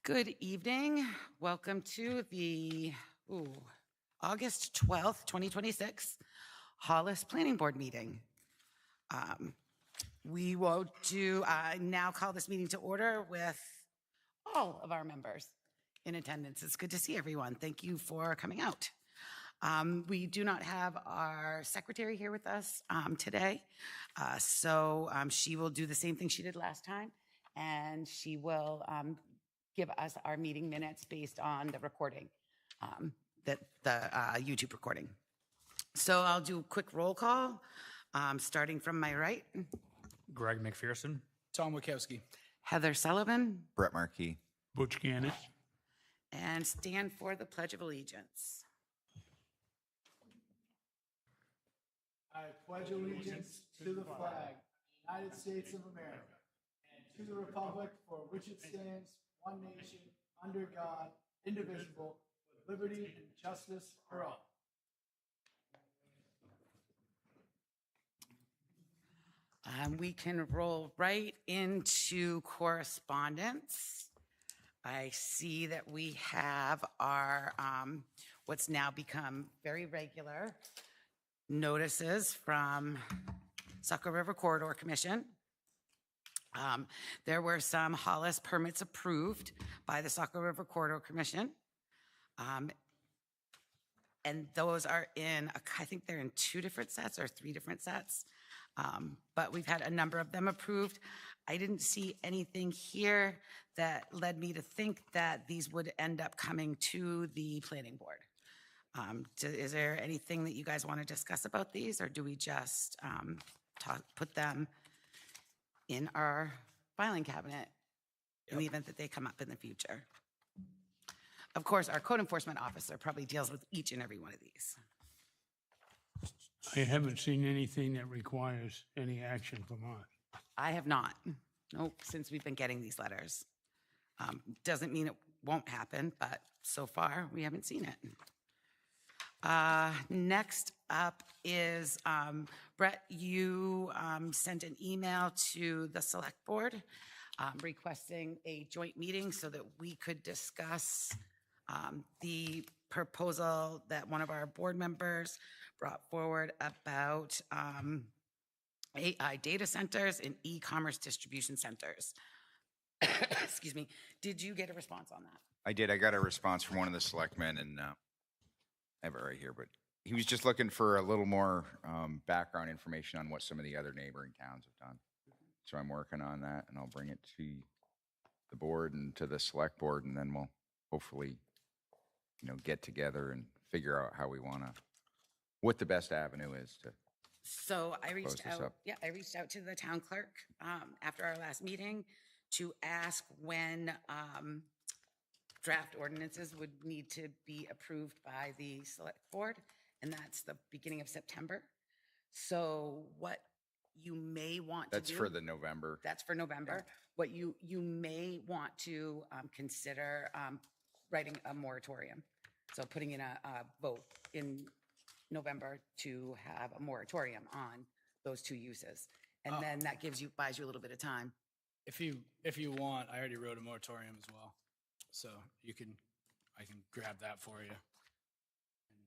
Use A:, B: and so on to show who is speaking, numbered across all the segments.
A: Good evening. Welcome to the August 12th, 2026 Hollis Planning Board meeting. We will now call this meeting to order with all of our members in attendance. It's good to see everyone. Thank you for coming out. We do not have our secretary here with us today, so she will do the same thing she did last time, and she will give us our meeting minutes based on the recording, the YouTube recording. So I'll do a quick roll call, starting from my right.
B: Greg McPherson.
C: Tom Wachowski.
A: Heather Sullivan.
D: Brett Markey.
B: Butch Gannis.
A: And stand for the Pledge of Allegiance.
C: I pledge allegiance to the flag, United States of America, and to the republic for which it stands, one nation, under God, indivisible, with liberty and justice for all.
A: We can roll right into correspondence. I see that we have our what's now become very regular notices from Saco River Corridor Commission. There were some Hollis permits approved by the Saco River Corridor Commission. And those are in, I think they're in 2 different sets or 3 different sets. But we've had a number of them approved. I didn't see anything here that led me to think that these would end up coming to the planning board. Is there anything that you guys want to discuss about these, or do we just put them in our filing cabinet in the event that they come up in the future? Of course, our code enforcement officer probably deals with each and every one of these.
B: I haven't seen anything that requires any action from us.
A: I have not. Nope, since we've been getting these letters. Doesn't mean it won't happen, but so far we haven't seen it. Next up is, Brett, you sent an email to the select board requesting a joint meeting so that we could discuss the proposal that one of our board members brought forward about AI data centers and e-commerce distribution centers. Excuse me. Did you get a response on that?
D: I did. I got a response from one of the selectmen, and I have it right here, but he was just looking for a little more background information on what some of the other neighboring towns have done. So I'm working on that, and I'll bring it to the board and to the select board, and then we'll hopefully, get together and figure out how we want to, what the best avenue is to.
A: So I reached
D: Close this
A: out.
D: up.
A: Yeah, I reached out to the town clerk after our last meeting to ask when draft ordinances would need to be approved by the select board, and that's the beginning of September. So what you may want to do.
D: That's for the November.
A: That's for November. What you may want to consider writing a moratorium. So putting in a vote in November to have a moratorium on those 2 uses. And then that buys you a little bit of time.
C: If you want, I already wrote a moratorium as well, so I can grab that for you, and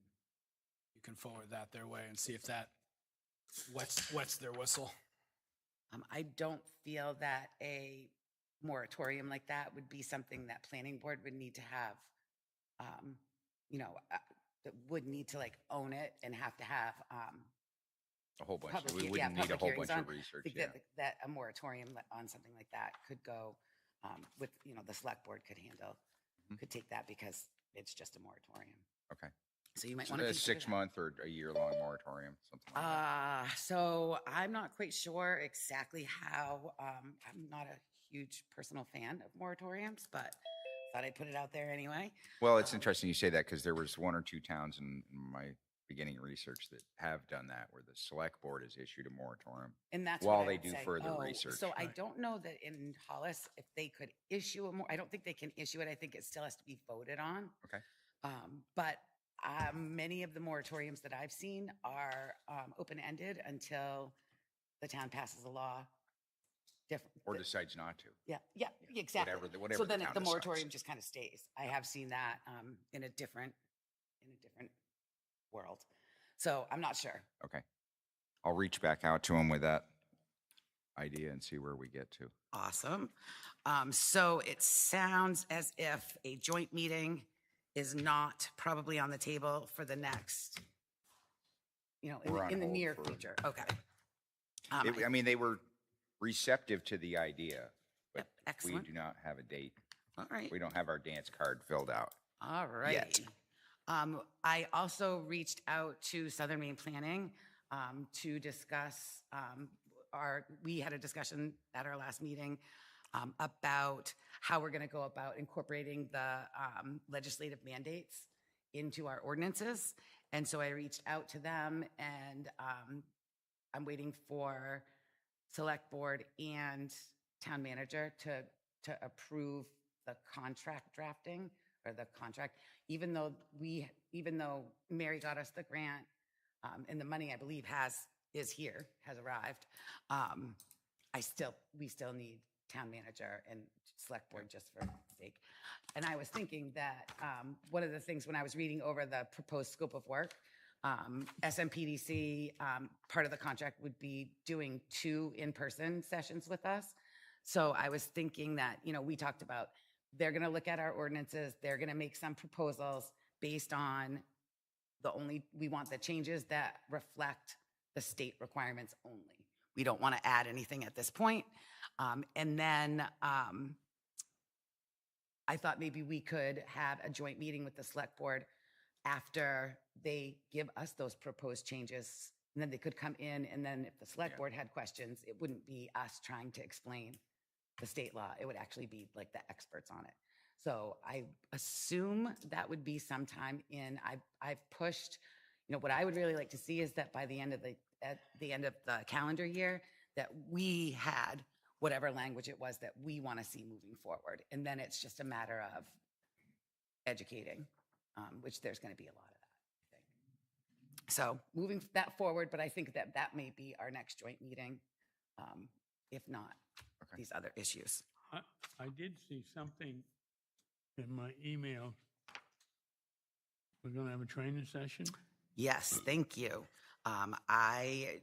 C: you can forward that their way and see if that wets their whistle.
A: I don't feel that a moratorium like that would be something that planning board would need to have, that would need to own it and have to have
D: A whole bunch.
A: public,
D: We wouldn't need a
A: public
D: whole
A: hearings
D: bunch
A: on.
D: of research.
A: I think
D: Yeah.
A: that a moratorium on something like that could go with, the select board could handle, could take that because it's just a moratorium.
D: Okay.
A: So you might
D: So
A: want to
D: a 6-month or a year-long moratorium, something like that.
A: So I'm not quite sure exactly how, I'm not a huge personal fan of moratoriums, but thought I'd put it out there anyway.
D: Well, it's interesting you say that because there was 1 or 2 towns in my beginning research that have done that, where the select board has issued a moratorium
A: And that's
D: while
A: what I
D: they
A: would
D: do
A: say.
D: further
A: Oh,
D: research.
A: So I don't know that in Hollis, if they could issue I don't think they can issue it. I think it still has to be voted on.
D: Okay.
A: But many of the moratoriums that I've seen are open-ended until the town passes a law different.
D: Or decides not to.
A: Yeah, yeah, exactly.
D: Whatever
A: So
D: the
A: then
D: town
A: the
D: decides.
A: moratorium just kind of stays. I have seen that in a different world. So I'm not sure.
D: Okay. I'll reach back out to him with that idea and see where we get to.
A: Awesome. So it sounds as if a joint meeting is not probably on the table for the next,
D: We're on
A: in the
D: hold
A: near
D: for-
A: future. Okay.
D: I mean, they were receptive to the idea, but
A: Yep,
D: we
A: excellent.
D: do not have a date.
A: All right.
D: We don't have our dance card filled out.
A: All right. I also reached out to Southern Maine Planning to discuss we had a discussion at our last meeting about how we're going to go about incorporating the legislative mandates into our ordinances. And so I reached out to them, and I'm waiting for select board and town manager to approve the contract drafting or the contract, even though Mary got us the grant and the money, I believe, has arrived. We still need town manager and select board just for sake. And I was thinking that one of the things when I was reading over the proposed scope of work, SMPDC, part of the contract would be doing 2 in-person sessions with us. So I was thinking that, we talked about, they're going to look at our ordinances, they're going to make some proposals based on we want the changes that reflect the state requirements only. We don't want to add anything at this point. And then I thought maybe we could have a joint meeting with the select board after they give us those proposed changes. And then they could come in, and then if the select board had questions, it wouldn't be us trying to explain the state law. It would actually be like the experts on it. So I assume that would be sometime I've pushed, what I would really like to see is that by the end of the calendar year, that we had whatever language it was that we want to see moving forward. And then it's just a matter of educating, which there's going to be a lot of that, I think. So moving that forward, but I think that may be our next joint meeting, if not these other issues.
B: I did see something in my email. We're going to have a training session.
A: Yes, thank you. I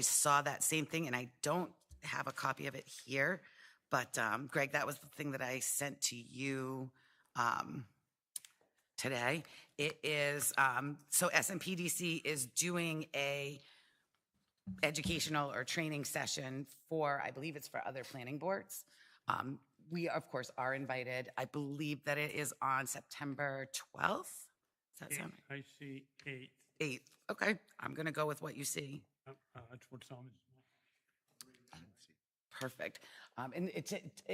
A: saw that same thing, and I don't have a copy of it here, but Greg, that was the thing that I sent to you today. It is, so SMPDC is doing a educational or training session for, I believe it's for other planning boards. We, of course, are invited. I believe that it is on September 12th. Does that sound right?
B: I see 8.
A: 8th. Okay, I'm going to go with what you see.
B: That's what's on.
A: Perfect. And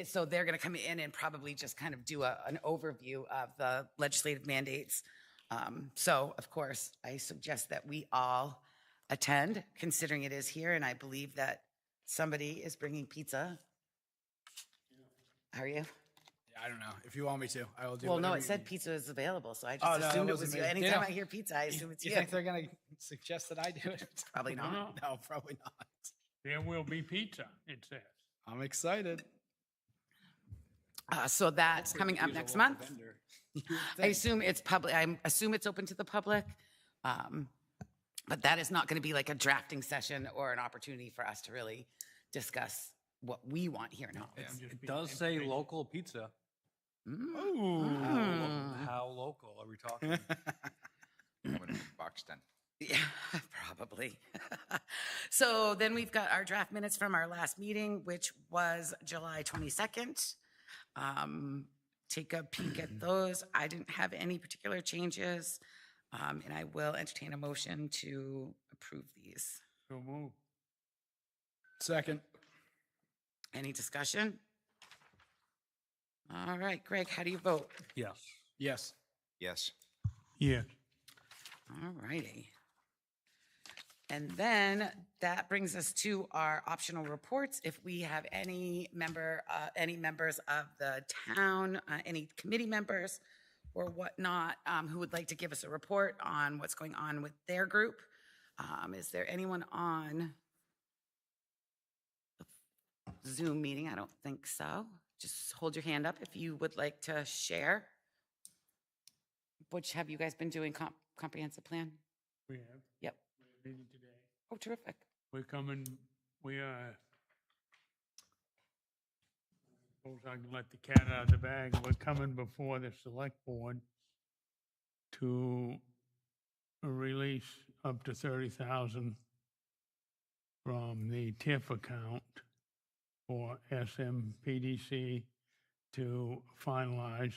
A: so they're going to come in and probably just kind of do an overview of the legislative mandates. So, of course, I suggest that we all attend, considering it is here, and I believe that somebody is bringing pizza. How are you?
C: Yeah, I don't know. If you want me to, I will do.
A: Well, no,
C: whatever
A: it
C: you
A: said
C: need.
A: pizza is available, so I just
C: Oh, no,
A: assumed
C: that
A: it was
C: wasn't
A: you.
C: me.
A: Anytime
C: Yeah.
A: I hear pizza, I assume it's
C: You
A: you.
C: think they're gonna suggest that I do it?
A: Probably not.
B: No.
C: No, probably not.
B: There will be pizza, it says.
C: I'm excited.
A: So that's coming up next month. I assume it's public. I assume it's open to the public. But that is not going to be like a drafting session or an opportunity for us to really discuss what we want here in Hollis.
E: It does say local pizza. How local are we talking?
D: Buxton.
A: Yeah, probably. So then we've got our draft minutes from our last meeting, which was July 22nd. Take a peek at those. I didn't have any particular changes, and I will entertain a motion to approve these.
B: So move.
C: Second.
A: Any discussion? All right, Greg, how do you vote?
E: Yes.
C: Yes.
D: Yes.
B: Yes.
A: All righty. And then that brings us to our optional reports. If we have any members of the town, any committee members or whatnot, who would like to give us a report on what's going on with their group. Is there anyone on Zoom meeting? I don't think so. Just hold your hand up if you would like to share. Which have you guys been doing comprehensive plan?
B: We have
A: Yep.
B: a meeting today.
A: Oh, terrific.
B: We're coming, we are, suppose I can let the cat out of the bag. We're coming before the select board to release up to 30,000 from the TIF account for SMPDC to finalize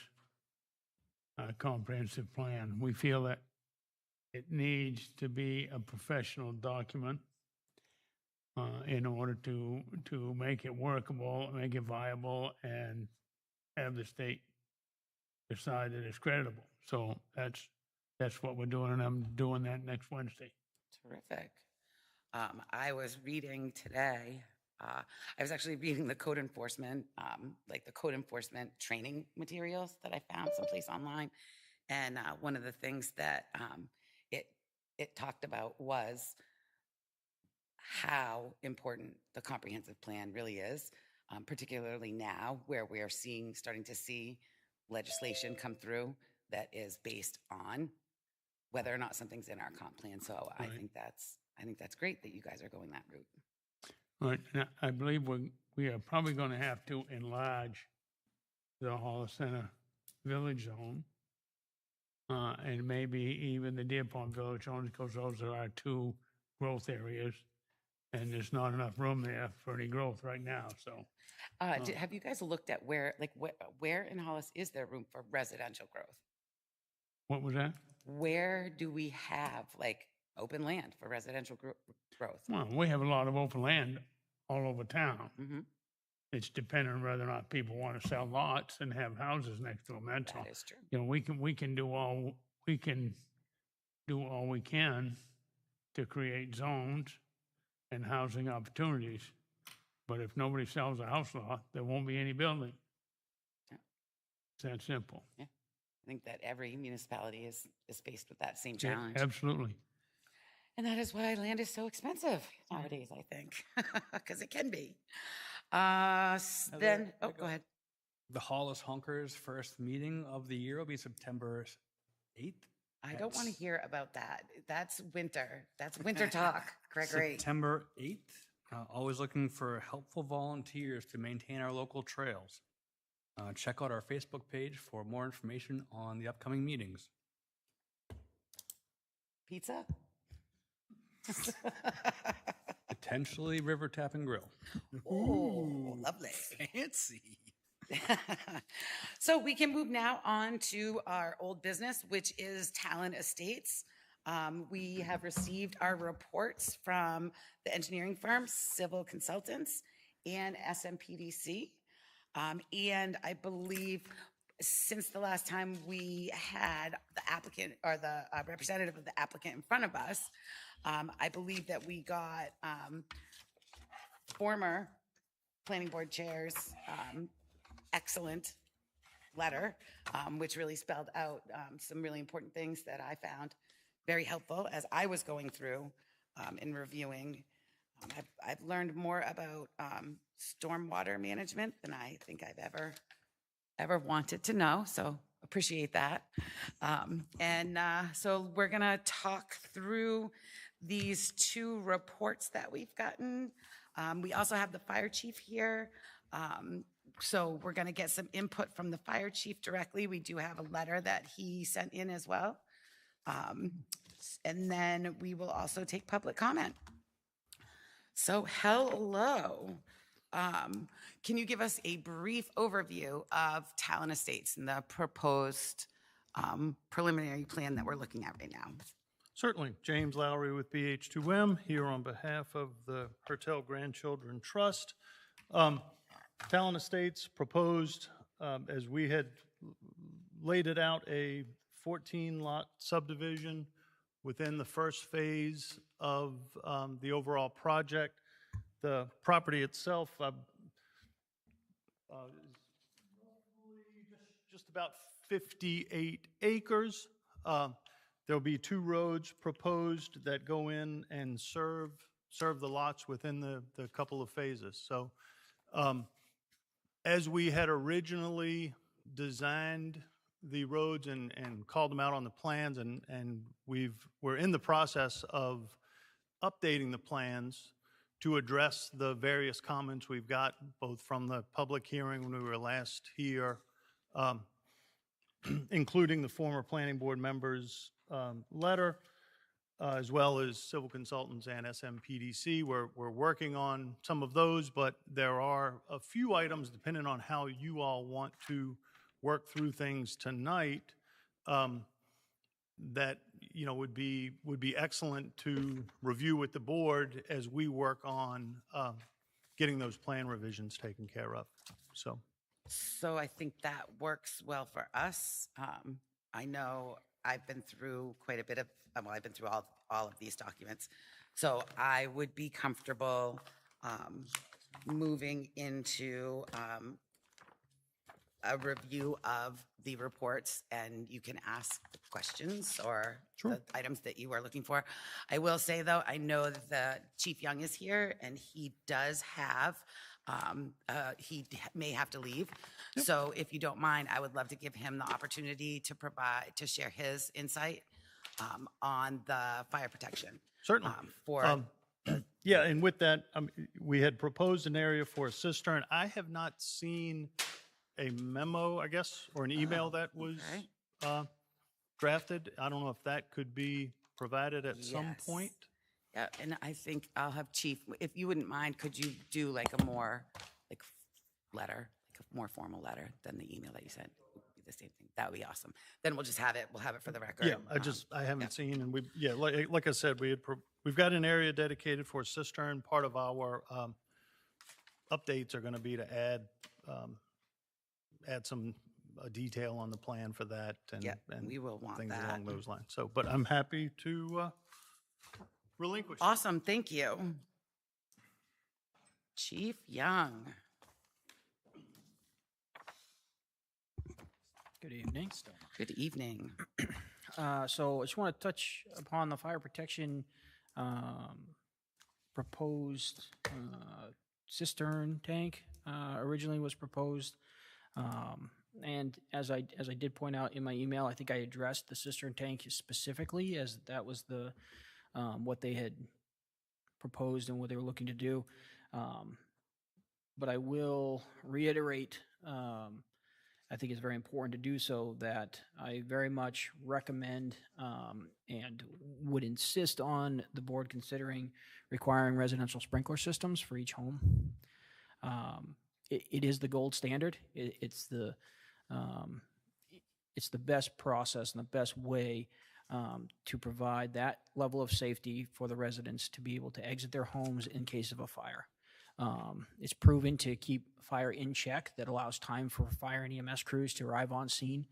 B: a comprehensive plan. We feel that it needs to be a professional document in order to make it workable, make it viable, and have the state decide that it's creditable. So that's what we're doing, and I'm doing that next Wednesday.
A: Terrific. I was reading today, I was actually reading the code enforcement, like the code enforcement training materials that I found someplace online. And one of the things that it talked about was how important the comprehensive plan really is, particularly now where we are starting to see legislation come through that is based on whether or not something's in our comp plan. So
B: Right.
A: I think that's great that you guys are going that route.
B: All right, and I believe we are probably going to have to enlarge the Hollis Center Village Zone, and maybe even the Deer Pond Village Zone, because those are our two growth areas, and there's not enough room there for any growth right now, so.
A: Have you guys looked at where in Hollis is there room for residential growth?
B: What was that?
A: Where do we have like open land for residential growth?
B: Well, we have a lot of open land all over town.
A: Mm-hmm.
B: It's dependent on whether or not people want to sell lots and have houses next to them, that's all.
A: That is true.
B: You know, we can do all we can to create zones and housing opportunities. But if nobody sells a house lot, there won't be any building.
A: Yeah.
B: It's that simple.
A: Yeah. I think that every municipality is faced with that same
B: Yeah,
A: challenge.
B: absolutely.
A: And that is why land is so expensive nowadays, I think, because it can be. Go ahead.
E: The Hollis Honkers first meeting of the year will be September 8th.
A: I don't want to hear about that. That's winter. That's winter talk, Gregory.
E: September 8th. Always looking for helpful volunteers to maintain our local trails. Check out our Facebook page for more information on the upcoming meetings.
A: Pizza?
E: Potentially River Tap and Grill.
A: Oh, lovely.
E: Fancy.
A: So we can move now on to our old business, which is Talon Estates. We have received our reports from the engineering firm, Civil Consultants, and SMPDC. And I believe since the last time we had the applicant or the representative of the applicant in front of us, I believe that we got former planning board chair's excellent letter, which really spelled out some really important things that I found very helpful as I was going through and reviewing. I've learned more about stormwater management than I think I've ever wanted to know, so appreciate that. So we're gonna talk through these two reports that we've gotten. We also have the fire chief here. So we're gonna get some input from the fire chief directly. We do have a letter that he sent in as well. And then we will also take public comment. So hello. Can you give us a brief overview of Talon Estates and the proposed preliminary plan that we're looking at right now?
F: Certainly. James Lowry with BH2M here on behalf of the Hertel Grandchildren Trust. Talon Estates proposed, as we had laid it out, a 14-lot subdivision within the first phase of the overall project. The property itself is just about 58 acres. There'll be 2 roads proposed that go in and serve the lots within the couple of phases. So As we had originally designed the roads and called them out on the plans, and we're in the process of updating the plans to address the various comments we've got, both from the public hearing when we were last here, including the former planning board members' letter, as well as civil consultants and SMPDC. We're working on some of those, but there are a few items, depending on how you all want to work through things tonight, that, you know, would be excellent to review with the board as we work on getting those plan revisions taken care of.
A: So I think that works well for us. I know I've been through quite a bit of, well, I've been through all of these documents. So I would be comfortable moving into a review of the reports, and you can ask the questions or the items that you are looking for. I will say, though, I know that Chief Young is here, and he does have, he may have to leave. So if you don't mind, I would love to give him the opportunity to share his insight on the fire protection.
F: Certainly. Yeah, and with that, we had proposed an area for a cistern. I have not seen a memo, I guess, or an email that was drafted. I don't know if that could be provided at some point.
A: Yeah, and I think I'll have Chief, if you wouldn't mind, could you do like a more letter, like a more formal letter than the email that you sent? It would be the same thing. That would be awesome. Then we'll just have it. We'll have it for the record.
F: Yeah, I haven't seen, and like I said, we've got an area dedicated for a cistern. Part of our updates are going to be to add some detail on the plan for that, and
A: we will want
F: things
A: that
F: along those lines. So, but I'm happy to relinquish.
A: Awesome, thank you, Chief Young.
G: Good evening.
A: Good evening.
G: So I just want to touch upon the fire protection proposed cistern tank. Originally was proposed, and as I did point out in my email, I think I addressed the cistern tank specifically, as that was the what they had proposed and what they were looking to do. But I will reiterate, I think it's very important to do so, that I very much recommend and would insist on the board considering requiring residential sprinkler systems for each home. It is the gold standard. It's the best process and the best way to provide that level of safety for the residents to be able to exit their homes in case of a fire. It's proven to keep fire in check. That allows time for fire and EMS crews to arrive on scene.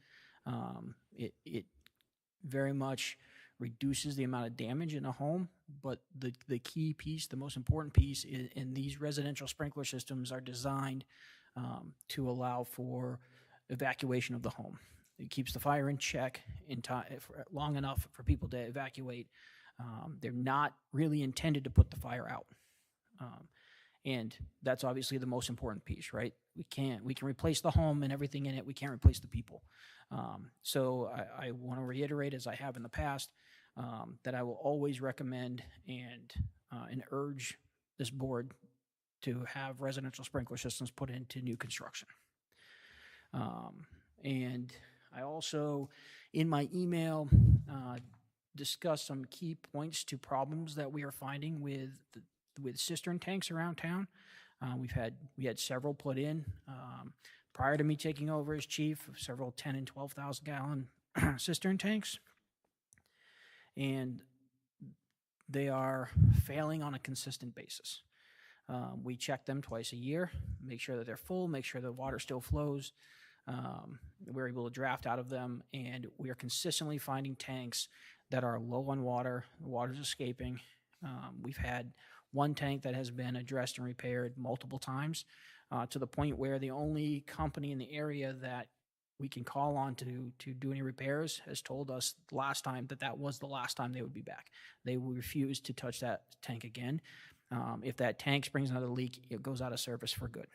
G: It very much reduces the amount of damage in a home, but the key piece, the most important piece, is in these residential sprinkler systems are designed to allow for evacuation of the home. It keeps the fire in check in time for long enough for people to evacuate. They're not really intended to put the fire out. And that's obviously the most important piece, right? We can replace the home and everything in it. We can't replace the people. So I want to reiterate, as I have in the past, that I will always recommend and urge this board to have residential sprinkler systems put into new construction. And I also, in my email, discussed some key points to problems that we are finding with cistern tanks around town. We had several put in prior to me taking over as chief, several 10 and 12,000 gallon cistern tanks, and they are failing on a consistent basis. We check them twice a year, make sure that they're full, make sure the water still flows. We're able to draft out of them, and we are consistently finding tanks that are low on water. The water's escaping. We've had one tank that has been addressed and repaired multiple times, to the point where the only company in the area that we can call on to do any repairs has told us last time that was the last time they would be back. They will refuse to touch that tank again. If that tank springs another leak, it goes out of service for good.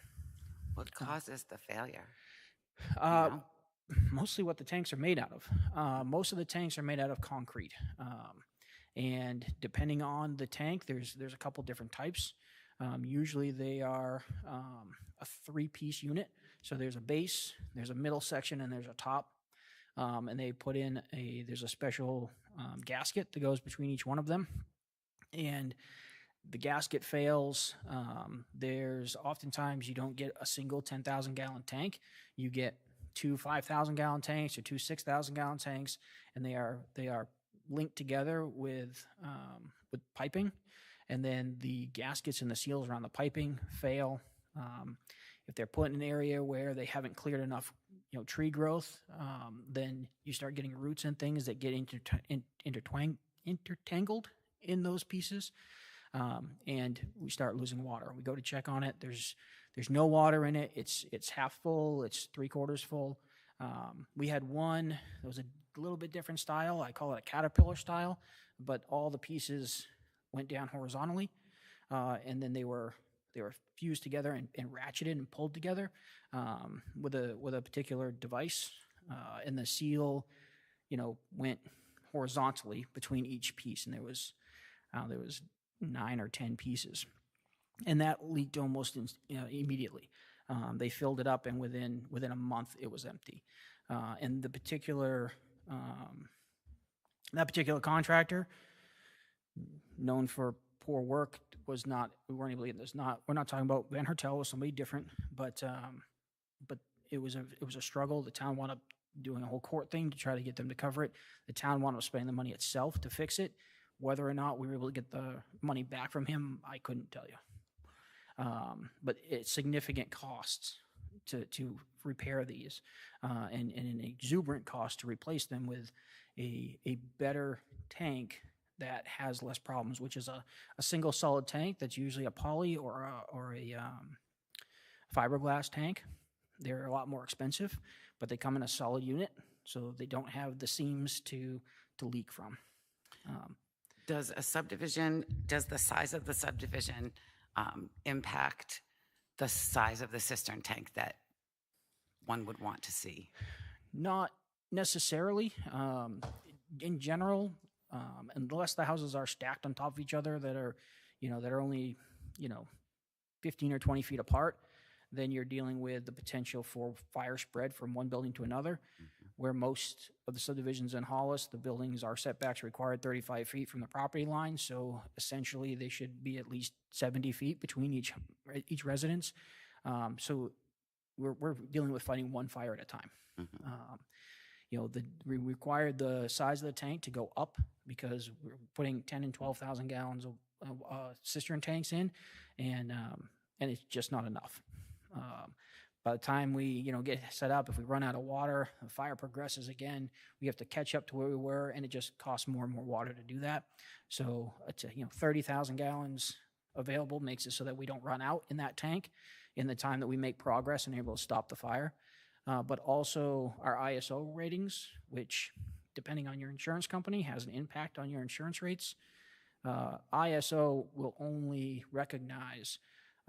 A: What causes the failure?
G: Uh,
A: know?
G: Mostly what the tanks are made out of. Most of the tanks are made out of concrete. And depending on the tank, there's a couple different types. Usually they are a three-piece unit. So there's a base, there's a middle section, and there's a top. And they put in there's a special gasket that goes between each one of them. And the gasket fails. There's oftentimes you don't get a single 10,000 gallon tank. You get two 5,000 gallon tanks or two 6,000 gallon tanks, and they are linked together with piping, and then the gaskets and the seals around the piping fail. If they're put in an area where they haven't cleared enough, tree growth, then you start getting roots and things that get intertangled in those pieces, and we start losing water. We go to check on it. There's no water in it. It's half full. It's 3/4 full. We had one that was a little bit different style. I call it a caterpillar style, but all the pieces went down horizontally, and then they were fused together and ratcheted and pulled together with a particular device, and the seal, went horizontally between each piece, and there was 9 or 10 pieces, and that leaked almost immediately. They filled it up, and within a month it was empty. And that particular contractor, known for poor work, we weren't able to get this. We're not talking about Van Hertel, it was somebody different, but it was a struggle. The town wound up doing a whole court thing to try to get them to cover it. The town wound up spending the money itself to fix it. Whether or not we were able to get the money back from him, I couldn't tell you. But it's significant costs to repair these, and an exuberant cost to replace them with a better tank that has less problems, which is a single solid tank that's usually a poly or a fiberglass tank. They're a lot more expensive, but they come in a solid unit, so they don't have the seams to leak from.
A: Does the size of the subdivision impact the size of the cistern tank that one would want to see?
G: Not necessarily. In general, unless the houses are stacked on top of each other that are only 15 or 20 feet apart, then you're dealing with the potential for fire spread from one building to another. Where most of the subdivisions in Hollis, the buildings are setbacks required 35 feet from the property line. So essentially they should be at least 70 feet between each residence. So we're dealing with fighting one fire at a time. We required the size of the tank to go up because we're putting 10 and 12,000 gallons of cistern tanks in, and it's just not enough. By the time we, get set up, if we run out of water, the fire progresses again, we have to catch up to where we were, and it just costs more and more water to do that. So it's 30,000 gallons available makes it so that we don't run out in that tank in the time that we make progress and are able to stop the fire. But also our ISO ratings, which, depending on your insurance company, has an impact on your insurance rates. ISO will only recognize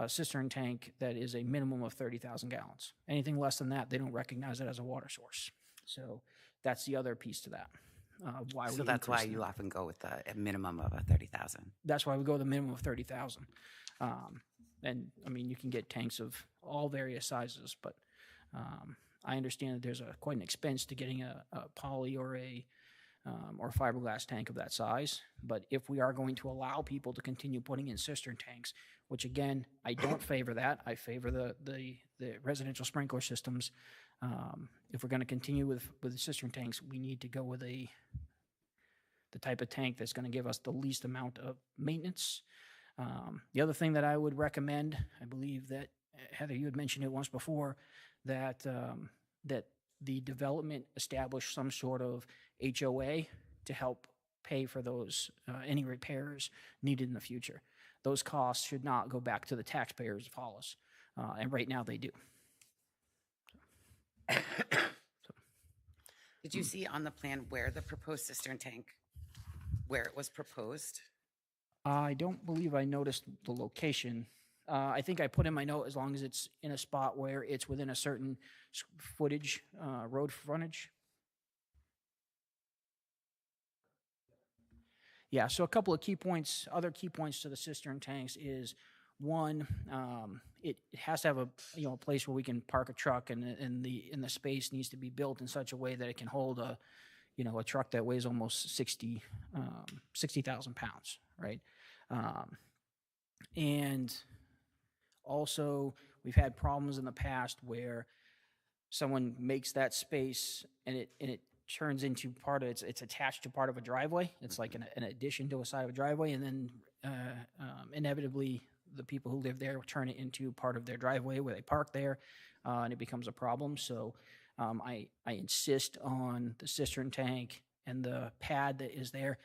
G: a cistern tank that is a minimum of 30,000 gallons. Anything less than that, they don't recognize it as a water source. So that's the other piece to that.
A: So that's why you often go with a minimum of 30,000.
G: That's why we go with a minimum of 30,000. And I mean, you can get tanks of all various sizes, but I understand that there's quite an expense to getting a poly or fiberglass tank of that size. But if we are going to allow people to continue putting in cistern tanks, which again, I don't favor that. I favor the residential sprinkler systems. If we're going to continue with the cistern tanks, we need to go with the type of tank that's going to give us the least amount of maintenance. The other thing that I would recommend, I believe that Heather, you had mentioned it once before, that the development establish some sort of HOA to help pay for those any repairs needed in the future. Those costs should not go back to the taxpayers of Hollis, and right now they do.
A: Did you see on the plan where the proposed cistern tank, where it was proposed?
G: I don't believe I noticed the location. I think I put in my note, as long as it's in a spot where it's within a certain footage, road frontage. Yeah, so a couple of key points, other key points to the cistern tanks is, one, it has to have a, a place where we can park a truck, and the space needs to be built in such a way that it can hold a, a truck that weighs almost 60,000 pounds, right? And also, we've had problems in the past where someone makes that space and it turns into it's attached to part of a driveway. It's like an addition to a side of a driveway, and then inevitably the people who live there turn it into part of their driveway where they park there, and it becomes a problem. So I insist on the cistern tank and the pad that is there,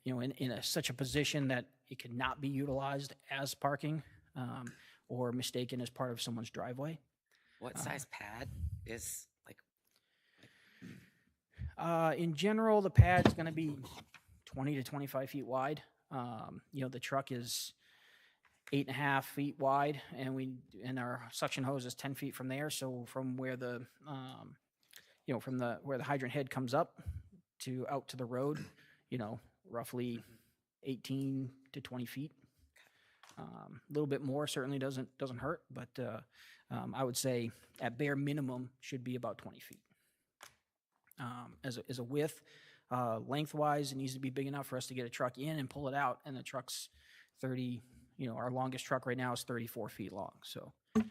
G: in such a position that it cannot be utilized as parking, or mistaken as part of someone's driveway.
A: What size pad is like?
G: In general, the pad's going to be 20 to 25 feet wide. The truck is 8.5 feet wide, and our suction hose is 10 feet from there. So from where the where the hydrant head comes up to out to the road, roughly 18 to 20 feet. A little bit more certainly doesn't hurt, but I would say at bare minimum should be about 20 feet. As a width, lengthwise, it needs to be big enough for us to get a truck in and pull it out. And the truck's 30. Our longest truck right now is 34 feet long. So
A: 35,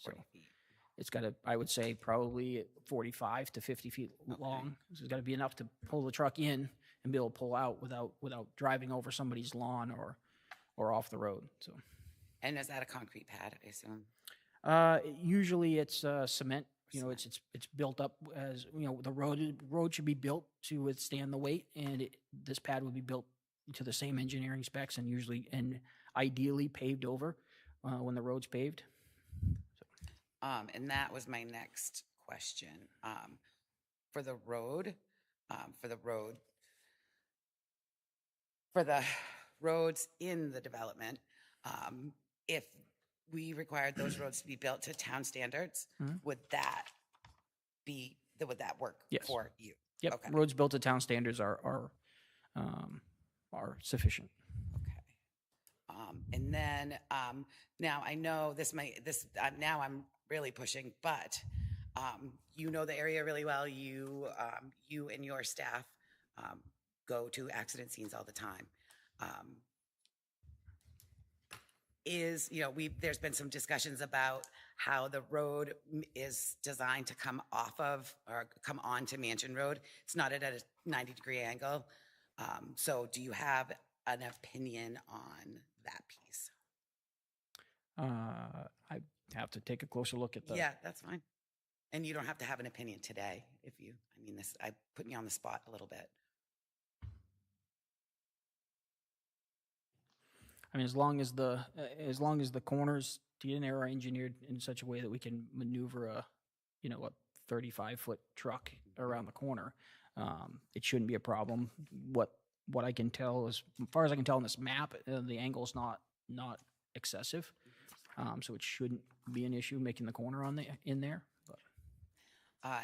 A: 40 feet.
G: It's got to, I would say, probably 45 to 50 feet long. So it's got to be enough to pull the truck in and be able to pull out without driving over somebody's lawn or off the road. So.
A: And is that a concrete pad, I assume?
G: Usually it's cement. It's built up as the road should be built to withstand the weight, and this pad would be built to the same engineering specs and ideally paved over when the road's paved.
A: And that was my next question. For the roads in the development, if we required those roads to be built to town standards, would that work
G: Yes.
A: for you?
G: Yep.
A: Okay.
G: Roads built to town standards are sufficient.
A: Okay. And then now I know now I'm really pushing, but the area really well. You and your staff go to accident scenes all the time. There's been some discussions about how the road is designed to come off of or come onto Mansion Road. It's not at a 90-degree angle. So do you have an opinion on that piece?
G: I have to take a closer look at the.
A: Yeah, that's fine. And you don't have to have an opinion today I put you on the spot a little bit.
G: As long as the corners to get in there are engineered in such a way that we can maneuver a 35-foot truck around the corner, it shouldn't be a problem. What I can tell is, as far as I can tell on this map, the angle's not excessive, so it shouldn't be an issue making the corner in there. But.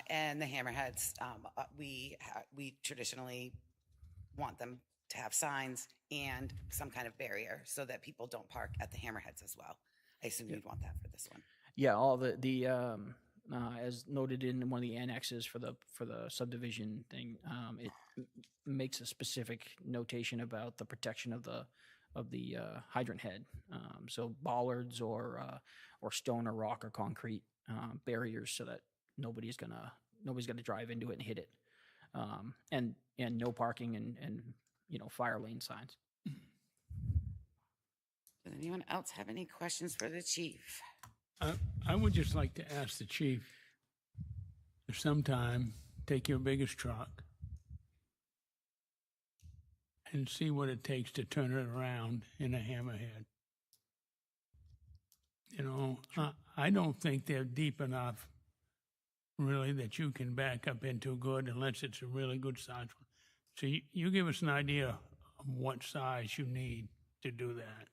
A: And the hammerheads, we traditionally want them to have signs and some kind of barrier so that people don't park at the hammerheads as well. I assume you'd want that for this one.
G: Yeah, all the as noted in one of the annexes for the subdivision thing, it makes a specific notation about the protection of the hydrant head. So bollards or stone or rock or concrete barriers so that nobody's gonna drive into it and hit it. And no parking and fire lane signs.
A: Does anyone else have any questions for the chief?
B: I would just like to ask the chief to sometime take your biggest truck and see what it takes to turn it around in a hammerhead. I don't think they're deep enough, really, that you can back up into good unless it's a really good size one. So you give us an idea of what size you need to do that?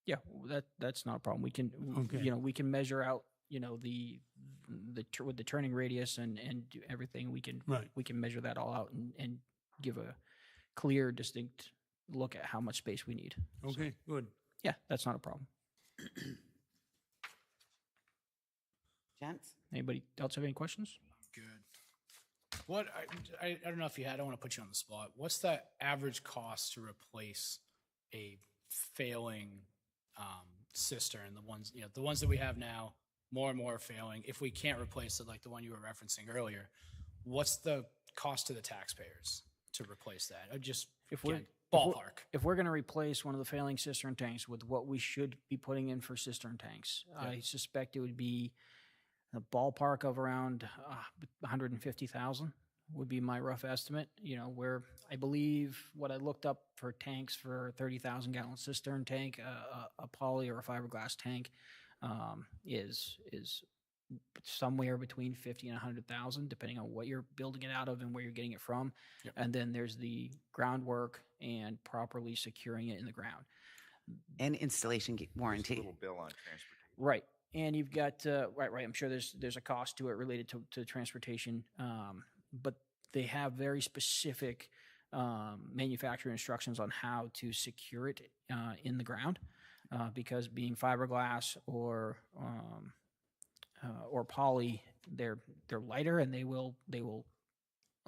G: Yeah, that's not a problem. We can,
B: Okay.
G: we can measure out, with the turning radius and do everything.
B: Right.
G: We can measure that all out and give a clear, distinct look at how much space we need.
B: Okay, good.
G: Yeah, that's not a problem.
A: Gents?
G: Anybody else have any questions?
C: Good. What, I don't know if you had, I don't want to put you on the spot. What's the average cost to replace a failing cistern? The ones that we have now, more and more are failing. If we can't replace it, like the one you were referencing earlier, what's the cost to the taxpayers to replace that? Just
G: If we're
C: again, ballpark.
G: If we're going to replace one of the failing cistern tanks with what we should be putting in for cistern tanks, I suspect it would be a ballpark of around 150,000 would be my rough estimate. Where I believe what I looked up for tanks for a 30,000 gallon cistern tank, a poly or a fiberglass tank, is somewhere between 50 and 100,000, depending on what you're building it out of and where you're getting it from.
C: Yep.
G: And then there's the groundwork and properly securing it in the ground.
A: And installation
D: Just a
A: warranty.
D: little bill on transportation.
G: Right. And you've got, right. I'm sure there's a cost to it related to transportation. But they have very specific manufacturer instructions on how to secure it in the ground, because being fiberglass or poly, they're lighter and they will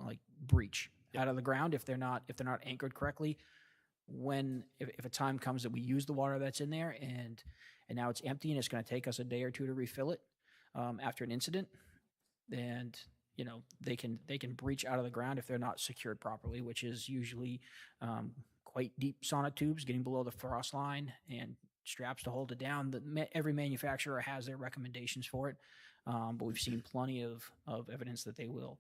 G: like breach out of the ground if they're not anchored correctly. If a time comes that we use the water that's in there and now it's empty and it's going to take us a day or two to refill it after an incident, and they can breach out of the ground if they're not secured properly, which is usually quite deep sonotubes getting below the frost line and straps to hold it down. Every manufacturer has their recommendations for it, but we've seen plenty of evidence that they will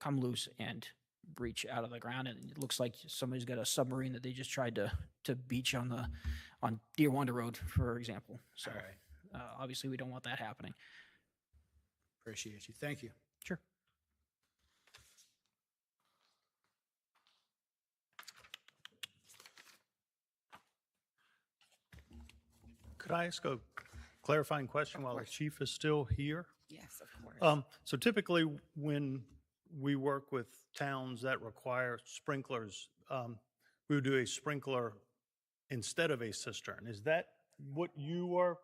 G: come loose and breach out of the ground, and it looks like somebody's got a submarine that they just tried to beach on Deer Wonder Road, for example. So
C: All right.
G: obviously we don't want that happening.
C: Appreciate you. Thank you.
G: Sure.
F: Could I ask a clarifying question while the chief is still here?
A: Yes, of course.
F: So typically, when we work with towns that require sprinklers, we would do a sprinkler instead of a cistern. Is that what you are,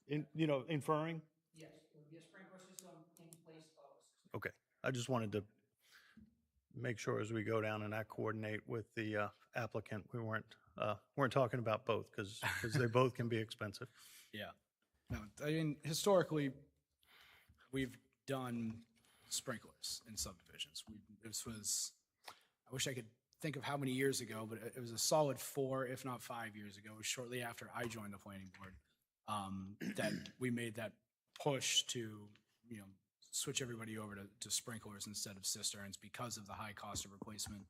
F: inferring?
G: Yes, there would be a sprinkler system in place of a system.
F: Okay, I just wanted to make sure as we go down and I coordinate with the applicant, we weren't talking about both because they both can be expensive.
C: Yeah. No, I mean, historically, we've done sprinklers in subdivisions. I wish I could think of how many years ago, but it was a solid 4, if not 5 years ago. It was shortly after I joined the planning board that we made that push to, switch everybody over to sprinklers instead of cisterns because of the high cost of replacement,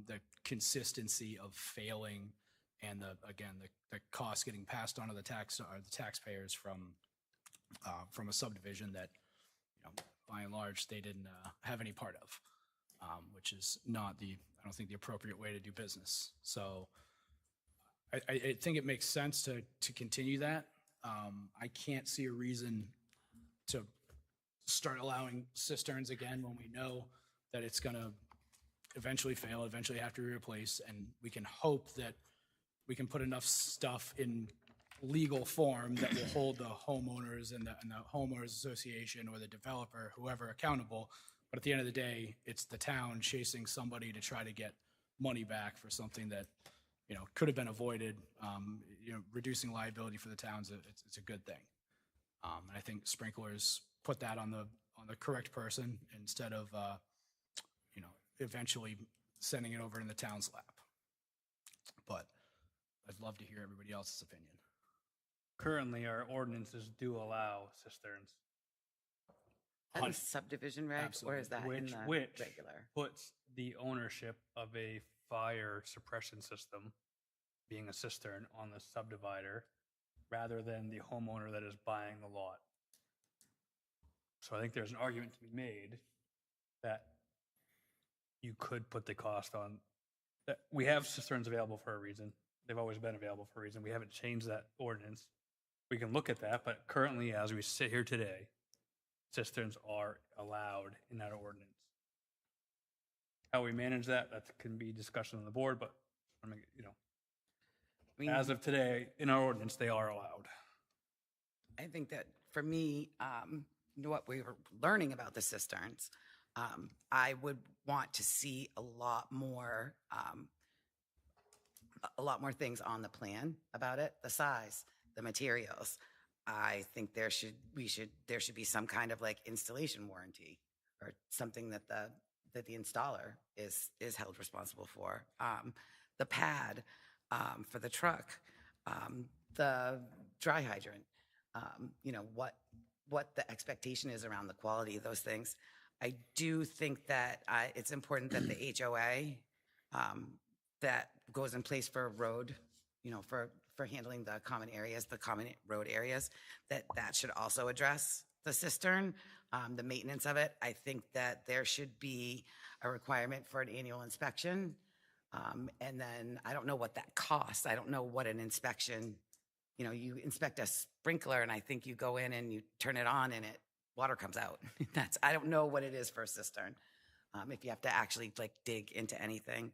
C: the consistency of failing, and the cost getting passed on to the taxpayers from a subdivision that, by and large, they didn't have any part of, which is not I don't think the appropriate way to do business. So I think it makes sense to continue that. I can't see a reason to start allowing cisterns again when we know that it's going to eventually fail, eventually have to be replaced, and we can hope that we can put enough stuff in legal form that will hold the homeowners and the homeowners association or the developer, whoever, accountable. But at the end of the day, it's the town chasing somebody to try to get money back for something that, could have been avoided. Reducing liability for the towns, it's a good thing. And I think sprinklers put that on the correct person instead of, eventually sending it over in the town's lap. But I'd love to hear everybody else's opinion.
E: Currently, our ordinances do allow cisterns,
A: Is that a subdivision reg, or is that in
E: which
A: the
E: which
A: regular?
E: puts the ownership of a fire suppression system, being a cistern, on the subdivider rather than the homeowner that is buying the lot. So I think there's an argument to be made that you could put the cost on that we have cisterns available for a reason. They've always been available for a reason. We haven't changed that ordinance. We can look at that, but currently, as we sit here today, cisterns are allowed in that ordinance. How we manage that, that can be discussion on the board, but I mean,
A: I mean,
E: as of today, in our ordinance, they are allowed.
A: I think that for me, what we were learning about the cisterns, I would want to see a lot more things on the plan about it, the size, the materials. I think there should be some kind of like installation warranty or something that the installer is held responsible for. The pad for the truck, the dry hydrant, what the expectation is around the quality of those things. I do think that it's important that the HOA that goes in place for road, for handling the common areas, the common road areas, that should also address the cistern, the maintenance of it. I think that there should be a requirement for an annual inspection. And then I don't know what that costs. I don't know what an inspection, you inspect a sprinkler and I think you go in and you turn it on and water comes out. I don't know what it is for a cistern. If you have to actually like dig into anything.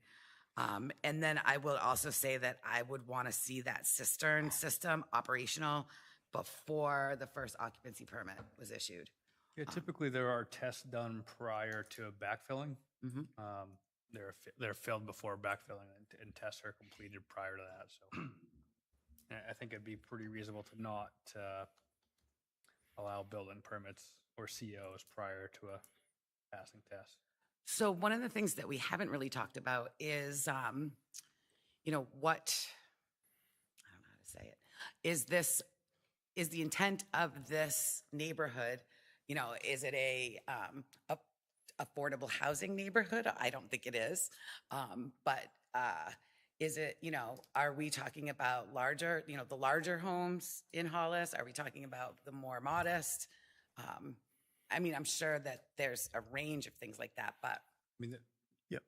A: And then I will also say that I would want to see that cistern system operational before the first occupancy permit was issued.
E: Yeah, typically there are tests done prior to backfilling. They're filled before backfilling and tests are completed prior to that. So I think it'd be pretty reasonable to not allow building permits or COs prior to a passing test.
A: So one of the things that we haven't really talked about is, what, I don't know how to say it, is the intent of this neighborhood, is it a affordable housing neighborhood? I don't think it is. But is it, are we talking about larger, the larger homes in Hollis? Are we talking about the more modest? I mean, I'm sure that there's a range of things like that, but.
E: I mean,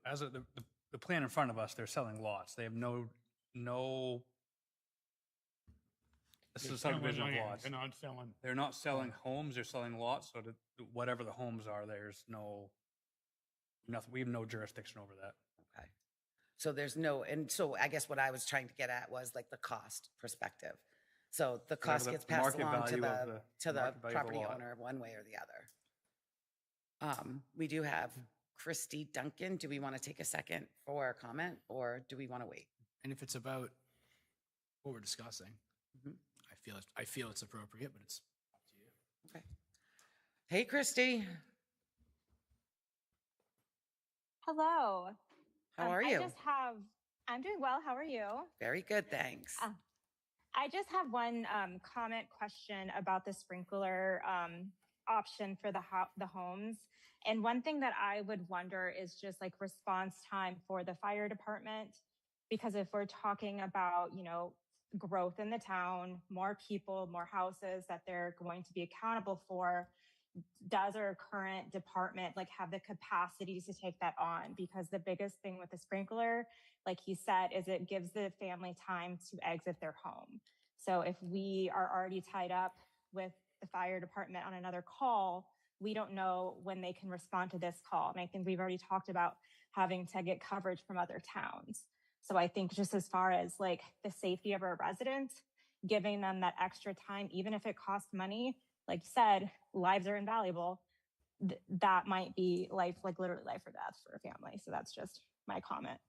E: as of the plan in front of us, they're selling lots. They have no. This is a subdivision of lots.
B: They're not selling.
E: They're not selling homes. They're selling lots. So whatever the homes are, there's nothing. We have no jurisdiction over that.
A: Okay. So there's and so I guess what I was trying to get at was like the cost perspective. So the cost gets passed along to the property owner one way or the other. We do have Christy Duncan. Do we want to take a second for a comment or do we want to wait?
H: And if it's about what we're discussing, I feel it's appropriate, but it's up to you.
A: Okay. Hey, Christy.
I: Hello.
A: How are you?
I: I'm doing well. How are you?
A: Very good, thanks.
I: I just have one comment question about the sprinkler option for the homes. And one thing that I would wonder is just like response time for the fire department, because if we're talking about, growth in the town, more people, more houses that they're going to be accountable for, does our current department have the capacity to take that on? Because the biggest thing with the sprinkler, like he said, is it gives the family time to exit their home. So if we are already tied up with the fire department on another call, we don't know when they can respond to this call. And I think we've already talked about having to get coverage from other towns. So I think just as far as the safety of our residents, giving them that extra time, even if it costs money, like you said, lives are invaluable. That might be literally life or death for a family. So that's just my comment.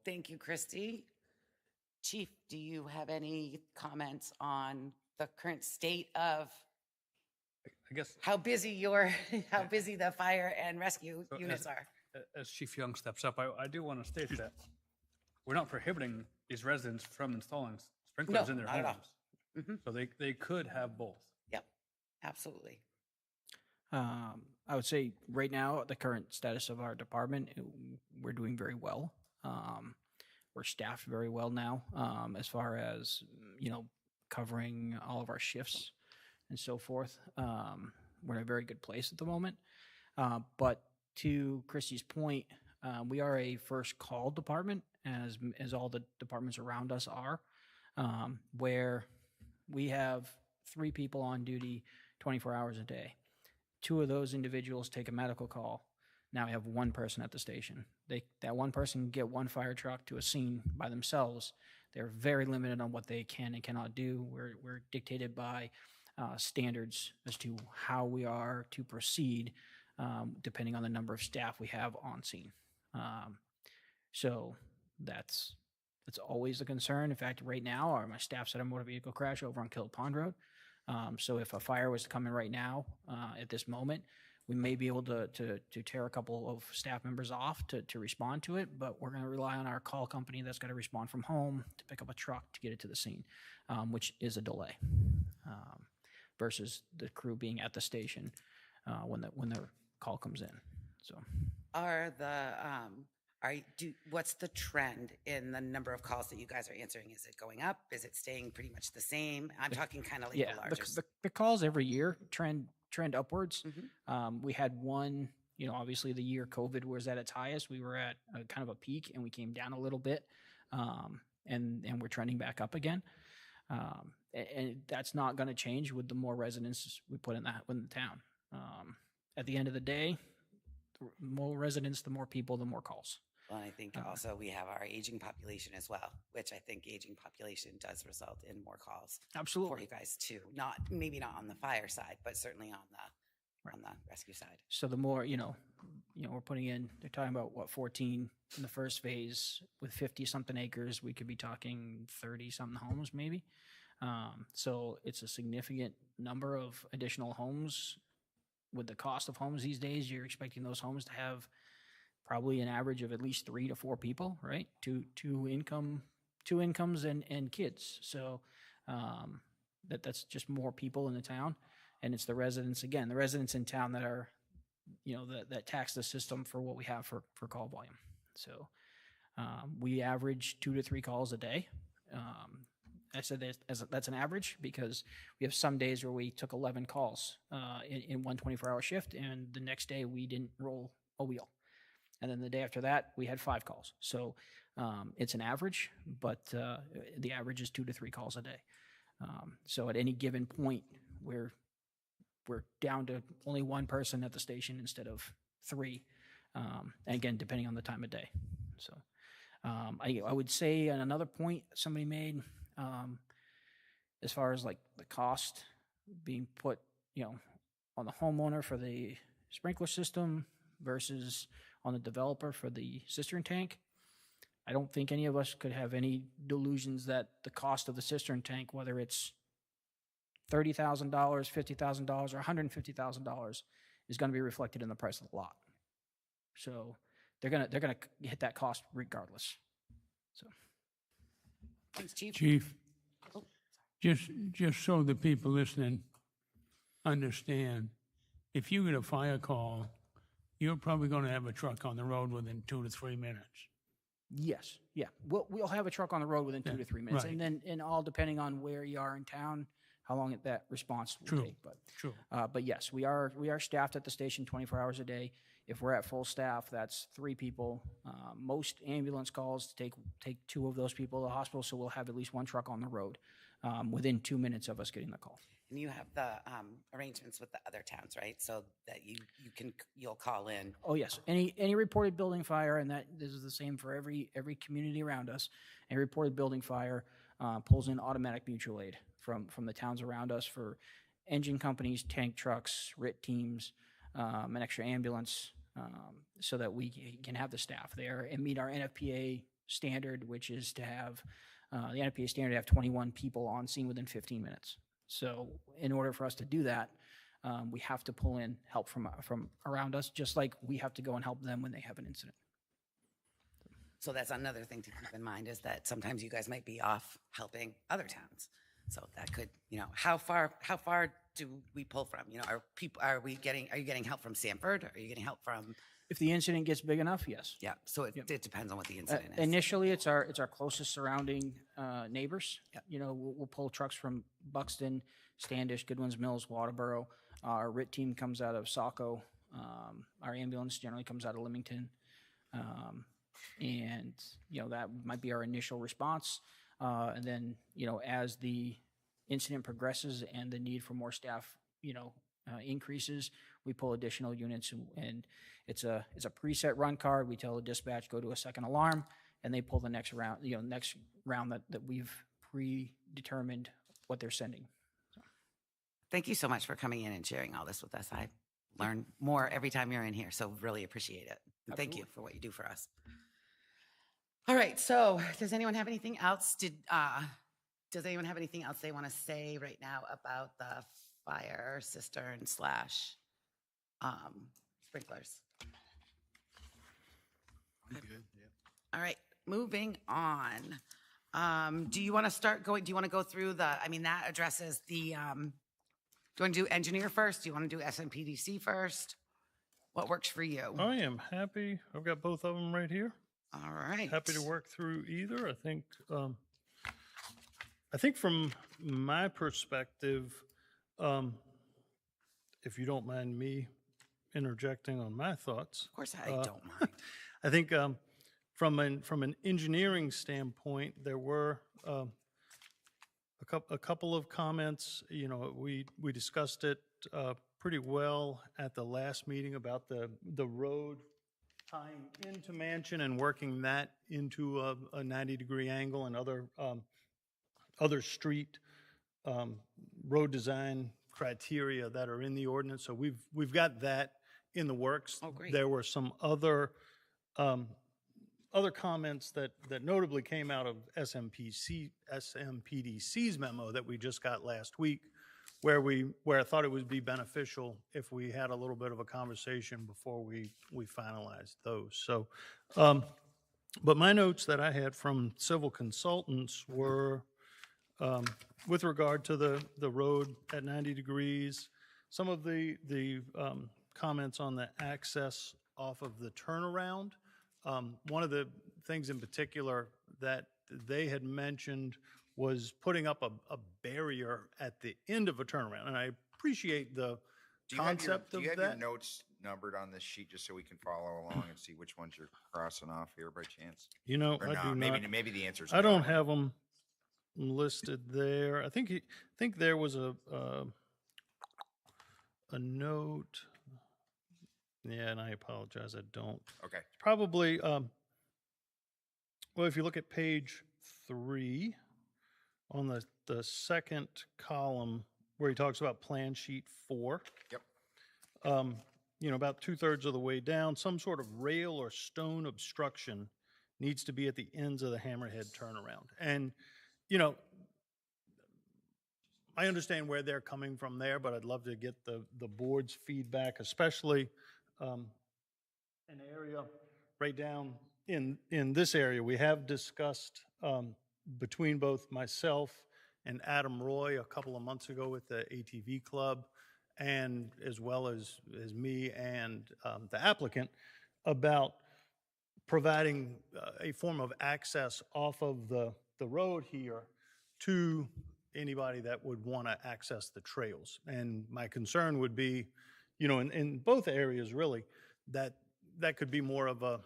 A: Thank you, Christy. Chief, do you have any comments on the current state of,
E: I guess,
A: how busy the fire and rescue units are?
E: As Chief Young steps up, I do want to state that we're not prohibiting these residents from installing sprinklers in their
A: not at all.
E: homes. So they could have both.
A: Yep, absolutely.
G: I would say right now, the current status of our department, we're doing very well. We're staffed very well now, as far as, covering all of our shifts and so forth. We're in a very good place at the moment. But to Christy's point, We are a first call department, as all the departments around us are, where we have 3 people on duty 24 hours a day. 2 of those individuals take a medical call. Now we have 1 person at the station. That 1 person can get 1 fire truck to a scene by themselves. They're very limited on what they can and cannot do. We're dictated by standards as to how we are to proceed, depending on the number of staff we have on scene. So that's always a concern. In fact, right now, my staff's at a motor vehicle crash over on Kill Pond Road. So if a fire was to come in right now, at this moment, we may be able to tear a couple of staff members off to respond to it, but we're going to rely on our call company that's going to respond from home to pick up a truck to get it to the scene, which is a delay, versus the crew being at the station when the call comes in. So,
A: what's the trend in the number of calls that you guys are answering? Is it going up? Is it staying pretty much the same? I'm talking kind of like the larger.
G: The calls every year trend upwards. We had one, obviously the year COVID was at its highest, we were at kind of a peak and we came down a little bit, and we're trending back up again. And that's not going to change with the more residents we put in the town. At the end of the day, the more residents, the more people, the more calls.
A: Well, I think also we have our aging population as well, which I think aging population does result in more calls.
G: Absolutely.
A: For you guys too. Maybe not on the fire side, but certainly on the rescue side.
G: So the more, we're putting in, they're talking about 14 in the first phase with 50 something acres. We could be talking 30 something homes maybe. So it's a significant number of additional homes. With the cost of homes these days, you're expecting those homes to have probably an average of at least 3 to 4 people, right? Two incomes and kids. So that's just more people in the town, and it's the residents in town that are, that tax the system for what we have for call volume. So we average 2 to 3 calls a day. I said that's an average because we have some days where we took 11 calls in one 24-hour shift, and the next day we didn't roll a wheel. And then the day after that, we had 5 calls. So it's an average, but the average is 2 to 3 calls a day. So at any given point, we're down to only 1 person at the station instead of 3. And again, depending on the time of day. So I would say another point somebody made, as far as like the cost being put, on the homeowner for the sprinkler system versus on the developer for the cistern tank. I don't think any of us could have any delusions that the cost of the cistern tank, whether it's $30,000, $50,000, or $150,000, is going to be reflected in the price of the lot. So they're gonna hit that cost regardless. So,
A: thanks, Chief.
B: Chief, just so the people listening understand, if you get a fire call, you're probably going to have a truck on the road within 2 to 3 minutes.
G: Yes, yeah, we'll have a truck on the road within 2 to 3 minutes,
B: right.
G: and all depending on where you are in town, how long that response will take. But yes, we are staffed at the station 24 hours a day. If we're at full staff, that's 3 people. Most ambulance calls take 2 of those people to the hospital, so we'll have at least 1 truck on the road within 2 minutes of us getting the call.
A: And you have the arrangements with the other towns, right? So that you'll call in.
G: Oh yes, any reported building fire, and this is the same for every community around us. Any reported building fire pulls in automatic mutual aid from the towns around us for engine companies, tank trucks, RIT teams, an extra ambulance, so that we can have the staff there and meet our NFPA standard, which is to have the NFPA standard to have 21 people on scene within 15 minutes. So in order for us to do that, we have to pull in help from around us, just like we have to go and help them when they have an incident.
A: So that's another thing to keep in mind, is that sometimes you guys might be off helping other towns. So that could, how far do we pull from? Are you getting help from Sanford? Are you getting help from?
G: If the incident gets big enough, yes.
A: Yeah. So it depends on what the incident is.
G: Initially, it's our closest surrounding neighbors. We'll pull trucks from Buxton, Standish, Goodwins Mills, Waterboro. Our RIT team comes out of Saco. Our ambulance generally comes out of Leamington. And, that might be our initial response. And then, as the incident progresses and the need for more staff, increases, we pull additional units, and it's a preset run card. We tell the dispatch, go to a second alarm, and they pull the next round, that we've predetermined what they're sending.
A: Thank you so much for coming in and sharing all this with us. I learn more every time you're in here, so really appreciate it. And thank you for what you do for us. All right, so does anyone have anything else? Does anyone have anything else they want to say right now about the fire cistern / sprinklers?
H: I'm good. Yeah.
A: All right, moving on. Do you want to go through that addresses the, do you want to do engineer first? Do you want to do SMPDC first? What works for you?
F: I am happy. I've got both of them right here.
A: All right.
F: Happy to work through either. I think from my perspective, if you don't mind me interjecting on my thoughts.
A: Of course, I don't mind.
F: I think from an engineering standpoint, there were a couple of comments. We discussed it pretty well at the last meeting about the road tying into Mansion and working that into a 90-degree angle and other street road design criteria that are in the ordinance. So we've got that in the works.
A: Oh, great.
F: There were some other comments that notably came out of SMPDC's memo that we just got last week, where I thought it would be beneficial if we had a little bit of a conversation before we finalized those. So, but my notes that I had from civil consultants were with regard to the road at 90 degrees, some of the comments on the access off of the turnaround. One of the things in particular that they had mentioned was putting up a barrier at the end of a turnaround. And I appreciate the concept of that.
D: Do you have your notes numbered on this sheet just so we can follow along and see which ones you're crossing off here by chance?
F: I
D: Or
F: do
D: not?
F: not.
D: Maybe the answer's
F: I
D: no.
F: don't have them listed there. I think there was a note. Yeah, and I apologize, I don't.
D: Okay.
F: Probably, well, if you look at page 3 on the second column where he talks about plan sheet 4.
D: Yep.
F: About 2/3 of the way down, some sort of rail or stone obstruction needs to be at the ends of the hammerhead turnaround. And, I understand where they're coming from there, but I'd love to get the board's feedback, especially an area right down in this area. We have discussed between both myself and Adam Roy a couple of months ago with the ATV Club, and as well as me and the applicant, about providing a form of access off of the road here to anybody that would want to access the trails. And my concern would be, in both areas really, that could be more of a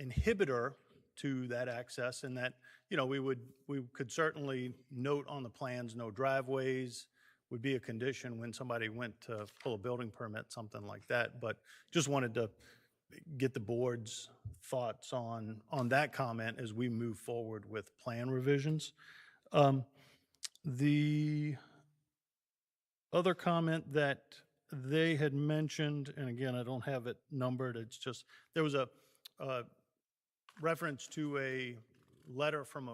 F: inhibitor to that access, and that, we could certainly note on the plans, no driveways would be a condition when somebody went to pull a building permit, something like that. But just wanted to get the board's thoughts on that comment as we move forward with plan revisions. The other comment that they had mentioned, and again, I don't have it numbered, it's just, there was a reference to a letter from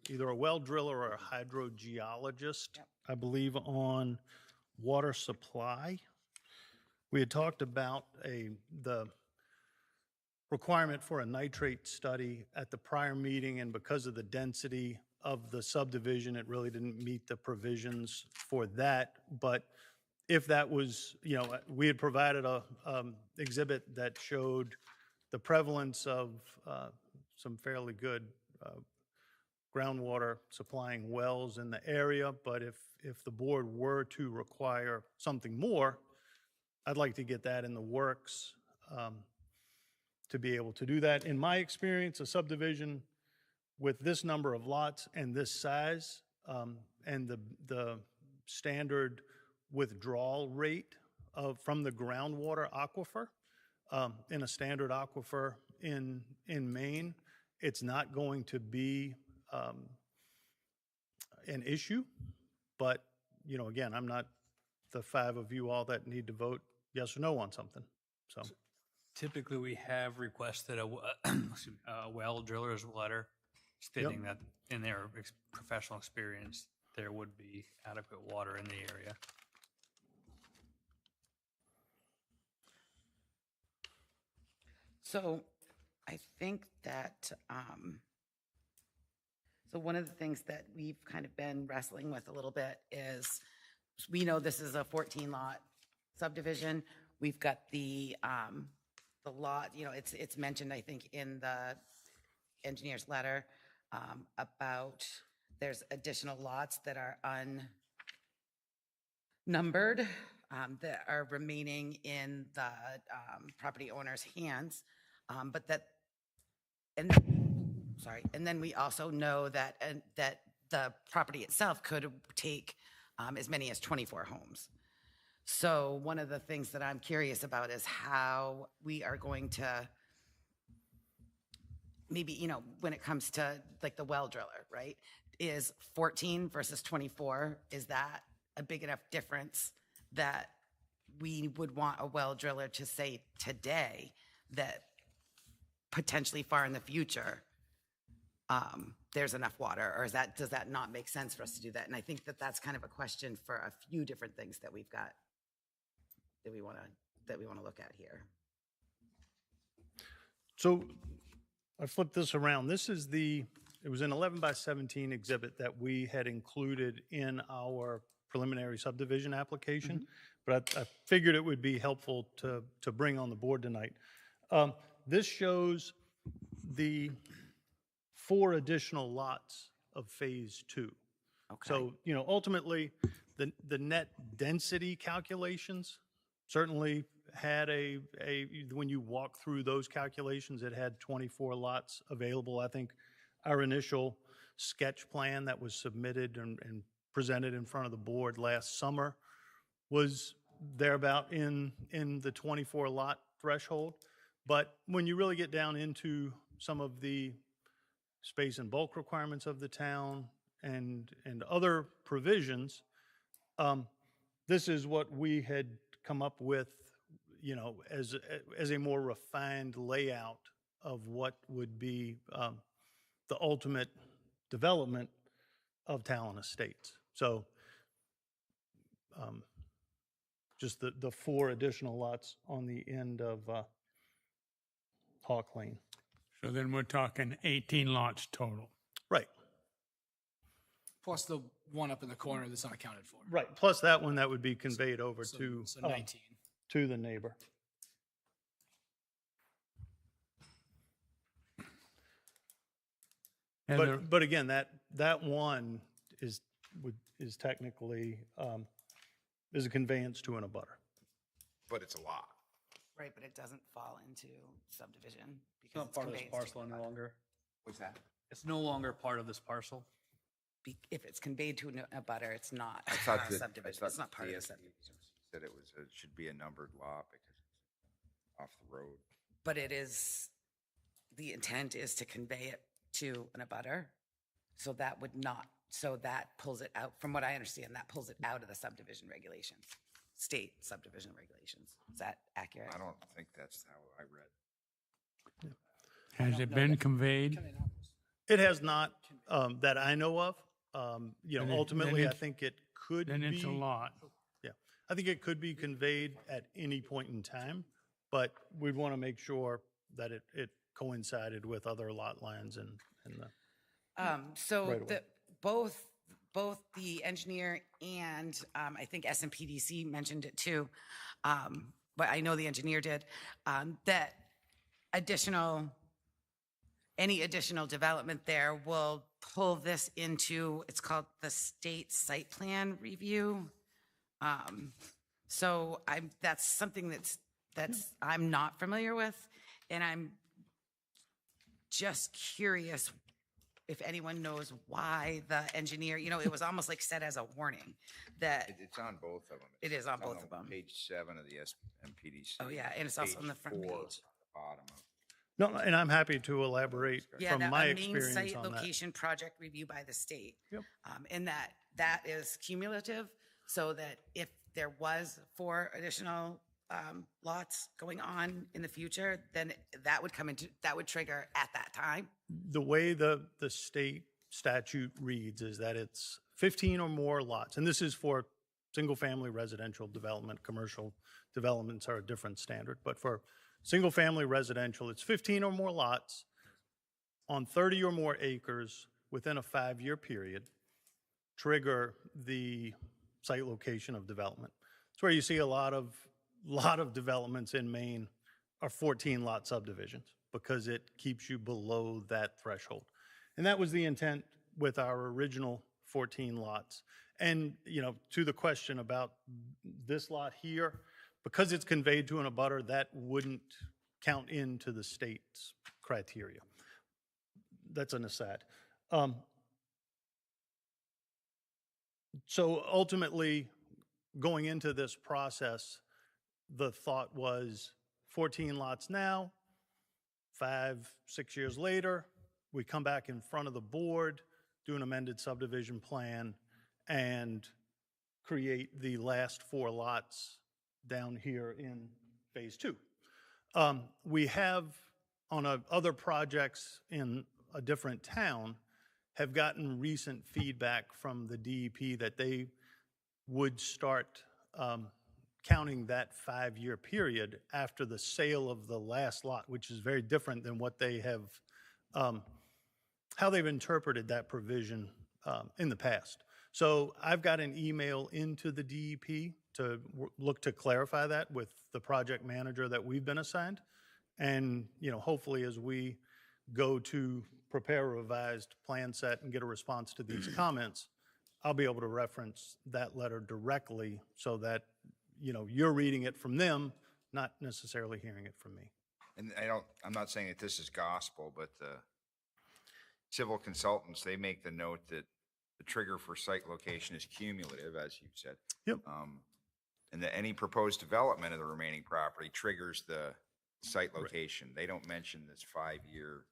F: either a well driller or a hydrogeologist, I believe, on water supply. We had talked about the requirement for a nitrate study at the prior meeting, and because of the density of the subdivision, it really didn't meet the provisions for that. But if that was, we had provided a exhibit that showed the prevalence of some fairly good groundwater supplying wells in the area. But if the board were to require something more, I'd like to get that in the works. to be able to do that. In my experience, a subdivision with this number of lots and this size, and the standard withdrawal rate from the groundwater aquifer, in a standard aquifer in Maine, it's not going to be an issue. But, you know, again, I'm not the five of you all that need to vote yes or no on something, so.
E: Typically, we have requested excuse me, a well driller's letter stating that in their professional experience, there would be adequate water in the area.
A: So I think that, so one of the things that we've kind of been wrestling with a little bit is, we know this is a 14-lot subdivision. We've got the lot, you know, it's mentioned, I think, in the engineer's letter about there's additional lots that are unnumbered that are remaining in the property owner's hands, but that, and then we also know that that the property itself could take as many as 24 homes. So one of the things that I'm curious about is how we are going to, maybe, you know, when it comes to like the well driller, right? Is 14 versus 24, is that a big enough difference that we would want a well driller to say today that potentially far in the future, there's enough water, or does that not make sense for us to do that? And I think that that's kind of a question for a few different things that we've got that we want to look at here.
F: So I flipped this around. This is it was an 11 by 17 exhibit that we had included in our preliminary subdivision application, but I figured it would be helpful to bring on the board tonight. This shows the 4 additional lots of phase 2.
A: Okay.
F: So, you know, ultimately, the net density calculations certainly had when you walk through those calculations, it had 24 lots available. I think our initial sketch plan that was submitted and presented in front of the board last summer was thereabout in the 24 lot threshold. But when you really get down into some of the space and bulk requirements of the town and other provisions, this is what we had come up with, you know, as a more refined layout of what would be the ultimate development of Talon Estates. So just the 4 additional lots on the end of Hawk Lane.
B: So then we're talking 18 lots total.
F: Right.
H: Plus the one up in the corner that's unaccounted for.
F: Right. Plus that one that would be conveyed over
H: So 19.
F: to the neighbor.
B: And
F: But again, that one is technically is a conveyance to an abutter.
D: But it's a lot.
A: Right, but it doesn't fall into subdivision
E: It's
A: because
E: not part of this
A: conveyed to
E: parcel
A: an
E: any
A: abutter.
E: longer.
D: What's that?
E: It's no longer part of this parcel.
A: If it's conveyed to a butter, it's not
D: I thought that,
A: subdivision.
D: I
A: It's not part of the
D: DSD
A: subdivision.
D: said it should be a numbered lot because it's off the road.
A: But it is, the intent is to convey it to an abutter. So that would not, so that pulls it out, from what I understand, that pulls it out of the subdivision regulations, state subdivision regulations. Is that accurate?
D: I don't think that's how I read.
B: has it been conveyed?
F: It has not, that I know of. You
B: Then
F: know,
B: it-
F: ultimately,
B: then
F: I
B: it's-
F: think it could be.
B: Then it's a lot.
F: Yeah, I think it could be conveyed at any point in time, but we'd want to make sure that it coincided with other lot lines and the.
A: So
F: Right away.
A: both the engineer and I think SMPDC mentioned it too, but I know the engineer did, that any additional development there will pull this into, it's called the state site plan review. So that's something that's I'm not familiar with. And I'm just curious if anyone knows why the engineer, it was almost like set as a warning that,
D: It's on both of them.
A: It is on
D: It's
A: both of them.
D: Page 7 of the SMPDC.
A: oh yeah, and it's also on the
D: Page
A: front
D: 4
A: page.
D: Bottom of.
F: No, and I'm happy to elaborate
A: Yeah,
F: from
A: that
F: my
A: a main
F: experience
A: site
F: on that.
A: location project review by the state.
F: Yep.
A: And that is cumulative, so that if there was 4 additional lots going on in the future, then that would trigger at that time.
F: The way the state statute reads is that it's 15 or more lots, and this is for single-family residential development. Commercial developments are a different standard, but for single-family residential, it's 15 or more lots on 30 or more acres within a 5-year period, trigger the site location of development. It's where you see a lot of developments in Maine are 14-lot subdivisions because it keeps you below that threshold. And that was the intent with our original 14 lots. And, to the question about this lot here, because it's conveyed to an abutter, that wouldn't count into the state's criteria. That's an aside. So ultimately, going into this process, the thought was 14 lots now, 5, 6 years later, we come back in front of the board, do an amended subdivision plan, and create the last 4 lots down here in phase 2. We have, on other projects in a different town, have gotten recent feedback from the DEP that they would start counting that 5-year period after the sale of the last lot, which is very different than what they have, how they've interpreted that provision in the past. So I've got an email into the DEP to look to clarify that with the project manager that we've been assigned. And, hopefully as we go to prepare a revised plan set and get a response to these comments, I'll be able to reference that letter directly so that, you're reading it from them, not necessarily hearing it from me.
D: And I'm not saying that this is gospel, but the civil consultants, they make the note that the trigger for site location is cumulative, as you said.
F: Yep.
D: And that any proposed development of the remaining property triggers the site location. They don't mention this 5-year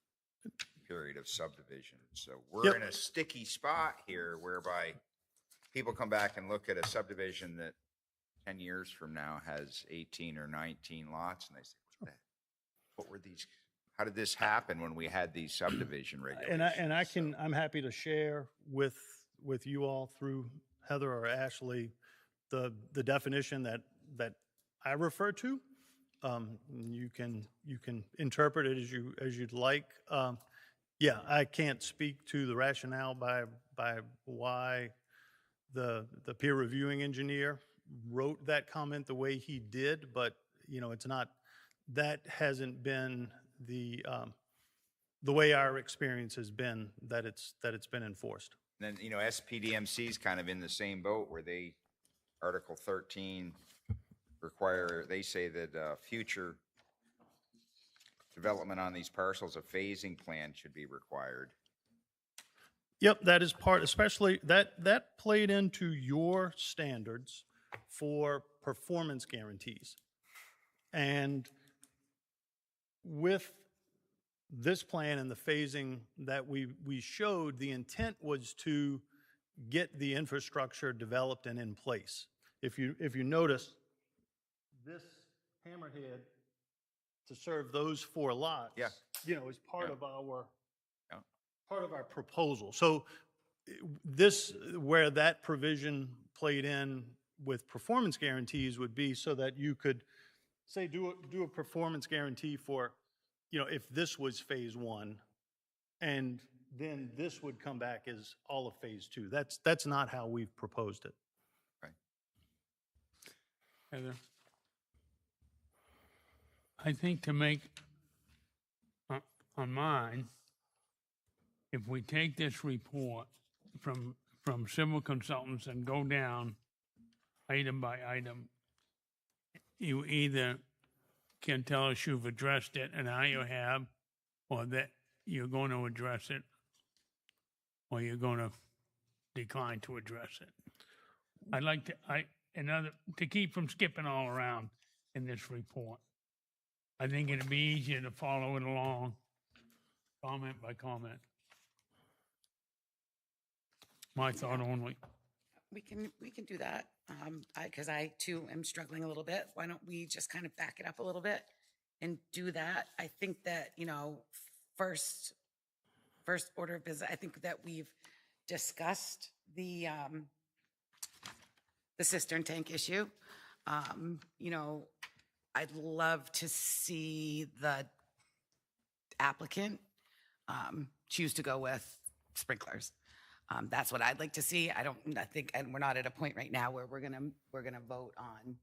D: period of subdivision. So we're in a sticky spot here whereby people come back and look at a subdivision that 10 years from now has 18 or 19 lots, and they say, what were these? How did this happen when we had these subdivision regulations?
F: I'm happy to share with you all through Heather or Ashley the definition that I refer to. You can interpret it as you'd like. I can't speak to the rationale by why the peer reviewing engineer wrote that comment the way he did, but it's not, that hasn't been the way our experience has been that it's been enforced.
D: And then, SPDMC is kind of in the same boat where they, Article 13 they say that future development on these parcels, a phasing plan should be required.
F: Yep, that is part, especially that played into your standards for performance guarantees. And with this plan and the phasing that we showed, the intent was to get the infrastructure developed and in place. If you notice, this hammerhead to serve those 4 lots, is part of our proposal. So this, where that provision played in with performance guarantees, would be so that you could say do a performance guarantee for, if this was phase 1, and then this would come back as all of phase 2. That's not how we've proposed it.
D: Right.
B: Heather? I think to make, on mine, if we take this report from civil consultants and go down item by item, you either can tell us you've addressed it and how you have, or that you're going to address it, or you're going to decline to address it. I'd like to keep from skipping all around in this report. I think it'd be easier to follow it along, comment by comment. My thought only.
A: We can do that. Because I too am struggling a little bit. Why don't we just kind of back it up a little bit and do that? I think that, first order of business, I think that we've discussed the cistern tank issue. I'd love to see the applicant choose to go with sprinklers. That's what I'd like to see. I think, and we're not at a point right now where we're gonna vote on,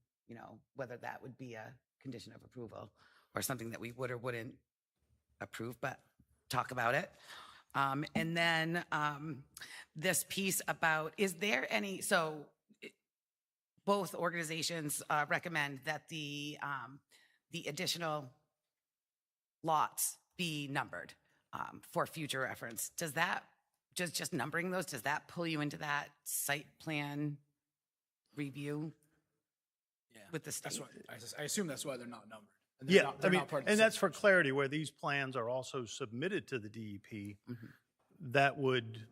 A: whether that would be a condition of approval or something that we would or wouldn't approve, but talk about it. And then this piece about, is there any, so both organizations recommend that the additional lots be numbered for future reference. Does that, just numbering those, does that pull you into that site plan review
H: Yeah,
A: with the state?
H: that's why I assume that's why they're not numbered. And
F: Yeah,
H: they're not part of the
F: and that's for
H: subdivision.
F: clarity, where these plans are also submitted to the DEP, that would,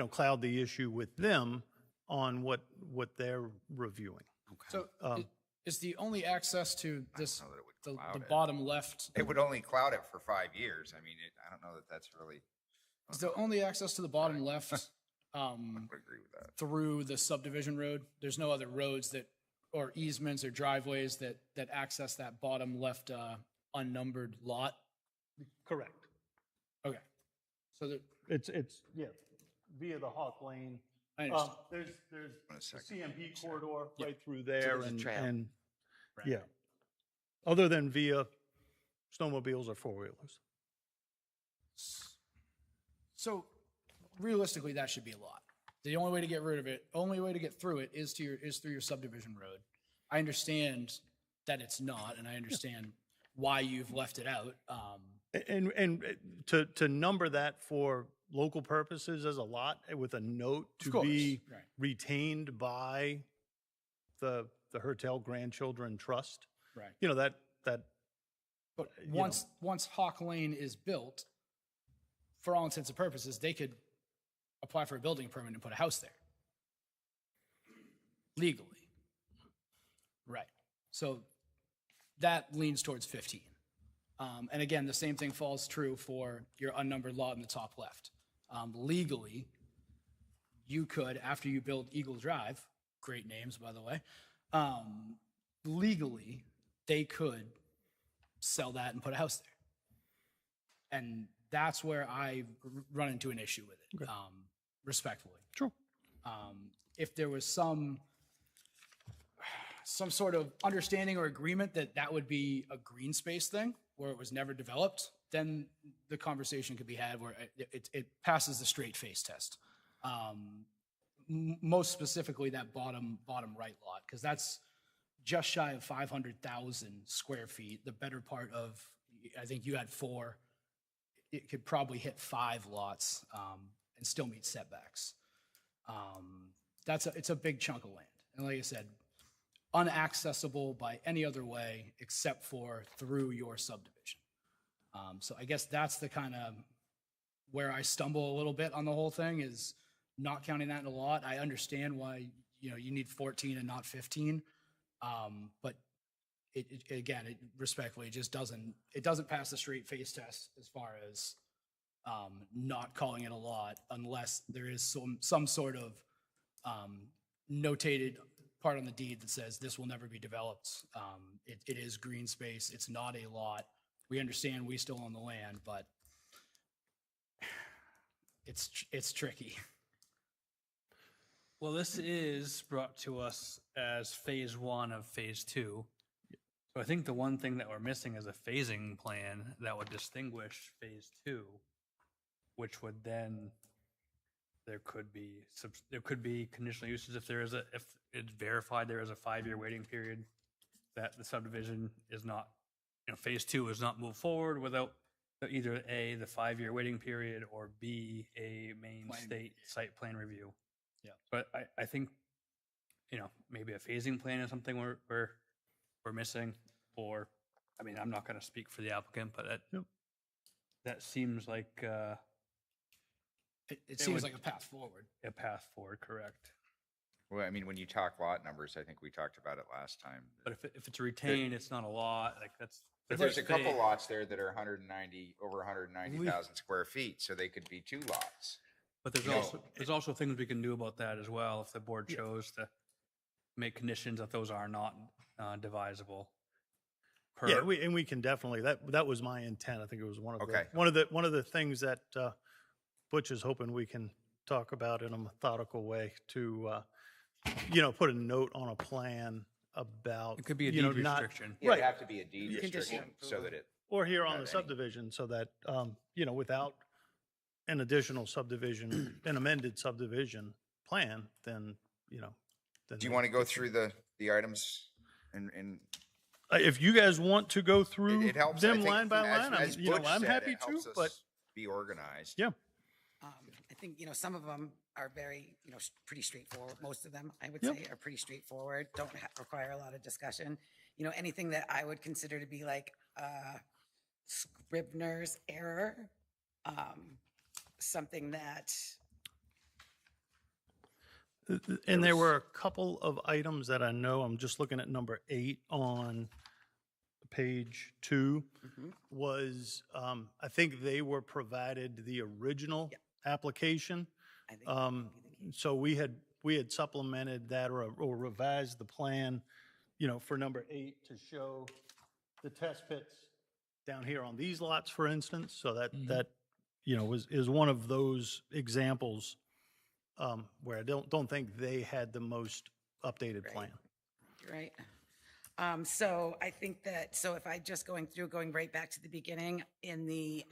F: cloud the issue with them on what they're reviewing.
H: So is the only access to this,
D: know that it would
H: the
D: cloud it.
H: bottom left,
D: It would only cloud it for 5 years. I mean, I don't know that that's really,
H: is the only access to the bottom left
D: I would agree with that.
H: through the subdivision road? There's no other roads that, or easements or driveways that access that bottom left unnumbered lot?
F: Correct.
H: Okay. So there,
F: It's via the Hawk Lane.
H: I understand.
F: There's
D: One
F: the
D: second.
F: CMP corridor
H: Yeah.
F: right through there,
A: there's a trail.
F: and
H: Right.
F: yeah. Other than via snowmobiles or four-wheelers.
H: So realistically, that should be a lot. The only way to get rid of it, only way to get through it is through your subdivision road. I understand that it's not, and I understand why you've left it out.
F: And to number that for local purposes as a lot with a note to
H: course,
F: be
H: right.
F: retained by the Hertel Grandchildren Trust,
H: Right.
F: that
H: But
F: you
H: once Hawk Lane is built, for all intents and purposes, they could apply for a building permit and put a house there. Legally. Right. So that leans towards 15. And again, the same thing falls true for your unnumbered lot in the top left. Legally, you could, after you build Eagle Drive, great names, by the way, legally, they could sell that and put a house there. And that's where I run into an issue with it, respectfully.
F: Sure.
H: If there was some sort of understanding or agreement that that would be a green space thing where it was never developed, then the conversation could be had where it passes the straight face test. Most specifically that bottom right lot, because that's just shy of 500,000 square feet. The better part of, I think you had 4. It could probably hit 5 lots and still meet setbacks. It's a big chunk of land. And like I said, unaccessible by any other way except for through your subdivision. So I guess that's the kind of where I stumble a little bit on the whole thing, is not counting that in a lot. I understand why, you need 14 and not 15. But it respectfully, it just doesn't pass the straight face test as far as not calling it a lot unless there is some sort of notated part on the deed that says this will never be developed. It is green space. It's not a lot. We understand we still own the land, but it's tricky.
E: Well, this is brought to us as phase 1 of phase 2. So I think the one thing that we're missing is a phasing plan that would distinguish phase 2, which would then, there could be conditional uses if it's verified there is a 5-year waiting period that the subdivision is not, phase 2 is not moved forward without either A, the 5-year waiting period, or B, a main state site plan review.
H: Yeah.
E: But I think, maybe a phasing plan is something we're missing, or, I mean, I'm not going to speak for the applicant, but that seems like
H: It seems like a path forward.
E: a path forward, correct?
D: Well, I mean, when you talk lot numbers, I think we talked about it last time.
E: But if it's retained, it's not a lot, like that's.
D: But there's a couple lots there that are 190, over 190,000 square feet, so they could be 2 lots.
E: But there's also things we can do about that as well, if the board chose to make conditions that those are not divisible.
F: Yeah, we can definitely, that was my intent. I think it was one of
D: Okay.
F: one of the things that Butch is hoping we can talk about in a methodical way to, put a note on a plan about.
E: It could be a
F: you know,
E: deed
F: not-
E: restriction.
D: Yeah,
F: Right.
D: it'd have to be a deed restriction so that it,
F: Or here on
D: have
F: the
D: any.
F: subdivision, so that, without an additional subdivision, an amended subdivision plan, then, then.
D: do you want to go through the items and
F: If you guys want to go through
D: it helps, I
F: them
D: think,
F: line by
D: as-
F: line,
D: as
F: I'm
D: Butch said,
F: happy
D: it
F: to,
D: helps us
F: but
D: be organized.
F: yeah.
A: I think, some of them are very, pretty straightforward. Most of them, I would
F: Yep.
A: say, are pretty straightforward, don't require a lot of discussion. Anything that I would consider to be like Scribner's error, something that,
F: And there were a couple of items that I know, I'm just looking at number 8 on page 2, was, I think they were provided the original application.
A: I think that would be the case.
F: So we had supplemented that or revised the plan, for number 8 to show the test pits down here on these lots, for instance. So that, is one of those examples where I don't think they had the most updated plan.
A: Right. So I think that, so if I just going right back to the beginning in the,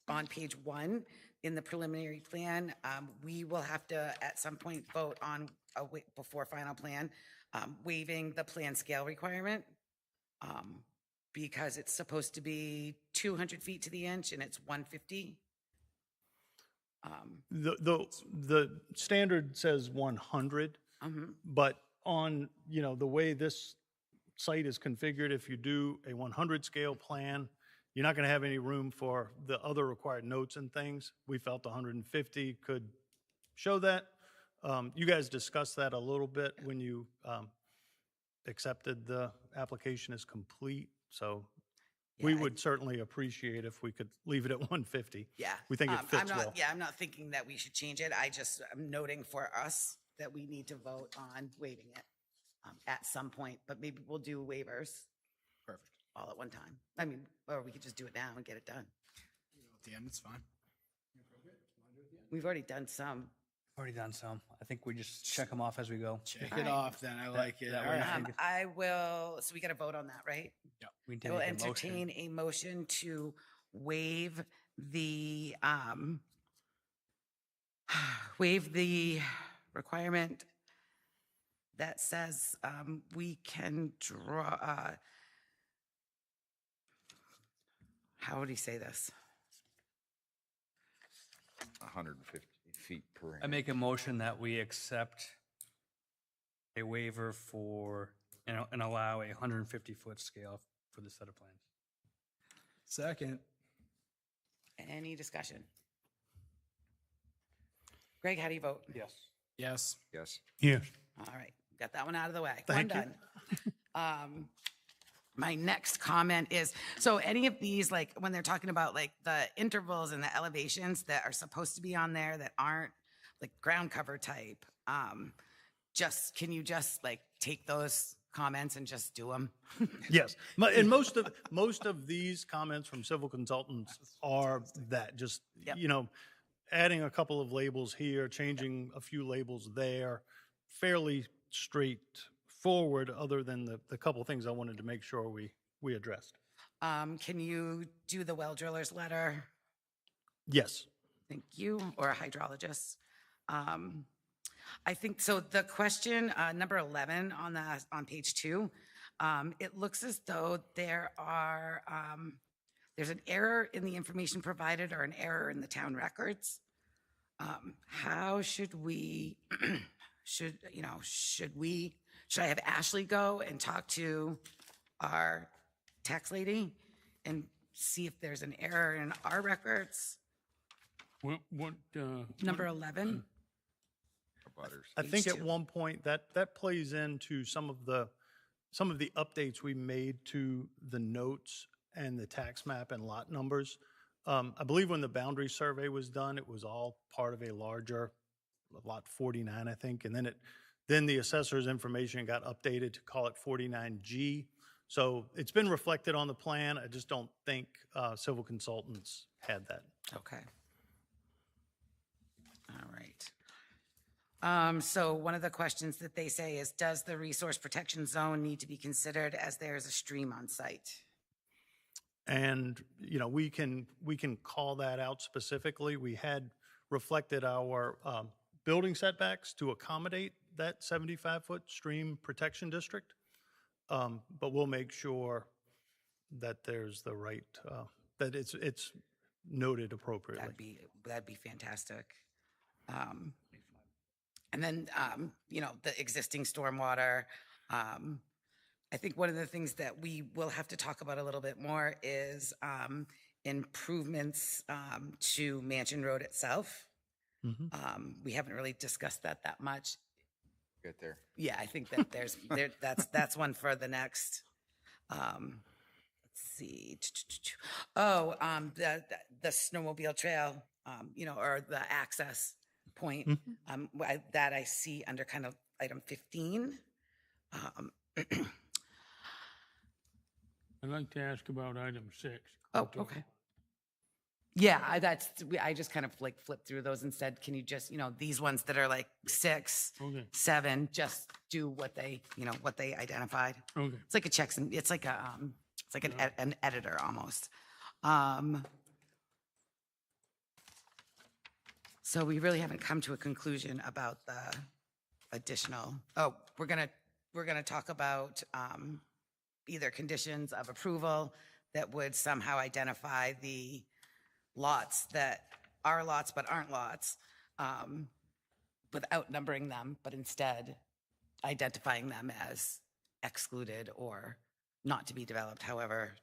A: on page 1, in the preliminary plan, we will have to at some point vote on before final plan, waiving the plan scale requirement. Because it's supposed to be 200 feet to the inch and it's 150.
F: The standard says 100, but on, the way this site is configured, if you do a 100 scale plan, you're not going to have any room for the other required notes and things. We felt 150 could show that. You guys discussed that a little bit when you accepted the application as complete. So we
A: Yeah,
F: would certainly appreciate if we could leave it at 150.
A: Yeah.
F: We think it
A: I'm
F: fits
A: not,
F: well.
A: Yeah, I'm not thinking that we should change it. I'm noting for us that we need to vote on waiving it at some point, but maybe we'll do waivers.
H: Perfect.
A: All at one time. I mean, or we could just do it now and get it done.
H: At the end, it's fine.
A: We've already done some.
E: Already done some. I think we just check them off as we go.
H: Check it off, then. I like it.
E: that
H: All
E: way
H: right.
A: I will, so we got to vote on that, right?
E: We
A: I
E: did
A: will
E: make a motion.
A: entertain a motion to waive the, requirement that says we can draw, how would he say this?
D: 150 feet per.
E: I make a motion that we accept a waiver for, and allow a 150-foot scale for the set of plans.
H: Second.
A: Any discussion? Greg, how do you vote?
E: Yes.
H: Yes.
D: Yes.
F: Yeah.
A: All right, got that one out of the way.
F: Thank
A: One done. My next comment is, so any of these, like when they're talking about like the intervals and the elevations that are supposed to be on there that aren't like ground cover type, can you just like take those comments and just do them?
F: Yes, and most of these comments from civil consultants are that, just,
A: Yep.
F: Adding a couple of labels here, changing a few labels there, fairly straightforward, other than the couple things I wanted to make sure we addressed.
A: Can you do the well driller's letter?
F: Yes.
A: Thank you, or a hydrologist. I think, so the question, number 11 on page 2, It looks as though there's an error in the information provided or an error in the town records. How should we, should I have Ashley go and talk to our tax lady and see if there's an error in our records?
B: What,
A: Number 11?
D: Butters.
F: I think at
A: H2.
F: one point that plays into some of the updates we made to the notes and the tax map and lot numbers. I believe when the boundary survey was done, it was all part of a larger lot 49, I think, and then the assessor's information got updated to call it 49G. So it's been reflected on the plan. I just don't think civil consultants had that.
A: Okay. All right. So one of the questions that they say is, does the resource protection zone need to be considered as there is a stream on site?
F: And, we can call that out specifically. We had reflected our building setbacks to accommodate that 75-foot stream protection district. But we'll make sure that there's the right, that it's noted appropriately.
A: That'd be fantastic. And then, the existing stormwater, I think one of the things that we will have to talk about a little bit more is improvements to Mansion Road itself. We haven't really discussed that much.
D: Get there.
A: Yeah, I think that that's one for the next. Let's see. Oh, the snowmobile trail, or the access point that I see under kind of item 15.
B: I'd like to ask about item 6.
A: Oh, okay. Yeah, I just kind of like flipped through those and said, can you just, these ones that are like 6,
B: Okay.
A: 7, just do what they identified.
B: Okay.
A: It's like a checks and it's like an editor almost. So we really haven't come to a conclusion about the additional. Oh, we're gonna talk about either conditions of approval that would somehow identify the lots that are lots but aren't lots, without numbering them, but instead identifying them as excluded or not to be developed, however.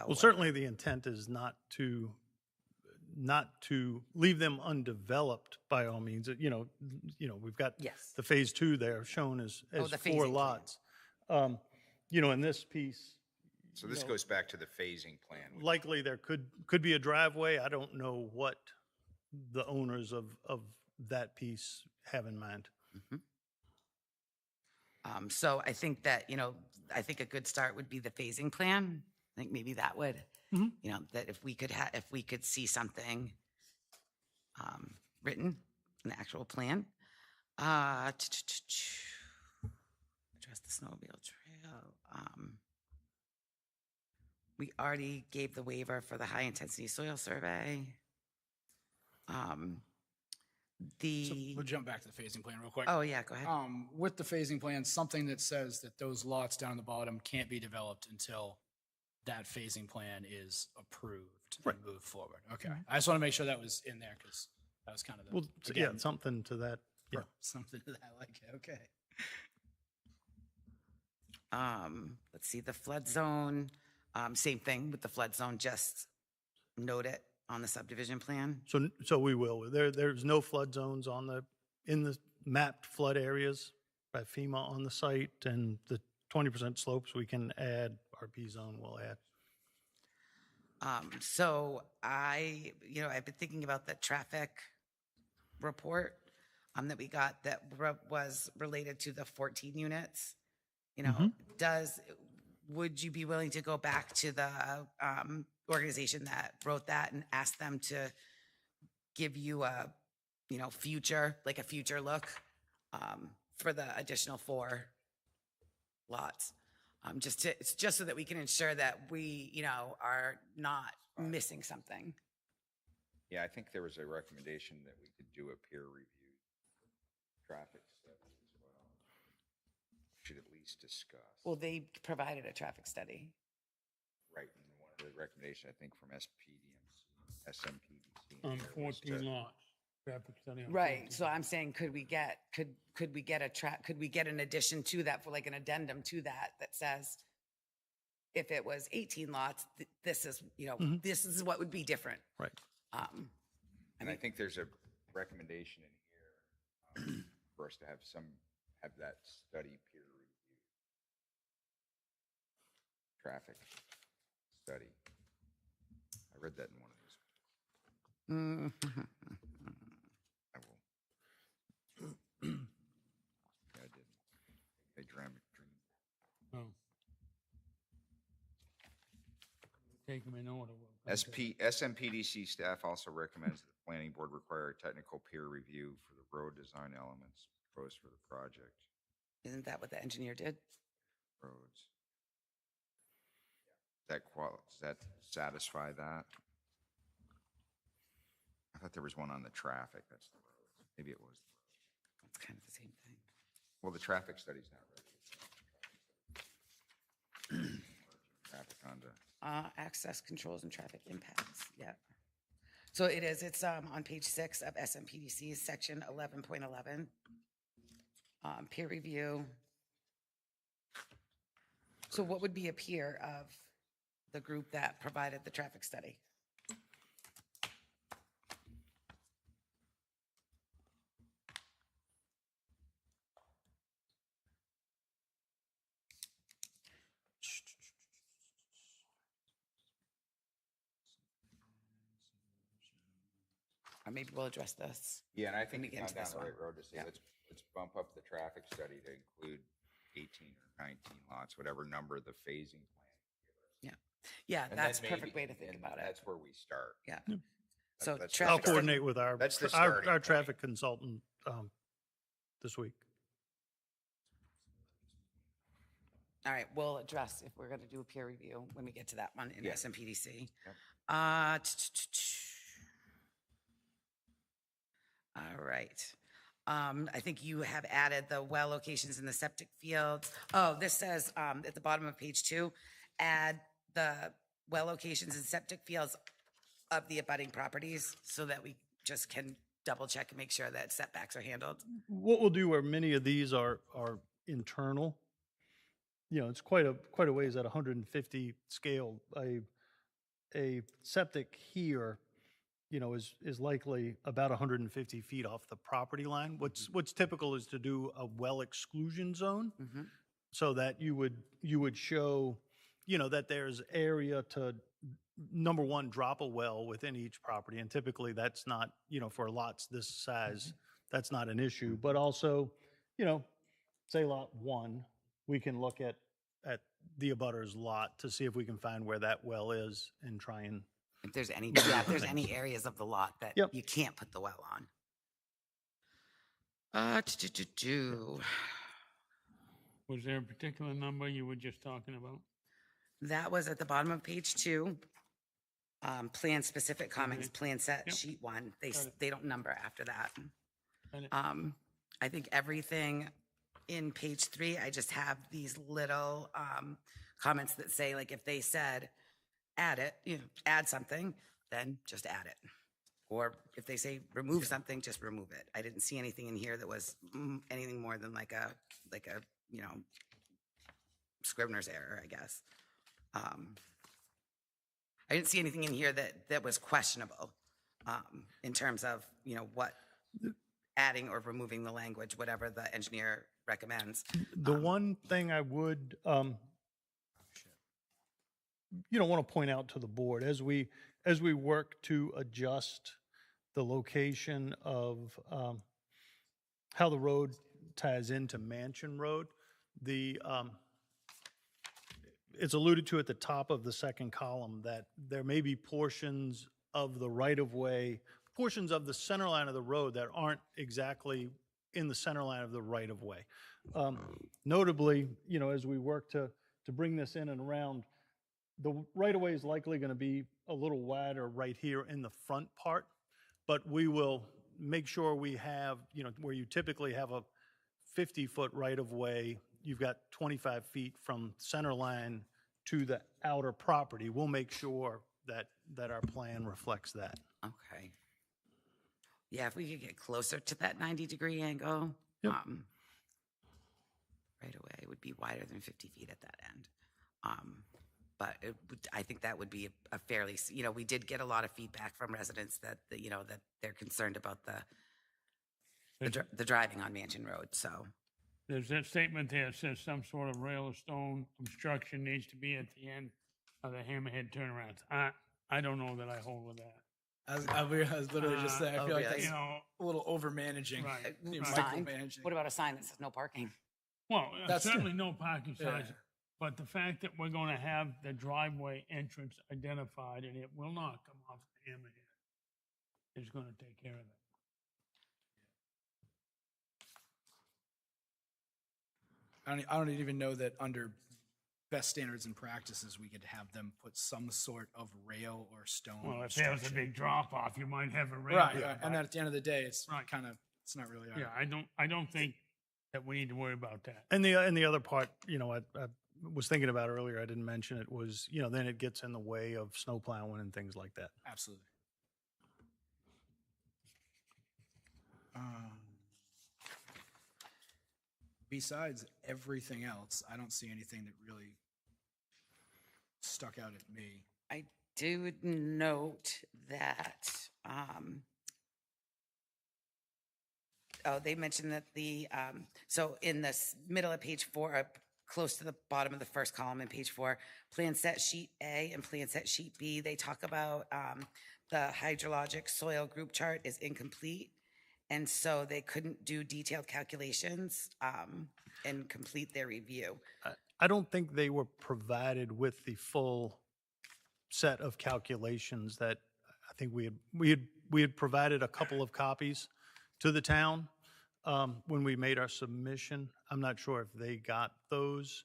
F: Well, certainly the intent is not to leave them undeveloped by all means. We've got
A: Yes.
F: the phase 2 there shown as
A: the
F: 4
A: phasing plan.
F: lots. In this piece,
D: So this goes back to the phasing plan.
F: likely there could be a driveway. I don't know what the owners of that piece have in mind.
A: So I think that, I think a good start would be the phasing plan. I think maybe that would, that if we could see something written, an actual plan. Address the snowmobile trail. We already gave the waiver for the high-intensity soil survey.
H: So we'll jump back to the phasing plan real quick.
A: Oh, yeah, go ahead.
H: With the phasing plan, something that says that those lots down the bottom can't be developed until that phasing plan is approved and moved forward. Okay. I just want to make sure that was in there because that was kind of the,
F: Well,
H: again,
F: something to that. Yeah.
H: something to that. I like it. Okay.
A: Let's see, the flood zone, same thing with the flood zone, just note it on the subdivision plan.
F: So we will. There's no flood zones in the mapped flood areas by FEMA on the site, and the 20% slopes we can add, RP zone will add.
A: So I've been thinking about the traffic report that we got that was related to the 14 units. Would you be willing to go back to the organization that wrote that and ask them to give you a future look for the additional 4 lots? It's just so that we can ensure that we, are not missing something.
D: Yeah, I think there was a recommendation that we could do a peer review traffic study as well. Should at least least discussed.
A: Well, they provided a traffic study.
D: Right, and one of the recommendations, I think, from SMPDC.
B: On
D: there was
B: 14
D: to-
B: lots, traffic study on
A: Right,
B: 14.
A: so I'm saying, could we get an addition to that, for like an addendum to that says, if it was 18 lots, this is, this is what would be different.
F: Right.
D: And I think there's a recommendation in here for us to have that study peer reviewed. Traffic study. I read that in one of these. I will. Yeah, I did. I dream.
B: Oh. Take them in order.
D: SMPDC staff also recommends that the planning board require a technical peer review for the road design elements proposed for the project.
A: Isn't that what the engineer did?
D: Roads. Does that satisfy that? I thought there was one on the traffic. That's the roads. Maybe it was.
A: It's kind of the same thing.
D: Well, the traffic study's not ready. Traffic onto.
A: Access controls and traffic impacts, yeah. So it's on page 6 of SMPDC's section 11.11. Peer review. So what would be a peer of the group that provided the traffic study? Or maybe we'll address this.
D: Yeah, and I think
A: we
D: it's
A: get
D: not
A: into
D: down
A: this
D: the right
A: one.
D: road to say,
A: Yeah.
D: let's bump up the traffic study to include 18 or 19 lots, whatever number the phasing plan.
A: Yeah,
D: And
A: that's a
D: then
A: perfect
D: maybe-
A: way to think
D: and
A: about it.
D: That's where we start.
A: Yeah.
F: Yep.
A: So
D: That's-
A: traffic
F: I'll
A: study-
F: coordinate with our
D: That's the starting point.
F: traffic consultant this week.
A: All right, we'll address if we're going to do a peer review when we get to that one in
D: Yeah.
A: SMPDC.
D: Yep.
A: All right. I think you have added the well locations in the septic fields. Oh, this says at the bottom of page 2, add the well locations and septic fields of the abutting properties so that we just can double check and make sure that setbacks are handled.
F: What we'll do are many of these are internal. It's quite a ways at 150 scale. A septic here, is likely about 150 feet off the property line. What's typical is to do a well exclusion zone so that you would show, that there's area to, number one, drop a well within each property. And typically that's not, for lots this size, that's not an issue. But also, say lot 1, we can look at the abutter's lot to see if we can find where that well is and try and.
A: If there's any areas of the lot that
F: Yep.
A: you can't put the well on.
B: Was there a particular number you were just talking about?
A: That was at the bottom of page 2. Plan specific comments, plan set
B: Yep.
A: sheet 1.
B: Got it.
A: They don't number after that.
B: Got it.
A: I think everything in page 3, I just have these little comments that say, like, if they said, add it, add something, then just add it. Or if they say remove something, just remove it. I didn't see anything in here that was anything more than like a Scrivener's error, I guess. I didn't see anything in here that was questionable in terms of, what adding or removing the language, whatever the engineer recommends.
F: The one thing I would, want to point out to the board, as we work to adjust the location of how the road ties into Mansion Road, it's alluded to at the top of the second column that there may be portions of the right-of-way, portions of the center line of the road that aren't exactly in the center line of the right-of-way. Notably, as we work to bring this in and around, the right-of-way is likely going to be a little wider right here in the front part, but we will make sure we have, where you typically have a 50-foot right-of-way you've got 25 feet from center line to the outer property. We'll make sure that our plan reflects that.
A: Okay. Yeah, if we could get closer to that 90-degree angle,
F: Yep.
A: right away, it would be wider than 50 feet at that end. But I think that would be a fairly, we did get a lot of feedback from residents that, that they're concerned about the driving on Mansion Road, so.
B: There's that statement there that says some sort of rail or stone obstruction needs to be at the end of the hammerhead turnarounds. I don't know that I hold with that.
H: I was literally just saying, I feel like
A: really?
H: that's
B: You know,
H: a little over managing.
B: right.
A: Sign?
H: Micromanaging.
A: What about a sign that says no parking?
B: Well,
H: That's true.
B: certainly no parking
H: Yeah.
B: signs, but the fact that we're going to have the driveway entrance identified and it will not come off the hammerhead is going to take care of that.
H: I don't even know that under best standards and practices, we could have them put some sort of rail or stone.
B: Well, if there was a
H: obstruction.
B: big drop off, you might have a rail.
H: Right,
B: there,
H: right.
B: but-
H: And then at the end of the day, it's
B: Right.
H: kind of, it's not really.
B: Yeah, I don't think that we need to worry about that.
F: And the other part, I was thinking about earlier, I didn't mention it, was, then it gets in the way of snow plowing and things like that.
H: Absolutely. Besides everything else, I don't see anything that really stuck out at me.
A: I do note that, they mentioned that so in the middle of page 4, close to the bottom of the first column in page 4, plan set sheet A and plan set sheet B, they talk about the hydrologic soil group chart is incomplete. And so they couldn't do detailed calculations and complete their review.
F: I don't think they were provided with the full set of calculations that I think we had provided a couple of copies to the town when we made our submission. I'm not sure if they got those.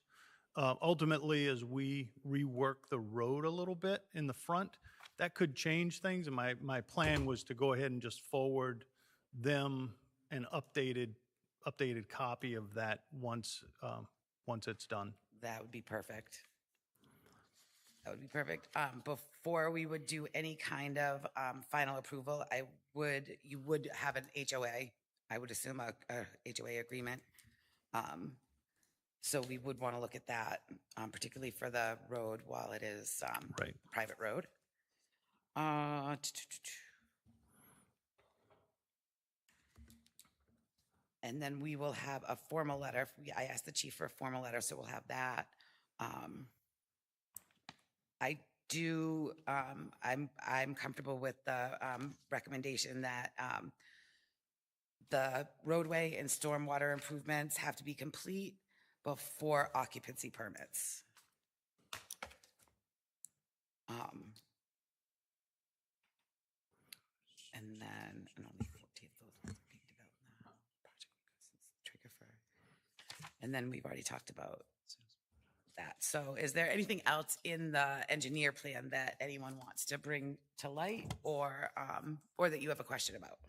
F: Ultimately, as we rework the road a little bit in the front, that could change things. And my plan was to go ahead and just forward them an updated copy of that once it's done.
A: That would be perfect. That would be perfect. Before we would do any kind of final approval, you would have an HOA. I would assume a HOA agreement. So we would want to look at that, particularly for the road while it is
F: Right.
A: a private road. And then we will have a formal letter. I asked the chief for a formal letter, so we'll have that. I'm comfortable with the recommendation that the roadway and stormwater improvements have to be complete before occupancy permits. And then, and only 14 of those ones are being developed now. Project trigger for, and then we've already talked about that. So is there anything else in the engineer plan that anyone wants to bring to light or that you have a question about?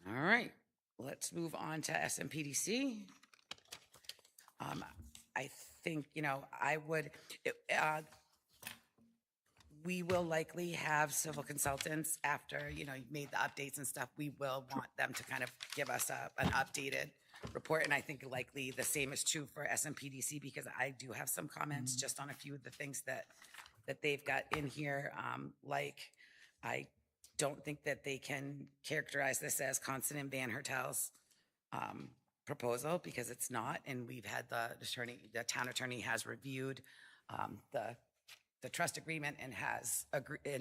A: All right, let's move on to SMPDC. I think, we will likely have civil consultants after, you've made the updates and stuff. We will want them to kind of give us an updated report. And I think likely the same is true for SMPDC because I do have some comments just on a few of the things that they've got in here. I don't think that they can characterize this as Constant and Van Hertel's proposal because it's not. And we've had the town attorney has reviewed the trust agreement and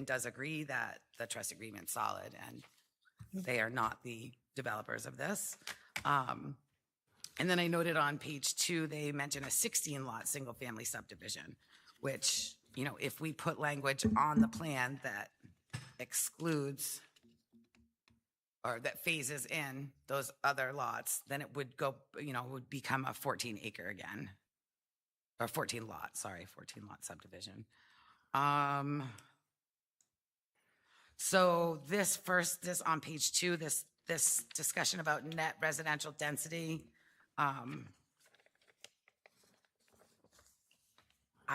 A: does agree that the trust agreement's solid and they are not the developers of this. And then I noted on page 2, they mention a 16-lot single-family subdivision, which, if we put language on the plan that excludes or that phases in those other lots, then it would go, would become a 14-acre again. Or 14-lot subdivision. So this on page 2, this discussion about net residential density, I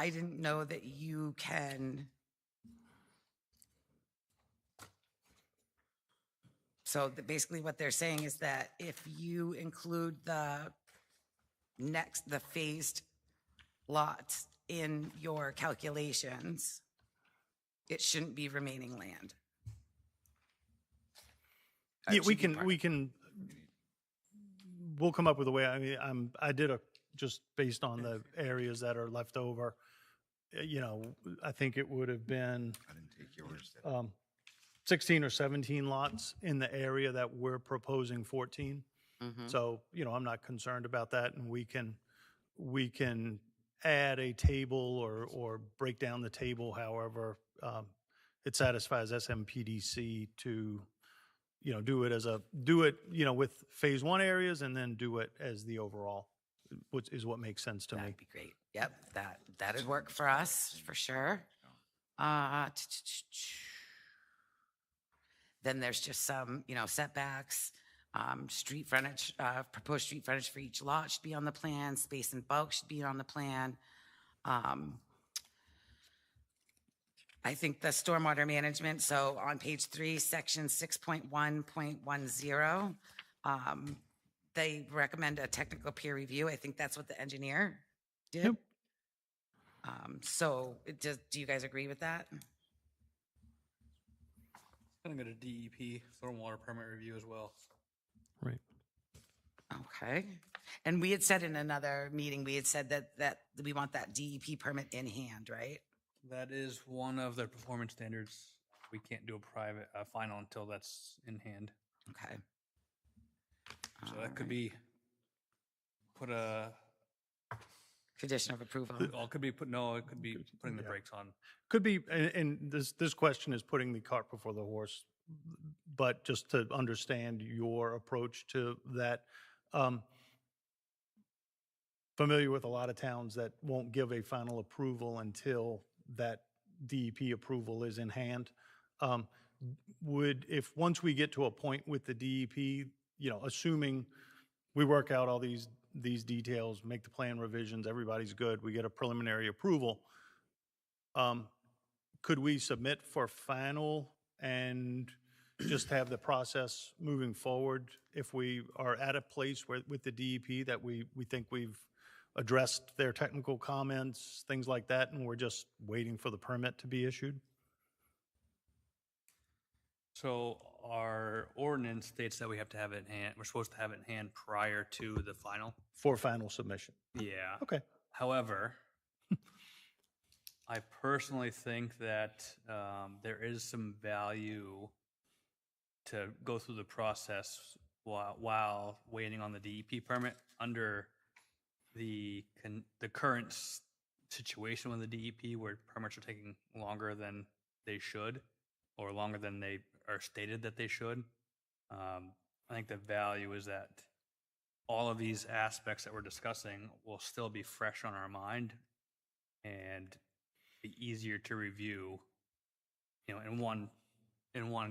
A: didn't know that you can. So basically what they're saying is that if you include the phased lots in your calculations, it shouldn't be remaining land.
F: Yeah, we'll come up with a way. I mean, I did just based on the areas that are left over, I think it would have been
D: I didn't take yours.
F: 16 or 17 lots in the area that we're proposing 14. So, I'm not concerned about that, and we can add a table or break down the table however it satisfies SMPDC to, do it, with phase 1 areas and then do it as the overall, which is what makes sense to me.
A: That'd be great. Yep, that'd work for us, for sure. Then there's just some, setbacks, street frontage, proposed street frontage for each lot should be on the plan, space and bulk should be on the plan. I think the stormwater management, so on page 3, section 6.1.10, they recommend a technical peer review. I think that's what the engineer did.
F: Yep.
A: So do you guys agree with that?
E: I'm gonna go to DEP, stormwater permit review as well.
F: Right.
A: Okay. And we had said in another meeting, we had said that we want that DEP permit in hand, right?
E: That is one of the performance standards. We can't do a private final until that's in hand.
A: Okay.
E: So that could be put a,
A: Condition of approval.
E: well, it could be it could be putting the brakes on.
F: Could be, and this question is putting the cart before the horse, but just to understand your approach to that. Familiar with a lot of towns that won't give a final approval until that DEP approval is in hand. Once we get to a point with the DEP, assuming we work out all these details, make the plan revisions, everybody's good, we get a preliminary approval, could we submit for final and just have the process moving forward if we are at a place with the DEP that we think we've addressed their technical comments, things like that, and we're just waiting for the permit to be issued?
E: So our ordinance states that we have to have it in hand, we're supposed to have it in hand prior to the final.
F: For final submission.
E: Yeah.
F: Okay.
E: However, I personally think that there is some value to go through the process while waiting on the DEP permit under the current situation with the DEP, where permits are taking longer than they should, or longer than they are stated that they should. I think the value is that all of these aspects that we're discussing will still be fresh on our mind and be easier to review, in one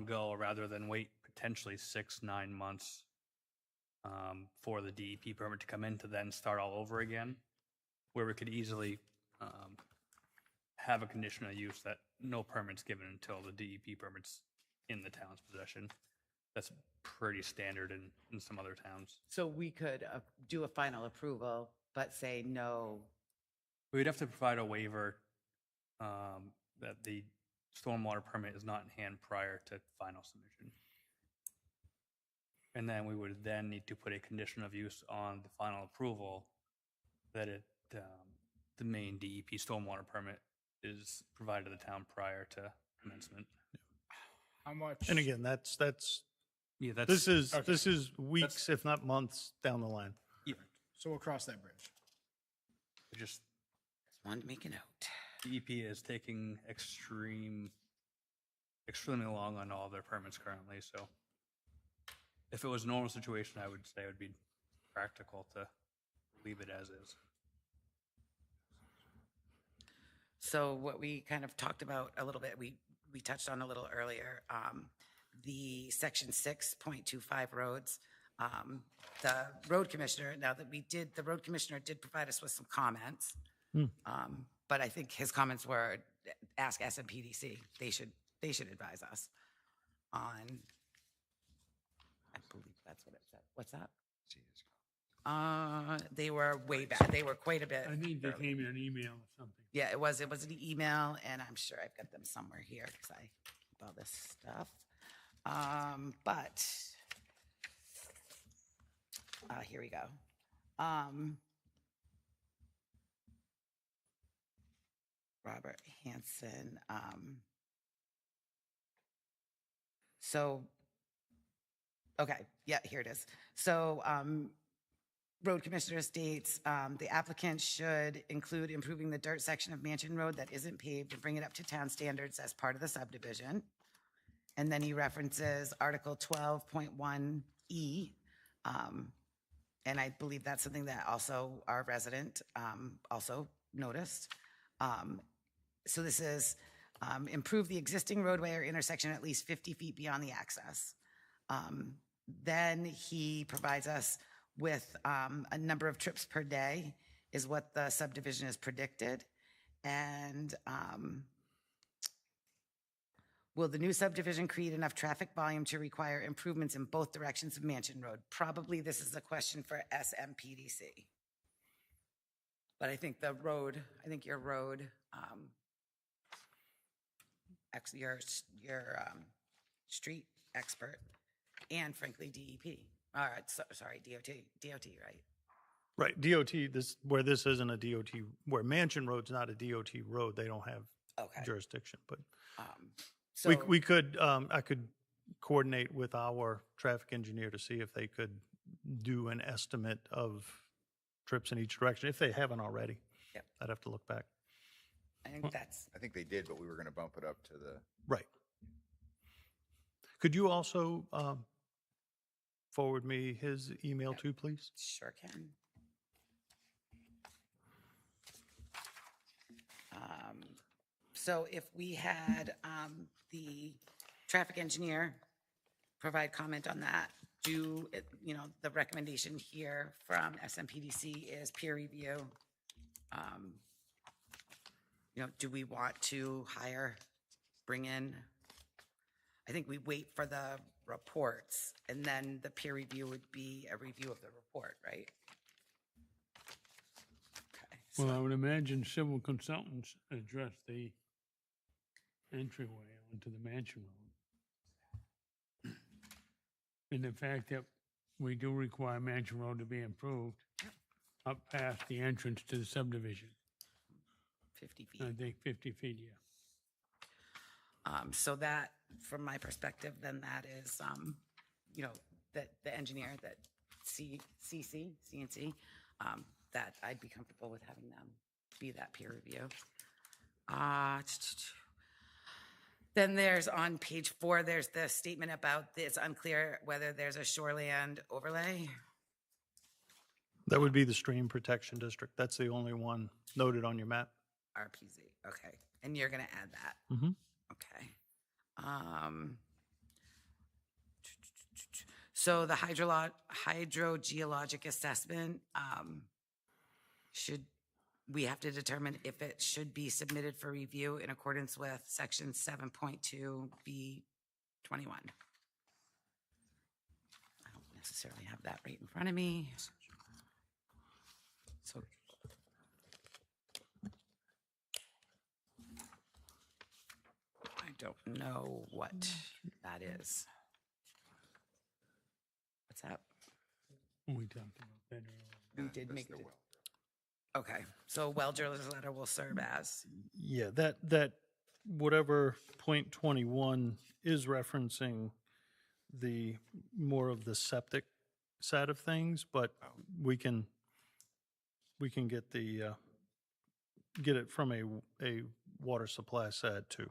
E: go, rather than wait potentially 6-9 months for the DEP permit to come in to then start all over again, where we could easily have a condition of use that no permit's given until the DEP permit's in the town's possession. That's pretty standard in some other towns.
J: So we could do a final approval, but say no.
E: We'd have to provide a waiver that the stormwater permit is not in hand prior to final submission. And then we would then need to put a condition of use on the final approval that the main DEP stormwater permit is provided to the town prior to commencement.
H: How much?
F: And again, that's
E: Yeah,
F: this is weeks, if not months down the line.
E: Yeah,
H: So we'll cross that bridge.
E: just
A: Wanted to make a note.
E: DEP is taking extremely long on all their permits currently, so if it was a normal situation, I would say it would be practical to leave it as is.
A: So what we kind of talked about a little bit, we we touched on a little earlier, the section 6.25 roads. The road commissioner, now that the road commissioner did provide us with some comments. But I think his comments were, ask SMPDC. They should advise us on, I believe that's what it said. What's that? They were way back. They were quite a bit.
B: I think they
A: early.
B: came in an email or something.
A: Yeah, it was an email, and I'm sure I've got them somewhere here because I keep all this stuff. But here we go. Robert Hanson. Okay, yeah, here it is. So, road commissioner states the applicant should include improving the dirt section of Mansion Road that isn't paved and bring it up to town standards as part of the subdivision. And then he references Article 12.1E. And I believe that's something that also our resident also noticed. So this is improve the existing roadway or intersection at least 50 feet beyond the access. Then he provides us with a number of trips per day is what the subdivision is predicted. And will the new subdivision create enough traffic volume to require improvements in both directions of Mansion Road? Probably this is a question for SMPDC. But I think your road, your street expert, and frankly, DEP. All right, sorry, DOT, right?
F: Right, DOT, where this isn't a DOT, where Mansion Road's not a DOT road, they don't have jurisdiction, but
A: So
F: we could, I could coordinate with our traffic engineer to see if they could do an estimate of trips in each direction, if they haven't already.
A: Yep.
F: I'd have to look back.
A: I think that's,
D: I think they did, but we were going to bump it up to the,
F: Right. Could you also forward me his email too, please?
A: sure can. So if we had the traffic engineer provide comment on that, the recommendation here from SMPDC is peer review. Do we want to bring in? I think we wait for the reports, and then the peer review would be a review of the report, right? Okay.
B: Well, I would imagine civil consultants address the entryway onto the Mansion Road. And the fact that we do require Mansion Road to be improved up past the entrance to the subdivision.
A: 50 feet.
B: I think 50 feet, yeah.
A: So that, from my perspective, then that is, that the engineer, that CNC, that I'd be comfortable with having them be that peer review. Then there's on page 4, there's the statement about it's unclear whether there's a shoreland overlay.
F: That would be the Stream Protection District. That's the only one noted on your map.
A: RPZ, okay. And you're going to add that?
F: Mhm.
A: Okay. So the hydrogeologic assessment, we have to determine if it should be submitted for review in accordance with section 7.2B21. I don't necessarily have that right in front of me. So I don't know what that is. What's that?
B: We talked about that earlier.
A: We did make it. Okay, so well driller's letter will serve as.
F: Yeah, that whatever .21 is referencing the more of the septic side of things, but we can get get it from a water supply side too.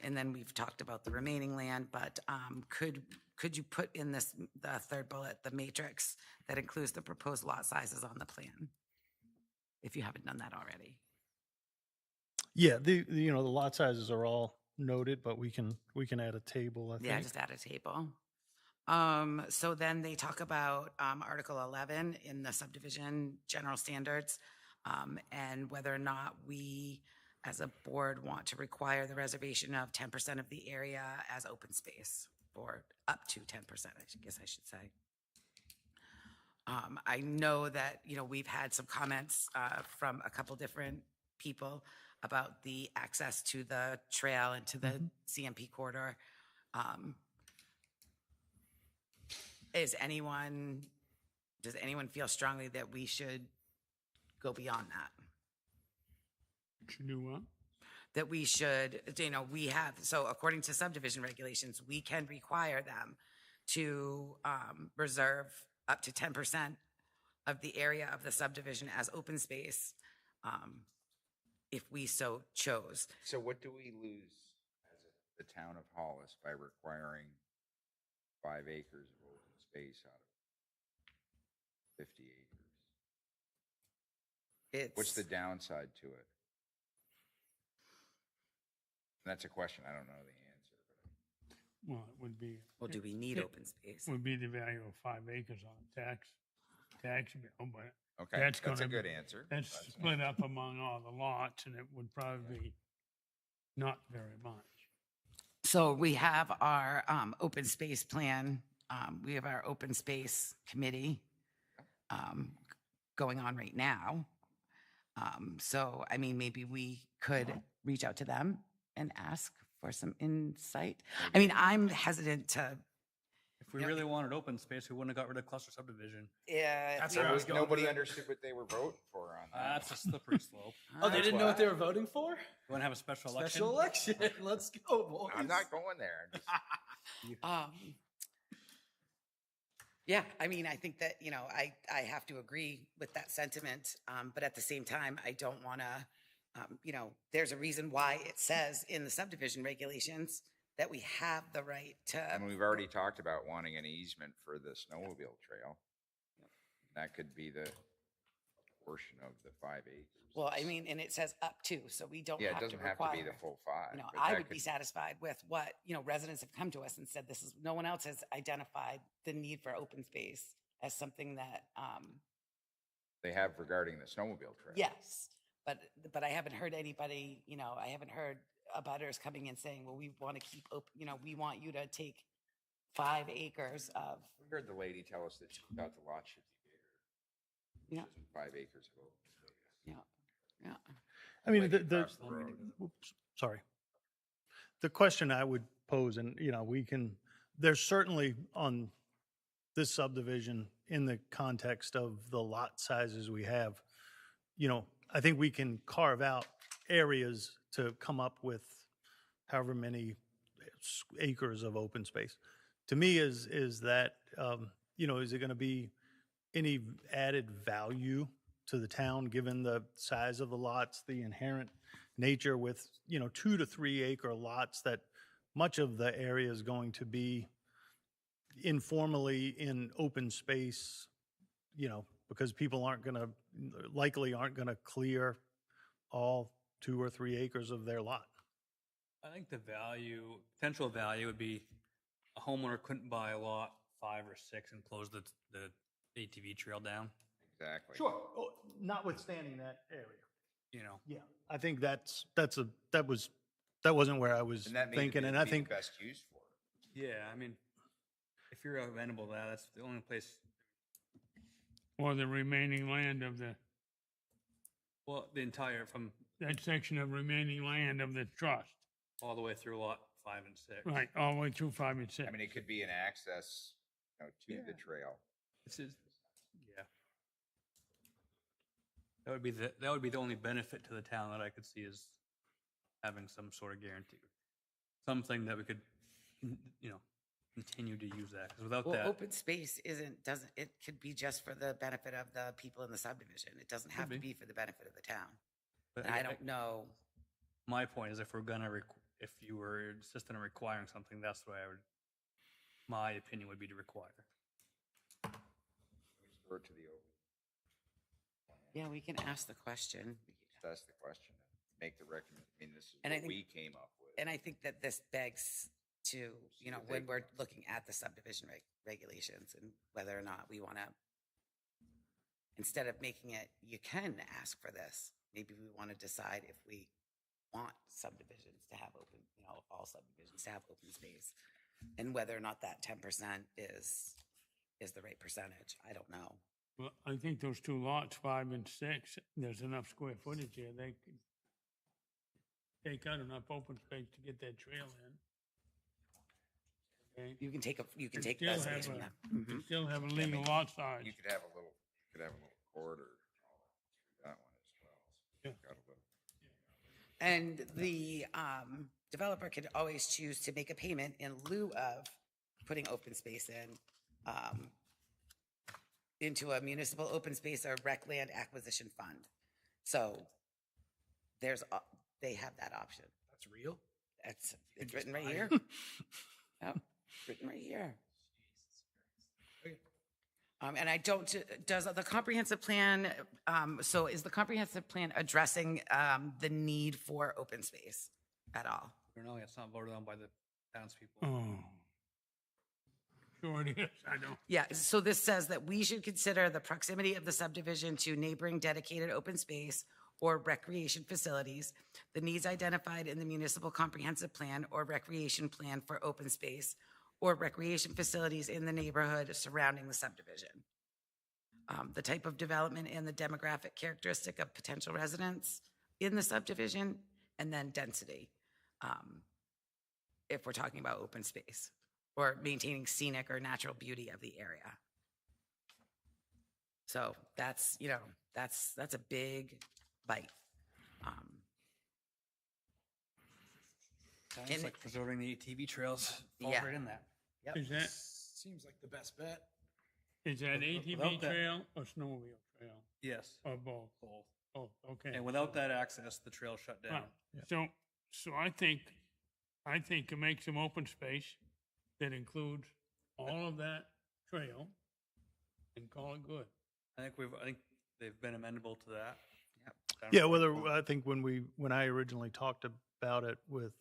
A: And then we've talked about the remaining land, but could you put in the third bullet, the matrix that includes the proposed lot sizes on the plan? If you haven't done that already.
F: Yeah, the lot sizes are all noted, but we can add a table, I think.
A: Yeah, just add a table. So then they talk about Article 11 in the subdivision general standards, and whether or not we, as a board, want to require the reservation of 10% of the area as open space, or up to 10%, guess I should say. I know that, we've had some comments from a couple different people about the access to the trail and to the CMP corridor. Does anyone feel strongly that we should go beyond that?
B: Should do what?
A: That we should, so according to subdivision regulations, we can require them to reserve up to 10% of the area of the subdivision as open space, if we so chose.
D: So what do we lose as the town of Hollis by requiring 5 acres of open space out of 50 acres? What's the downside to it? That's a question. I don't know the answer.
B: Well, it would be.
A: Well, do we need open space?
B: Would be the value of 5 acres on a tax bill, but
D: Okay,
B: that's
D: that's a
B: gonna
D: good
B: be-
D: answer.
B: that's split up among all the lots, and it would probably be not very much.
A: So we have our open space plan. We have our open space committee going on right now. So, I mean, maybe we could reach out to them and ask for some insight. I mean, I'm hesitant to.
E: If we really wanted open space, we wouldn't have got rid of cluster subdivision.
A: Yeah.
H: That's where I was going.
D: Nobody understood what they were voting for on that.
E: That's a slippery slope.
H: Oh, they didn't know what they were voting for?
E: You want to have a special election?
H: Special election. Let's go, boys.
D: I'm not going there. I'm just-
A: Yeah, I mean, I think that, I have to agree with that sentiment. But at the same time, I don't want to, there's a reason why it says in the subdivision regulations that we have the right to.
D: And we've already talked about wanting an easement for the snowmobile trail. That could be the portion of the 5 acres.
A: Well, I mean, and it says up to, so we don't
D: Yeah, it
A: have to
D: doesn't have to
A: require.
D: be the full 5. but
A: I
D: that
A: would be
D: could-
A: satisfied with what, residents have come to us and said, no one else has identified the need for open space as something that,
D: They have regarding the snowmobile trail.
A: yes, but I haven't heard anybody, I haven't heard abutters coming in saying, well, we want to keep open, we want you to take 5 acres of,
D: We heard the lady tell us that she thought the lot should be bigger.
A: yeah,
D: 5 acres of open space.
A: yeah, yeah.
F: I mean,
D: Lady across the road.
F: oops, sorry. The question I would pose, and, there's certainly on this subdivision, in the context of the lot sizes we have, I think we can carve out areas to come up with however many acres of open space. To me, is that, is it going to be any added value to the town, given the size of the lots, the inherent nature with, 2 to 3 acre lots, that much of the area is going to be informally in open space, because people likely aren't going to clear all 2 or 3 acres of their lot.
E: I think the potential value would be a homeowner couldn't buy a lot 5 or 6 and close the ATV trail down.
D: Exactly.
F: Sure. Oh, notwithstanding that area.
E: Yeah.
F: I think that wasn't where I was
D: And that may
F: thinking,
D: be
F: and I
D: the
F: think,
D: best use for it.
E: Yeah, I mean, if you're amenable to that, that's the only place.
B: Or the remaining land of
E: Well, the entire from
B: that section of remaining land of the trust.
E: all the way through lot 5 and 6.
B: Right, all the way through 5 and 6.
D: I mean, it could be an access, to the trail.
E: This is, yeah. That would be the only benefit to the town that I could see, is having some sort of guarantee, something that we could, continue to use that. Because without
A: Well,
E: that,
A: open space it could be just for the benefit of the people in the subdivision. It doesn't have to be for the benefit of the town.
E: but
A: And I don't know.
E: My point is, if if you were insistent on requiring something, that's what my opinion would be to require.
D: Refer to the open.
A: Yeah, we can ask the question.
D: Just ask the question. make the recommend, I mean, this is
A: And I
D: what
A: think-
D: we came up with.
A: And I think that this begs to, you know, when we're looking at the subdivision regulations and whether or not we want to, instead of making it, you can ask for this, maybe we want to decide if we want subdivisions to have open, you know, all subdivisions to have open space. And whether or not that 10% is the right percentage. I don't know.
B: Well, I think those two lots, 5 and 6, there's enough square footage here. They could take out enough open space to get that trail in. Okay?
A: You can take
B: And
A: the
B: still
A: space
B: have
A: from
B: a-
A: that.
B: you can Still have a legal lot size.
D: You could have a little corridor through that one as well. So you've got a little.
A: And the developer could always choose to make a payment in lieu of putting open space in, into a municipal open space or rec land acquisition fund. So they have that option.
H: That's real?
A: It's written right here. Yep, written right here. And I don't, does the comprehensive plan, so is the comprehensive plan addressing the need for open space at all?
E: I don't know, it's not voted on by the townspeople.
B: Oh. Sure it is. I don't.
A: Yeah, so this says that we should consider the proximity of the subdivision to neighboring dedicated open space or recreation facilities, the needs identified in the municipal comprehensive plan or recreation plan for open space or recreation facilities in the neighborhood surrounding the subdivision. The type of development and the demographic characteristic of potential residents in the subdivision, and then density, if we're talking about open space, or maintaining scenic or natural beauty of the area. So that's, you know, that's a big bite.
E: Sounds
A: And-
E: like preserving the ATV trails falls
A: Yeah.
E: right in that.
A: Yep.
B: Is that,
H: Seems like the best bet.
B: is that ATV
E: without that-
B: trail or snowmobile trail
E: Yes.
B: or both?
E: Both.
B: Oh, okay.
E: And without that access, the trail shut down.
B: Right. So I think to make some open space that includes all of that trail and call it good.
E: I think they've been amenable to that.
A: Yep.
E: I don't
F: Yeah,
E: know.
F: whether, I think when I originally talked about it with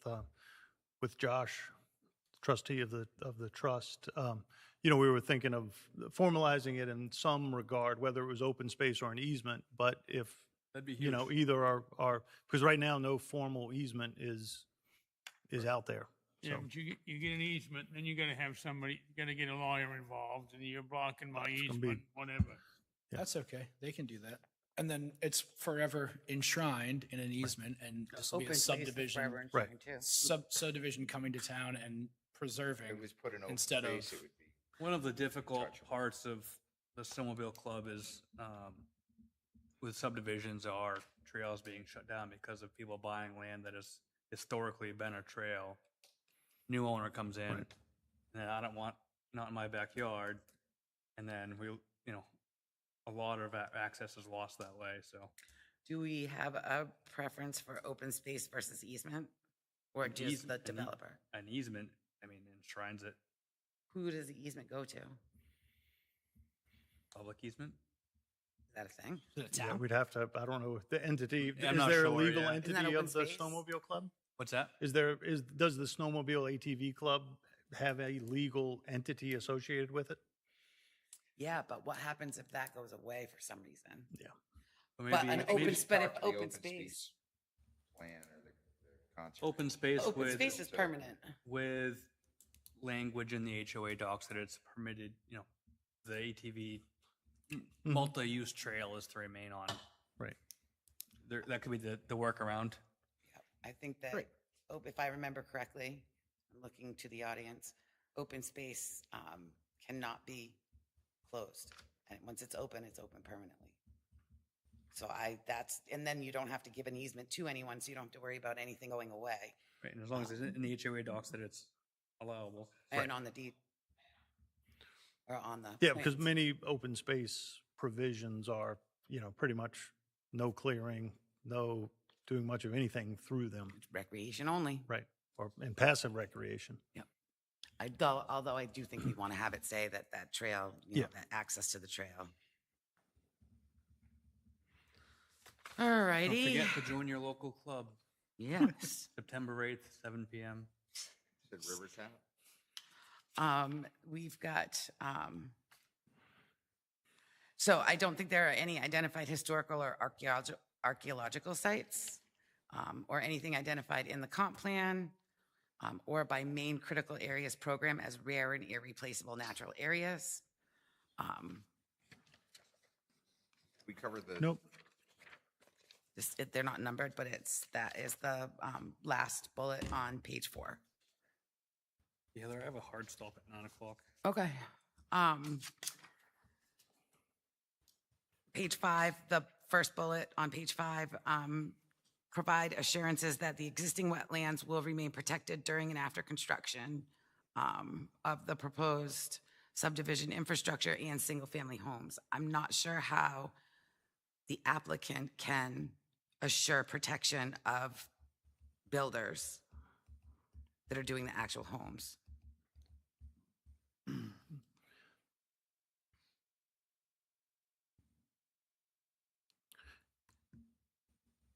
F: Josh, trustee of the trust, you know, we were thinking of formalizing it in some regard, whether it was open space or an easement, but if,
E: That'd be huge.
F: you know, either are, because right now, no formal easement is out there.
B: Yeah,
F: So,
B: but you get an easement, then you gotta have somebody, you gotta get a lawyer involved, and you're blocking my
F: It's gonna
B: easement, whatever.
H: That's okay. They can do that. And then it's forever enshrined in an easement, and this will be a
A: Open space is
H: subdivision,
A: forever and
F: Right.
A: too.
H: subdivision coming to town and preserving.
D: If it was put in open
H: Instead
D: space,
H: of-
D: it would be.
E: One of the difficult
D: Touchable.
E: parts of the snowmobile club is with subdivisions are trails being shut down because of people buying land that has historically been a trail. New owner comes in, and then I don't want, not in my backyard, and then a lot of access is lost that way, so.
A: Do we have a preference for open space versus easement? Or
E: An
A: just the
E: easement- an e-
A: developer?
E: An easement, enshrines it,
A: Who does the easement go to? Is
E: public easement.
A: that a thing?
H: To the
F: yeah,
H: town.
F: we'd have to, I don't know, the entity, is
E: I'm not
F: there a
E: sure,
F: legal
E: yeah.
A: Isn't that
F: entity
A: open
F: of the
A: space?
F: snowmobile club?
E: What's that?
F: Does the snowmobile ATV club have a legal entity associated with it?
A: Yeah, but what happens if that goes away for some reason?
E: Or
A: But
E: maybe-
A: an open
E: maybe
A: space,
D: Talk to the
A: open space.
D: Plan or the concept.
E: Open space
A: Open
E: with.
A: space is permanent.
E: with language in the HOA docs that it's permitted, the ATV multi-use trail is to remain on.
F: Right.
E: That could be the workaround.
A: Yep. I think that,
H: Great.
A: if I remember correctly, I'm looking to the audience, open space cannot be closed. And once it's open permanently. So and then you don't have to give an easement to anyone, so you don't have to worry about anything going away.
E: Right, and as long as it's in the HOA docs that it's allowable.
A: And on the deed. Or on the.
F: Yeah, because
A: plans.
F: many open space provisions are, pretty much no clearing, no doing much of anything through them.
A: Recreation only.
F: Right. And passive recreation.
A: Although I do think we want to have it say that trail,
F: Yeah.
A: that access to the trail. All
E: Don't
A: righty.
E: forget to join your local club,
A: Yes.
E: September 8th, 7 p.m.
D: Said River Tap?
A: We've got, so I don't think there are any identified historical or archaeological sites, or anything identified in the comp plan, or by main critical areas program as rare and irreplaceable natural areas.
D: We covered the.
F: Nope.
A: They're not numbered, but that is the last bullet on page 4.
E: Yeah, I have a hard stop at 9 o'clock.
A: Okay. Page 5, the first bullet on page 5, provide assurances that the existing wetlands will remain protected during and after construction of the proposed subdivision infrastructure and single-family homes. I'm not sure how the applicant can assure protection of builders that are doing the actual homes.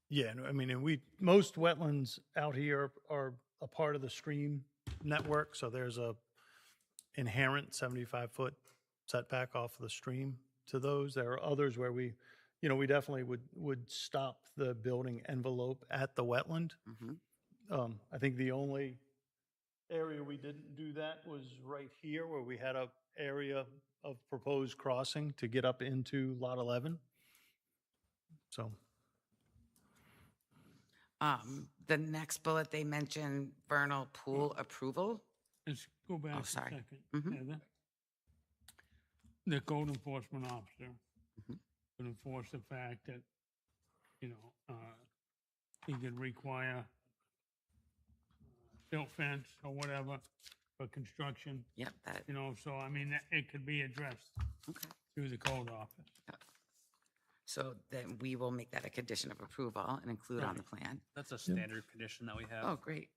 F: Yeah, no, I mean, and most wetlands out here are a part of the stream network, so there's a inherent 75-foot setback off the stream to those. There are others where we definitely would stop the building envelope at the wetland. I think the only area we didn't do that was right here, where we had a area of proposed crossing to get up into lot 11. So.
A: The next bullet, they mention vernal pool approval.
B: Let's go back a
A: sorry.
B: second. Heather. The code enforcement officer would enforce the fact that, he could require built fence or whatever for construction,
A: Yep, that,
B: so I mean, it could be addressed
A: okay.
B: through the code office.
A: So then we will make that a condition of approval and include on the plan.
E: That's a standard condition that we have.
A: Oh, great.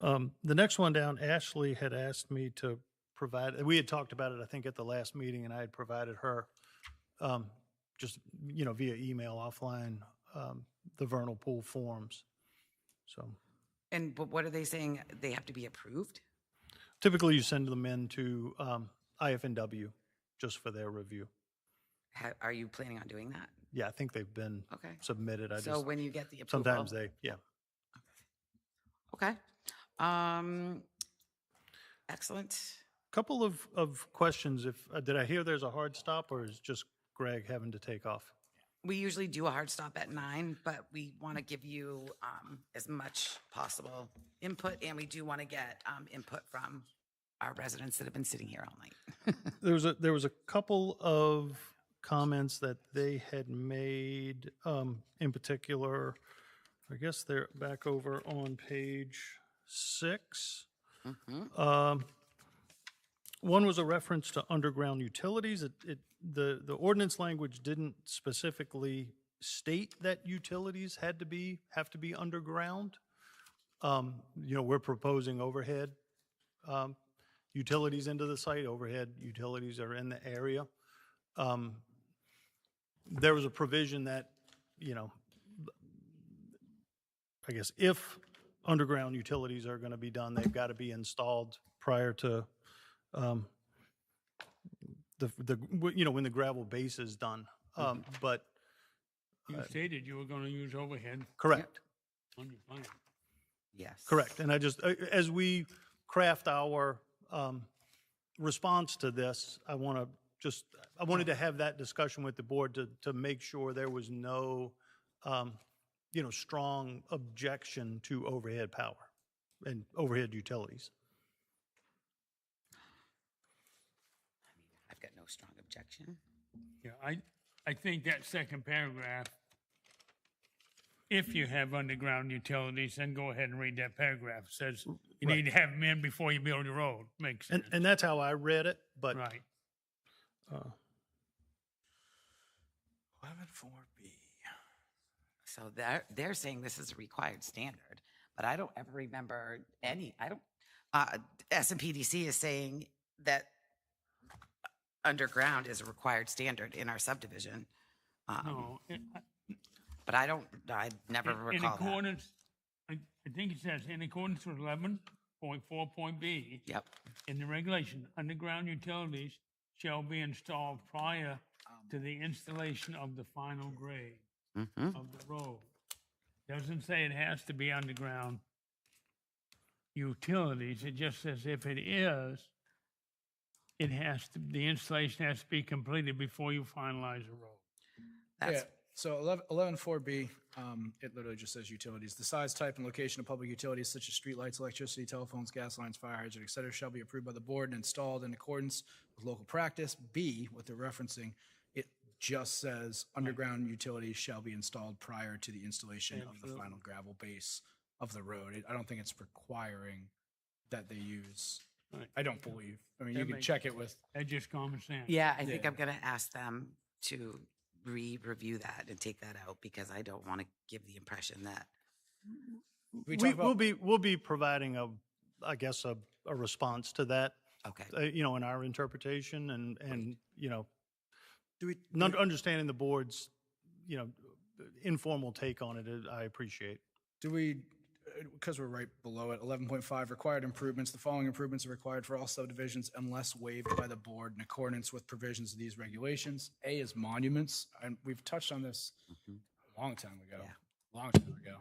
F: The next one down, Ashley had asked me to provide, we had talked about it, I think, at the last meeting, and I had provided her just, via email offline, the vernal pool forms. So
A: But what are they saying? They have to be approved?
F: typically you send them in to IFNW just for their review.
A: Are you planning on doing that?
F: Yeah, I think they've been
A: Okay.
F: submitted.
A: So when you get the approval?
F: Sometimes yeah.
A: Okay. Excellent.
F: Couple of questions. Did I hear there's a hard stop, or is just Greg having to take off?
A: We usually do a hard stop at 9, but we want to give you as much possible input, and we do want to get input from our residents that have been sitting here all night.
F: There was a couple of comments that they had made, in particular, I guess they're back over on page 6. One was a reference to underground utilities. The ordinance language didn't specifically state that utilities have to be underground. We're proposing overhead utilities into the site. Overhead utilities are in the area. There was a provision that, I guess if underground utilities are going to be done, they've got to be installed prior to when the gravel base is done. But
B: You stated you were going to use overhead
F: correct.
B: on your plan.
A: Yes.
F: Correct. And I just, as we craft our response to this, I wanted to have that discussion with the board to make sure there was no, strong objection to overhead power and overhead utilities.
A: I've got no strong objection.
B: Yeah, I think that second paragraph, if you have underground utilities, then go ahead and read that paragraph. It says you need to have them in before you build your road. Makes sense.
F: And that's how I read it, but.
B: Right.
E: 11.4B.
A: So they're saying this is a required standard, but I don't ever remember S&PDC is saying that underground is a required standard in our subdivision.
B: No,
A: But I never
B: in
A: recall that.
B: accordance, I think it says, in accordance with 11.4.b.
A: Yep.
B: In the regulation, underground utilities shall be installed prior to the installation of the final grade
A: Mhm.
B: of the road. Doesn't say it has to be underground utilities. It just says if it is, the installation has to be completed before you finalize the road.
H: Yeah,
A: That's,
H: so 11.4B, it literally just says utilities. The size, type, and location of public utilities such as streetlights, electricity, telephones, gas lines, fire hydrant, et cetera, shall be approved by the board and installed in accordance with local practice. B, what they're referencing, it just says underground utilities shall be installed prior to the installation of the final gravel base of the road. I don't think it's requiring that they use,
B: Right.
H: I don't believe. I mean,
B: That
H: you can
B: makes
H: check it with,
B: That's just common sense.
A: yeah, I think
H: Yeah.
A: I'm going to ask them to re-review that and take that out because I don't want to give the impression that,
H: we talk about.
F: We'll be providing I guess, a response to that,
A: okay.
F: you know, in our interpretation and, you know,
H: Do we,
F: understanding the board's, you know, informal take on it, I appreciate.
H: do we, because we're right below it, 11.5, required improvements. The following improvements are required for all subdivisions unless waived by the board in accordance with provisions of these regulations. A is monuments, and we've touched on this a long time ago.
A: Yeah.
H: Long time ago.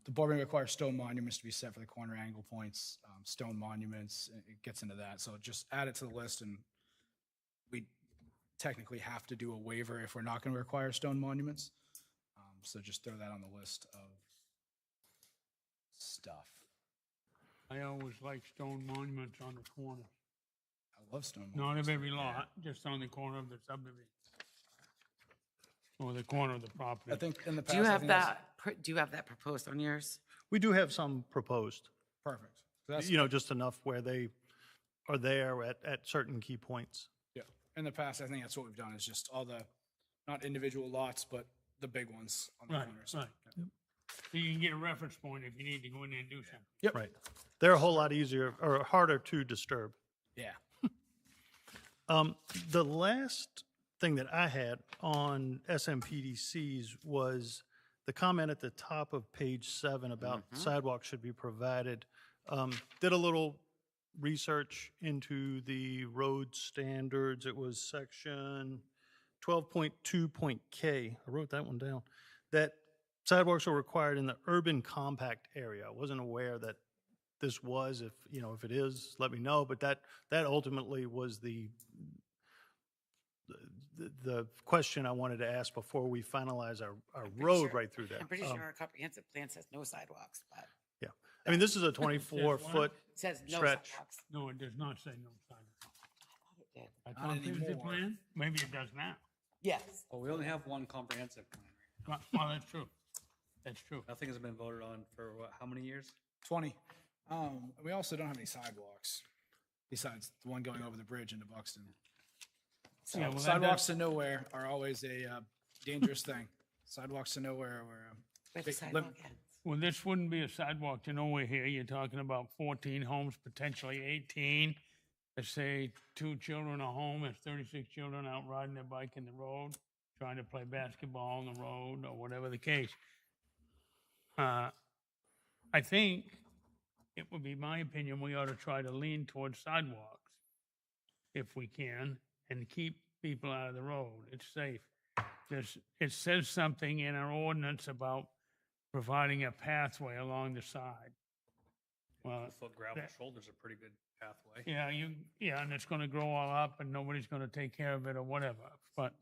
H: The board may require stone monuments to be set for the corner angle points, stone monuments, it gets into that. So just add it to the list, and we technically have to do a waiver if we're not going to require stone monuments. So just throw that on the list of stuff.
B: I always like stone monuments on the corner.
H: I love stone
B: Not
H: monuments.
B: of every lot, just on the corner of the subdivision. Or the corner of the property.
H: I think in the past.
A: Do you
H: I
A: have
H: think that's
A: do you have that proposed on yours?
F: We do have some proposed,
H: perfect. So that's,
F: you know, just enough where they are there at certain key points.
H: yeah. In the past, I think that's what we've done is just all the, not individual lots, but the big ones on the
B: Right,
H: corners.
B: right. So you can get a reference point if you need to go in there and do something.
H: Yep.
F: Right. They're a whole lot easier or harder to disturb.
H: Yeah.
F: The last thing that I had on SMPDCs was the comment at the top of page 7 about sidewalks should be provided. Did a little research into the road standards. It was section 12.2.K. I wrote that one down. That sidewalks are required in the urban compact area. I wasn't aware that this was. If, you know, if it is, let me know. But that ultimately was the question I wanted to ask before we finalize our road right through there.
A: I'm pretty sure our comprehensive plan says no sidewalks, but
F: Yeah. I mean, this is a 24-foot
A: it says no
F: stretch.
A: sidewalks.
B: No, it does not say no sidewalk.
A: I thought it did.
B: A
H: Not
B: comprehensive
H: anymore.
B: plan? Maybe it does now.
A: Yes.
E: Well, we only have one comprehensive plan.
B: Well, that's true. That's true.
E: Nothing has been voted on for what, how many years?
H: 20. We also don't have any sidewalks besides the one going over the bridge into Buxton. So
B: Yeah, well, that
H: sidewalks
B: does-
H: to nowhere are always a dangerous thing. Sidewalks to nowhere were
A: Where's the
H: big
A: sidewalk
H: lim-
A: ends?
B: Well, this wouldn't be a sidewalk to nowhere here. You're talking about 14 homes, potentially 18. Let's say 2 children a home, there's 36 children out riding their bike in the road, trying to play basketball on the road or whatever the case. I think it would be my opinion, we ought to try to lean towards sidewalks if we can and keep people out of the road. It's safe. It says something in our ordinance about providing a pathway along the side. Well,
E: Foot gravel
B: that-
E: shoulders a pretty good pathway.
B: yeah, and it's gonna grow all up and nobody's gonna take care of it or whatever. But,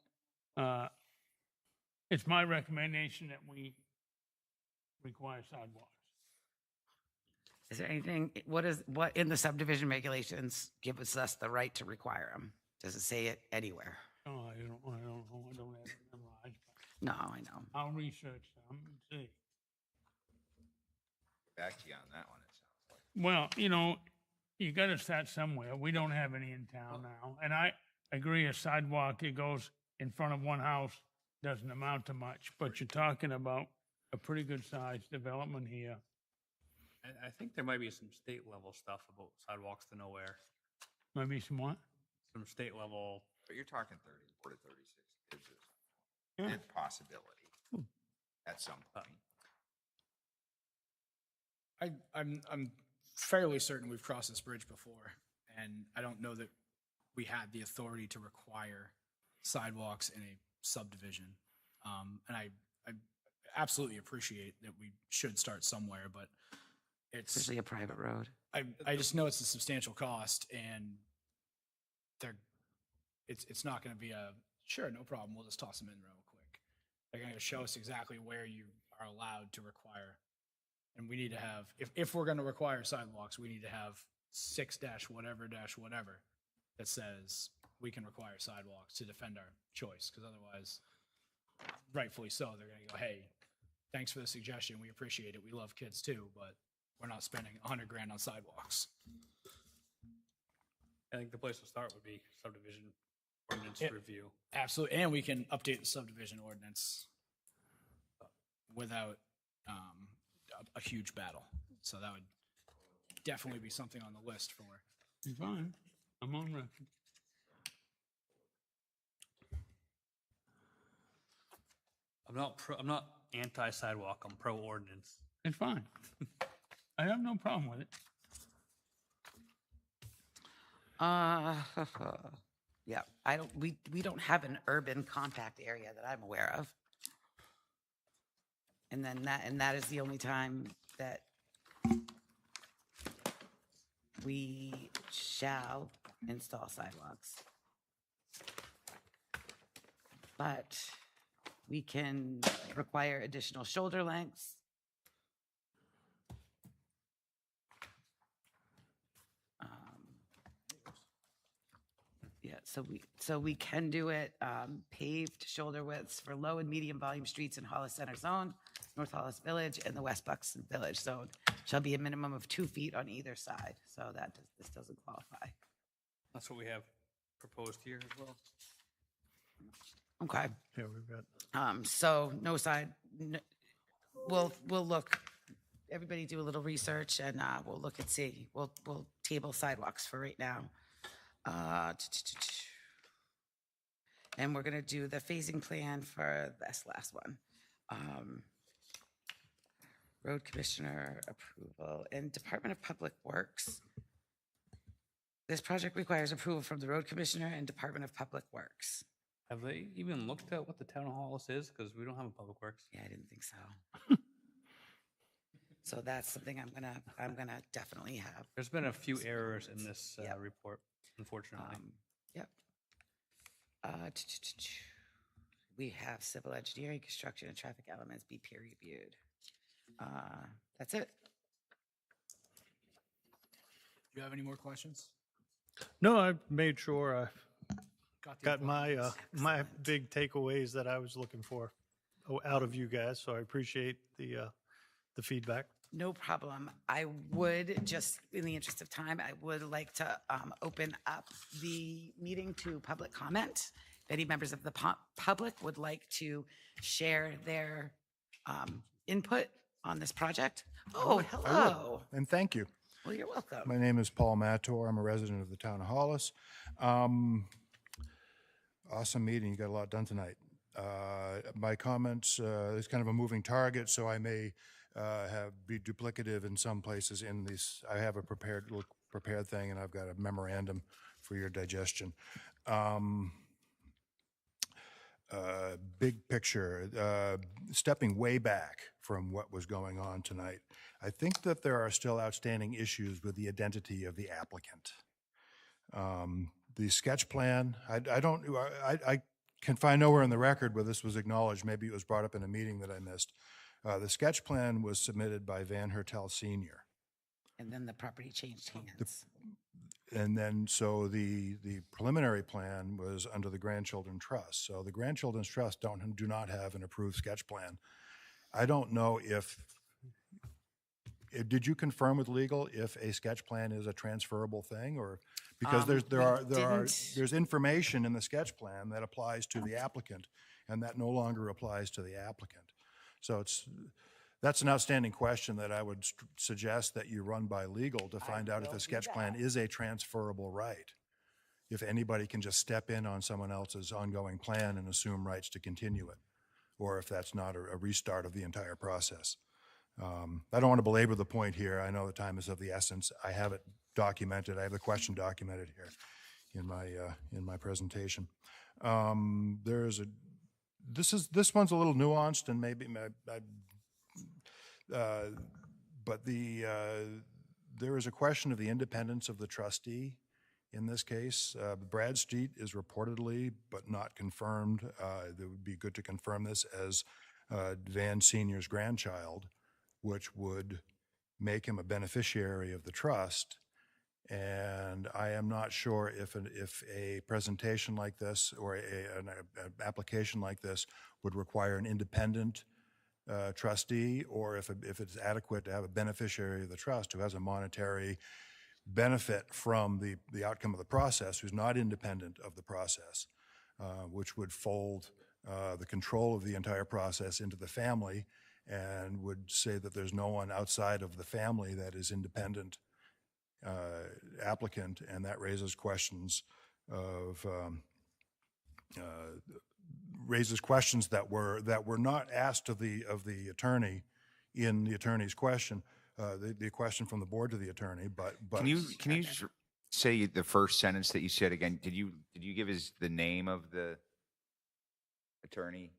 B: it's my recommendation that we require sidewalks.
A: Is there anything, what in the subdivision regulations gives us the right to require them? Does it say it anywhere?
B: Oh, I don't know, I don't have it memorized, but
A: No, I know.
B: I'll research them and see.
D: Back to you on that one, it sounds like.
B: Well, you gotta start somewhere. We don't have any in town now. And I agree, a sidewalk, it goes in front of one house, doesn't amount to much, but you're talking about a pretty good sized development here.
E: I think there might be some state level stuff about sidewalks to nowhere.
B: Maybe some what?
E: Some state level,
D: But you're talking 34 to 36 kids.
B: Yeah.
D: a possibility at some point.
H: I'm fairly certain we've crossed this bridge before, and I don't know that we had the authority to require sidewalks in a subdivision. And I absolutely appreciate that we should start somewhere, but
A: Especially a private road.
H: I just know it's a substantial cost, and it's not going to be sure, no problem, we'll just toss them in real quick. They're going to show us exactly where you are allowed to require. And we need to have, if we're going to require sidewalks, we need to have 6-whatever that says we can require sidewalks to defend our choice. Because otherwise, rightfully so, they're going to go, hey, thanks for the suggestion. We appreciate it. We love kids too, but we're not spending $100,000 on sidewalks.
E: I think the place to start would be subdivision ordinance
H: Yeah.
E: review.
H: Absolutely. And we can update the subdivision ordinance without a huge battle. So that would definitely be something on the list for.
B: Fine. I'm on record.
E: I'm not anti-sidewalk, I'm pro-ordinance.
B: It's fine. I have no problem with it.
A: Yeah, we don't have an urban compact area that I'm aware of. And that is the only time that we shall install sidewalks. But we can require additional shoulder lengths. Yeah, so we can do it, paved shoulder widths for low and medium volume streets in Hollis Center Zone, North Hollis Village, and the West Buxton Village Zone shall be a minimum of 2 feet on either side. So this doesn't qualify.
E: That's what we have proposed here as well.
A: Okay.
F: Yeah, we've got.
A: So no side, we'll look, everybody do a little research and we'll look and see. We'll table sidewalks for right now. And we're gonna do the phasing plan for this last one. Road Commissioner approval and Department of Public Works. This project requires approval from the Road Commissioner and Department of Public Works.
E: Have they even looked at what the town of Hollis is? Because we don't have a public works.
A: Yeah, I didn't think so. So that's something I'm gonna definitely have.
E: There's been a few errors in this
A: Yep.
E: report, unfortunately.
A: Yep. We have civil engineering, construction, and traffic elements be peer reviewed. That's it.
H: Do you have any more questions?
F: No, I made sure I
H: the
F: got my,
H: important ones.
F: my big takeaways that I was looking for out of you guys, so I appreciate the feedback.
A: No problem. I would, just in the interest of time, I would like to open up the meeting to public comment. If any members of the public would like to share their input on this project. Oh, hello.
K: And thank you.
A: Well, you're welcome.
K: My name is Paul Mator. I'm a resident of the town of Hollis. Awesome meeting. You got a lot done tonight. My comments, it's kind of a moving target, so I may be duplicative in some places in these. I have a prepared thing, and I've got a memorandum for your digestion. Big picture, stepping way back from what was going on tonight, I think that there are still outstanding issues with the identity of the applicant. The sketch plan, I can find nowhere in the record where this was acknowledged. Maybe it was brought up in a meeting that I missed. The sketch plan was submitted by Van Hertel Sr.
A: And then the property changed hands.
K: And then, so the preliminary plan was under the Grandchildren Trust. So the Grandchildren's Trust do not have an approved sketch plan. I don't know if did you confirm with legal if a sketch plan is a transferable thing, or because there's information in the sketch plan that applies to the applicant and that no longer applies to the applicant. So that's an outstanding question that I would suggest that you run by legal to find out if the sketch plan is a transferable right. If anybody can just step in on someone else's ongoing plan and assume rights to continue it. or if that's not a restart of the entire process. I don't want to belabor the point here. I know the time is of the essence. I have it documented. I have the question documented here in my presentation. This one's a little nuanced and maybe, but there is a question of the independence of the trustee in this case. Brad Street is reportedly, but not confirmed. It would be good to confirm this as Van Senior's grandchild, which would make him a beneficiary of the trust. And I am not sure if a presentation like this or an application like this would require an independent trustee, or if it's adequate to have a beneficiary of the trust who has a monetary benefit from the outcome of the process, who's not independent of the process, which would fold the control of the entire process into the family and would say that there's no one outside of the family that is independent applicant, and that raises questions of that were not asked of the attorney in the attorney's question, the question from the board to the attorney. But
D: Can you just say the first sentence that you said again? Did you give the name of the attorney?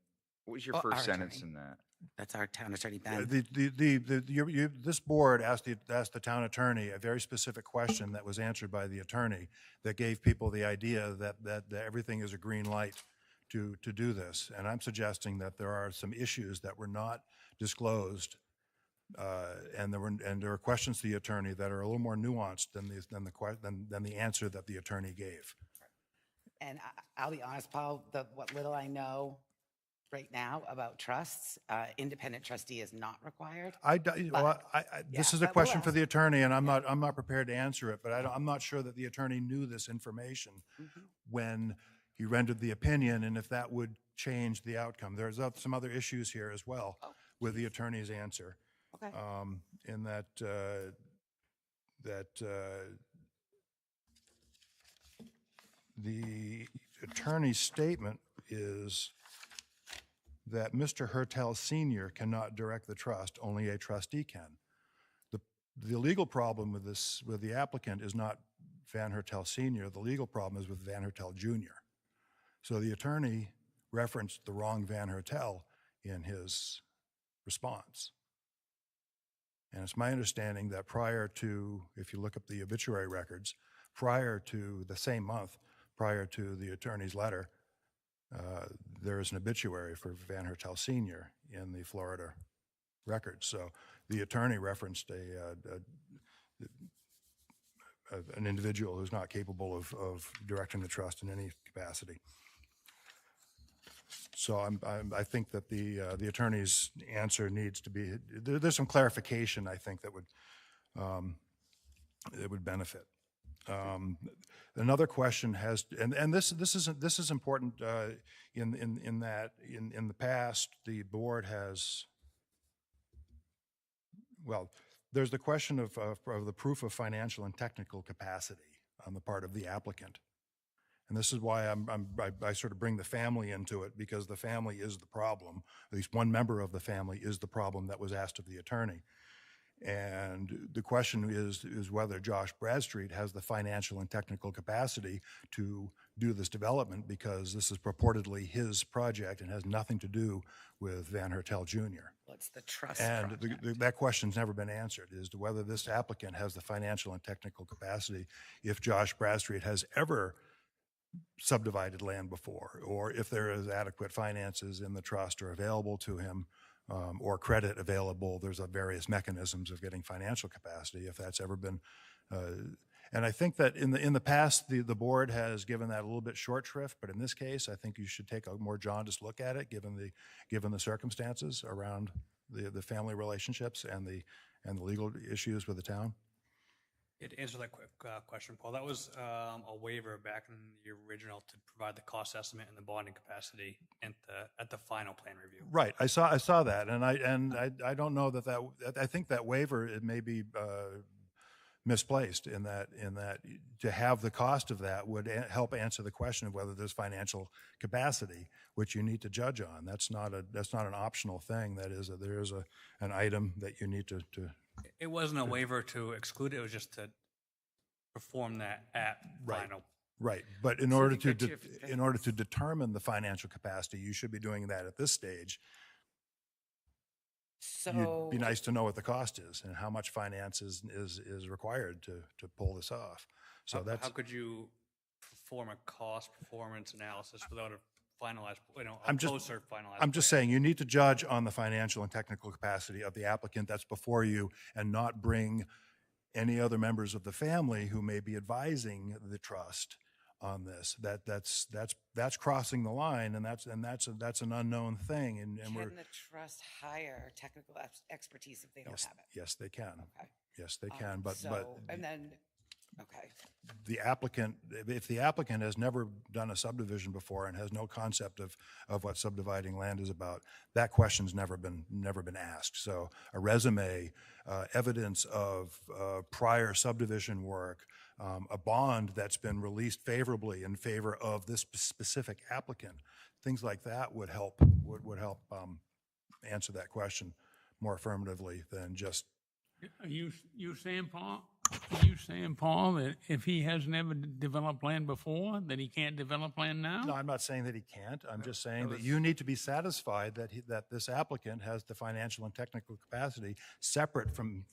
D: What was your
A: Oh,
D: first
A: our
D: sentence
A: attorney.
D: in that?
A: That's our town attorney, Ben.
K: This board asked the town attorney a very specific question that was answered by the attorney that gave people the idea that everything is a green light to do this. And I'm suggesting that there are some issues that were not disclosed, and there are questions to the attorney that are a little more nuanced than the answer that the attorney gave.
A: And I'll be honest, Paul, what little I know right now about trusts, independent trustee is not required.
K: This is a question for the attorney, and I'm not prepared to answer it. But I'm not sure that the attorney knew this information when he rendered the opinion, and if that would change the outcome. There's some other issues here as well with the attorney's answer.
A: Okay.
K: In that the attorney's statement is that Mr. Hertel Sr. cannot direct the trust, only a trustee can. The legal problem with the applicant is not Van Hertel Sr., the legal problem is with Van Hertel Jr. So the attorney referenced the wrong Van Hertel in his response. And it's my understanding that prior to, if you look up the obituary records, prior to the same month, prior to the attorney's letter, there is an obituary for Van Hertel Sr. in the Florida records. So the attorney referenced an individual who's not capable of directing the trust in any capacity. So I think that the attorney's answer needs to be, there's some clarification, I think, that would benefit. Another question has, and this is important in that in the past the board has, well, there's the question of the proof of financial and technical capacity on the part of the applicant. And this is why I sort of bring the family into it, because the family is the problem. At least one member of the family is the problem that was asked of the attorney. And the question is whether Josh Bradstreet has the financial and technical capacity to do this development, because this is purportedly his project and has nothing to do with Van Hertel Jr.
A: What's the trust
K: And
A: project?
K: that question's never been answered, as to whether this applicant has the financial and technical capacity, if Josh Bradstreet has ever subdivided land before, or if there is adequate finances in the trust or available to him, or credit available. There's various mechanisms of getting financial capacity, if that's ever been. And I think that in the past, the board has given that a little bit short shrift, but in this case, I think you should take a more jaundiced look at it, given the circumstances around the family relationships and the legal issues with the town.
E: To answer that quick question, Paul, that was a waiver back in the original to provide the cost estimate and the bonding capacity at the final plan review.
K: Right, I saw that, and I don't know that I think that waiver, it may be misplaced in that to have the cost of that would help answer the question of whether there's financial capacity, which you need to judge on. That's not an optional thing. That is, there is an item that you need to.
E: It wasn't a waiver to exclude it, it was just to perform that at final.
K: Right, but in order to determine the financial capacity, you should be doing that at this stage.
A: So
K: It'd be nice to know what the cost is and how much finance is required to pull this off. So that's
E: How could you perform a cost performance analysis without a finalized,
K: I'm just
E: finalized?
K: saying you need to judge on the financial and technical capacity of the applicant that's before you, and not bring any other members of the family who may be advising the trust on this. That's crossing the line, and that's an unknown thing. And we're
A: can the trust hire technical expertise if they don't have it?
K: yes, they can.
A: Okay.
K: Yes, they can. But
A: and then okay.
K: the applicant, if the applicant has never done a subdivision before and has no concept of what subdividing land is about, that question's never been asked. So a resume, evidence of prior subdivision work, a bond that's been released favorably in favor of this specific applicant, things like that would help answer that question more affirmatively than just.
B: Are you saying, Paul? Are you saying, Paul, that if he has never developed land before, that he can't develop land now?
K: No, I'm not saying that he can't. I'm just saying that you need to be satisfied that this applicant has the financial and technical capacity separate from,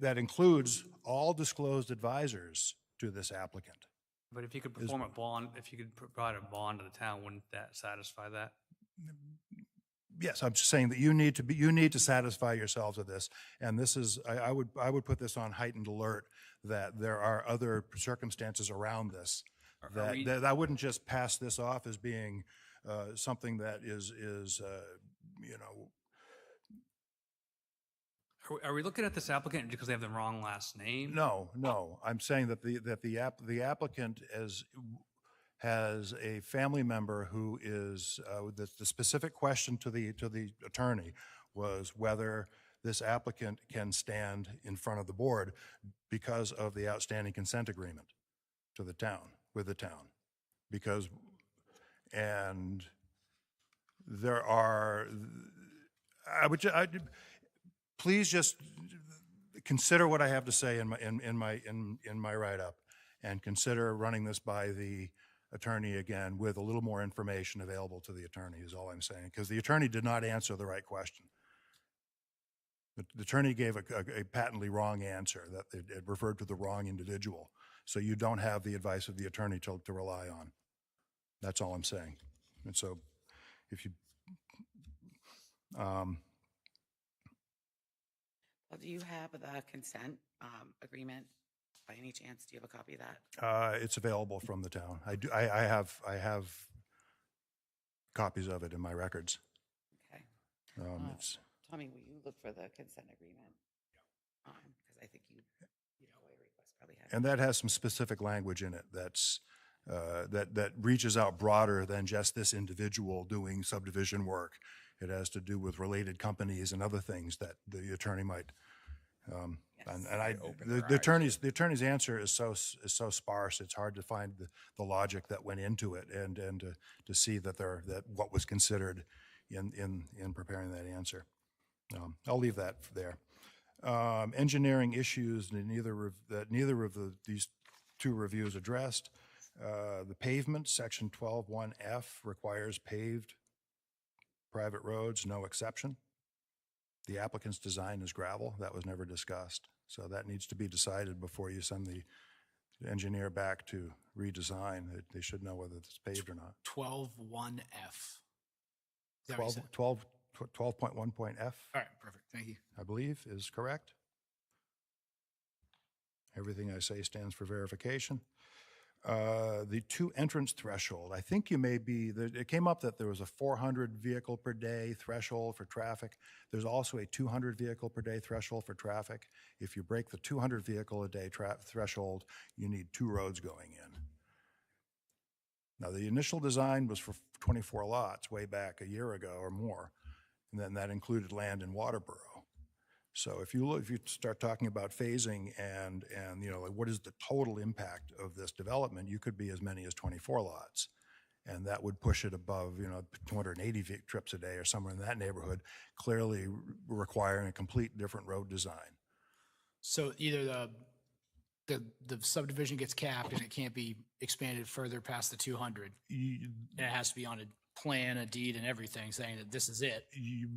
K: that includes all disclosed advisors to this applicant.
E: But if you could perform a bond, if you could provide a bond to the town, wouldn't that satisfy that?
K: Yes, I'm just saying that you need to satisfy yourselves of this, and this is I would put this on heightened alert that there are other circumstances around this that I wouldn't just pass this off as being something that is
E: Are we looking at this applicant because they have the wrong last name?
K: No. I'm saying that the applicant has a family member who is the specific question to the attorney was whether this applicant can stand in front of the board because of the outstanding consent agreement to the town with the town, and there are. Please just consider what I have to say in my write-up, and consider running this by the attorney again with a little more information available to the attorney is all I'm saying, because the attorney did not answer the right question. The attorney gave a patently wrong answer, that it referred to the wrong individual. So you don't have the advice of the attorney to rely on. That's all I'm saying. And so if you
A: Well, do you have the consent agreement by any chance? Do you have a copy of that?
K: it's available from the town. I have copies of it in my records.
A: Okay.
K: It's
A: Tommy, will you look for the consent agreement? Because I think you FOIA request probably have.
K: and that has some specific language in it that reaches out broader than just this individual doing subdivision work. It has to do with related companies and other things that the attorney might. The attorney's answer is so sparse. It's hard to find the logic that went into it, and to see that what was considered in preparing that answer. I'll leave that there. Engineering issues that neither of these two reviews addressed. The pavement, section 12.1F, requires paved private roads, no exception. The applicant's design is gravel. That was never discussed. So that needs to be decided before you send the engineer back to redesign. They should know whether it's paved or not.
H: 12.1F.
K: 12.1.F.
H: All right, perfect. Thank you.
K: I believe is correct. Everything I say stands for verification. The two entrance threshold, I think it came up that there was a 400 vehicle per day threshold for traffic. There's also a 200 vehicle per day threshold for traffic. If you break the 200 vehicle a day threshold, you need 2 roads going in. Now, the initial design was for 24 lots way back a year ago or more, and then that included land in Waterboro. So if you start talking about phasing and, you know, like what is the total impact of this development, you could be as many as 24 lots. And that would push it above, you know, 280 trips a day or somewhere in that neighborhood, clearly requiring a complete different road design.
H: So either the subdivision gets capped and it can't be expanded further past the 200, and it has to be on a plan, a deed, and everything saying that this is it,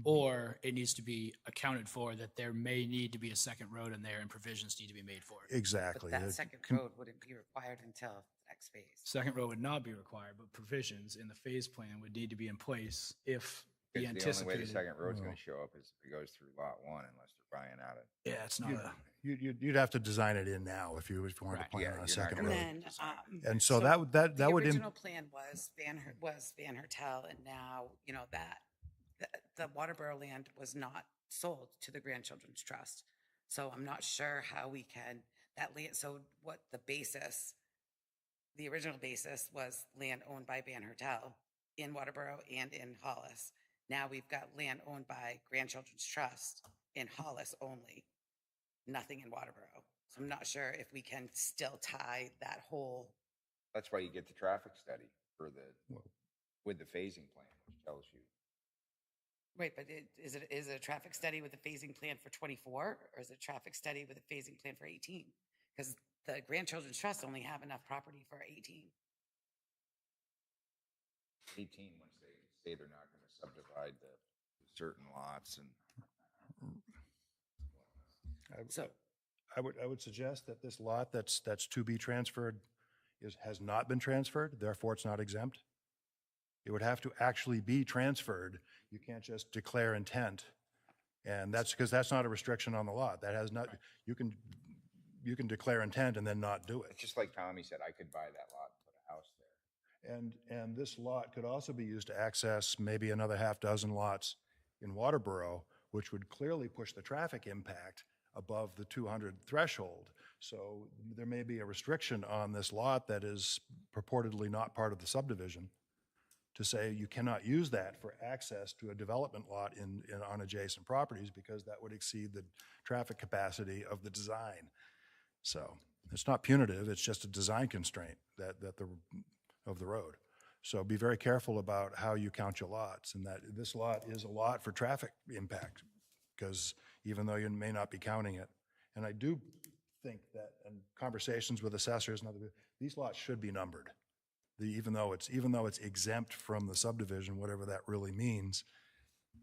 H: or it needs to be accounted for that there may need to be a second road in there and provisions need to be made for it.
K: Exactly.
A: But that second road wouldn't be required until the next phase.
H: Second road would not be required, but provisions in the phase plan would need to be in place if the
D: Because the only way the
H: anticipated.
D: second road's going to show up is if it goes through lot 1, unless they're buying out of.
H: Yeah, it's not a.
K: You'd have to design it in now if you wanted to
H: Right.
K: plan
D: Yeah,
K: on a
D: you're not
K: second
A: And
K: road.
A: then,
K: And so that
A: the
K: would,
A: original plan was Van Hertel, and now, you know, that the Waterboro land was not sold to the Grandchildren's Trust. So I'm not sure how we can, that land, so what the original basis was land owned by Van Hertel in Waterboro and in Hollis. Now we've got land owned by Grandchildren's Trust in Hollis only, nothing in Waterboro. So I'm not sure if we can still tie that whole.
D: That's why you get the traffic study for with the phasing plan, which tells you.
A: Right, but is it a traffic study with a phasing plan for 24, or is it a traffic study with a phasing plan for 18? Because the Grandchildren's Trust only have enough property for 18.
D: 18, once they say they're not going to subdivide the certain lots and.
A: So
K: I would suggest that this lot that's to be transferred has not been transferred, therefore it's not exempt. It would have to actually be transferred. You can't just declare intent. And that's because that's not a restriction on the lot. That has not, you can declare intent and then not do it.
D: It's just like Tommy said, I could buy that lot and put a house there.
K: And this lot could also be used to access maybe another half dozen lots in Waterboro, which would clearly push the traffic impact above the 200 threshold. So there may be a restriction on this lot that is purportedly not part of the subdivision to say you cannot use that for access to a development lot on adjacent properties because that would exceed the traffic capacity of the design. So it's not punitive, it's just a design constraint of the road. So be very careful about how you count your lots, and that this lot is a lot for traffic impact, because even though you may not be counting it, and I do think that in conversations with assessors and other, these lots should be numbered. Even though it's exempt from the subdivision, whatever that really means,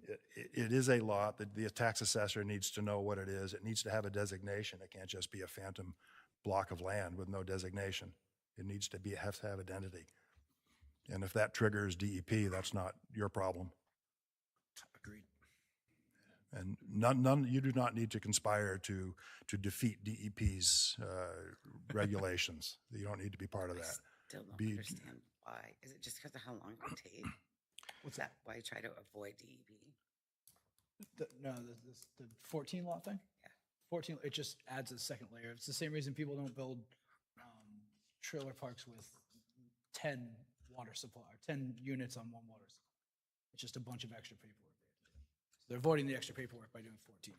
K: it is a lot that the tax assessor needs to know what it is. It needs to have a designation. It can't just be a phantom block of land with no designation. It needs to have identity. And if that triggers DEP, that's not your problem.
H: Agreed.
K: And you do not need to conspire to defeat DEP's regulations. You don't need to be part of that.
A: Still don't understand why. Is it just because of how long it would take? What's that? Why you try to avoid DEP?
H: The 14 lot thing?
A: Yeah.
H: 14, it just adds a second layer. It's the same reason people don't build trailer parks with 10 water supply, 10 units on one water supply. It's just a bunch of extra paperwork. So they're avoiding the extra paperwork by doing 14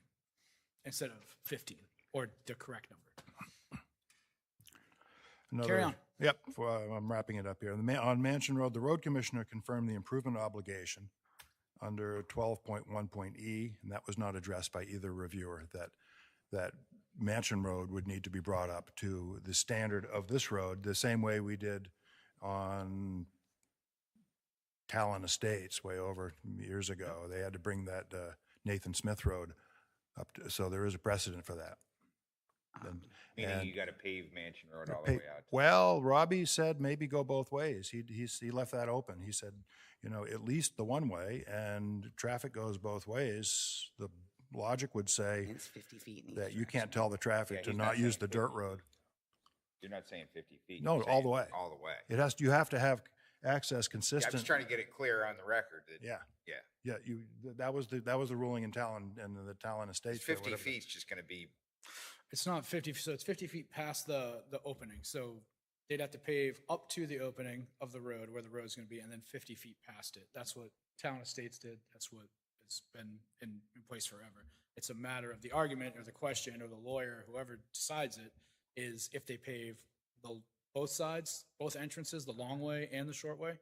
H: instead of 15, or the correct number. Carry on.
K: Yep, I'm wrapping it up here. On Mansion Road, the road commissioner confirmed the improvement obligation under 12.1.E, and that was not addressed by either reviewer, that Mansion Road would need to be brought up to the standard of this road, the same way we did on Talon Estates way over years ago. They had to bring that Nathan Smith Road up, so there is a precedent for that.
D: Meaning you got to pave Mansion Road all the way out.
K: Well, Robbie said maybe go both ways. He left that open. He said, you know, at least the one way, and traffic goes both ways. The logic would say
A: It's 50 feet in each
K: that you
A: direction.
K: can't tell the traffic to
D: he's
K: not
D: not
K: use
D: saying
K: the dirt
D: 50.
K: road.
D: You're not saying 50 feet.
K: No,
D: you're
K: all
D: saying
K: the way.
D: All the way.
K: You have to have access
D: Yeah,
K: consistent.
D: I'm just trying to get it clear on the record. That,
K: Yeah.
D: Yeah.
K: Yeah, that was the ruling in Talon and the Talon Estates.
D: 50 feet's just going to be.
H: It's not 50, so it's 50 feet past the opening. So they'd have to pave up to the opening of the road where the road's going to be, and then 50 feet past it. That's what Town Estates did. That's what has been in place forever. It's a matter of the argument or the question or the lawyer, whoever decides it, is if they pave both sides, both entrances, the long way and the short way,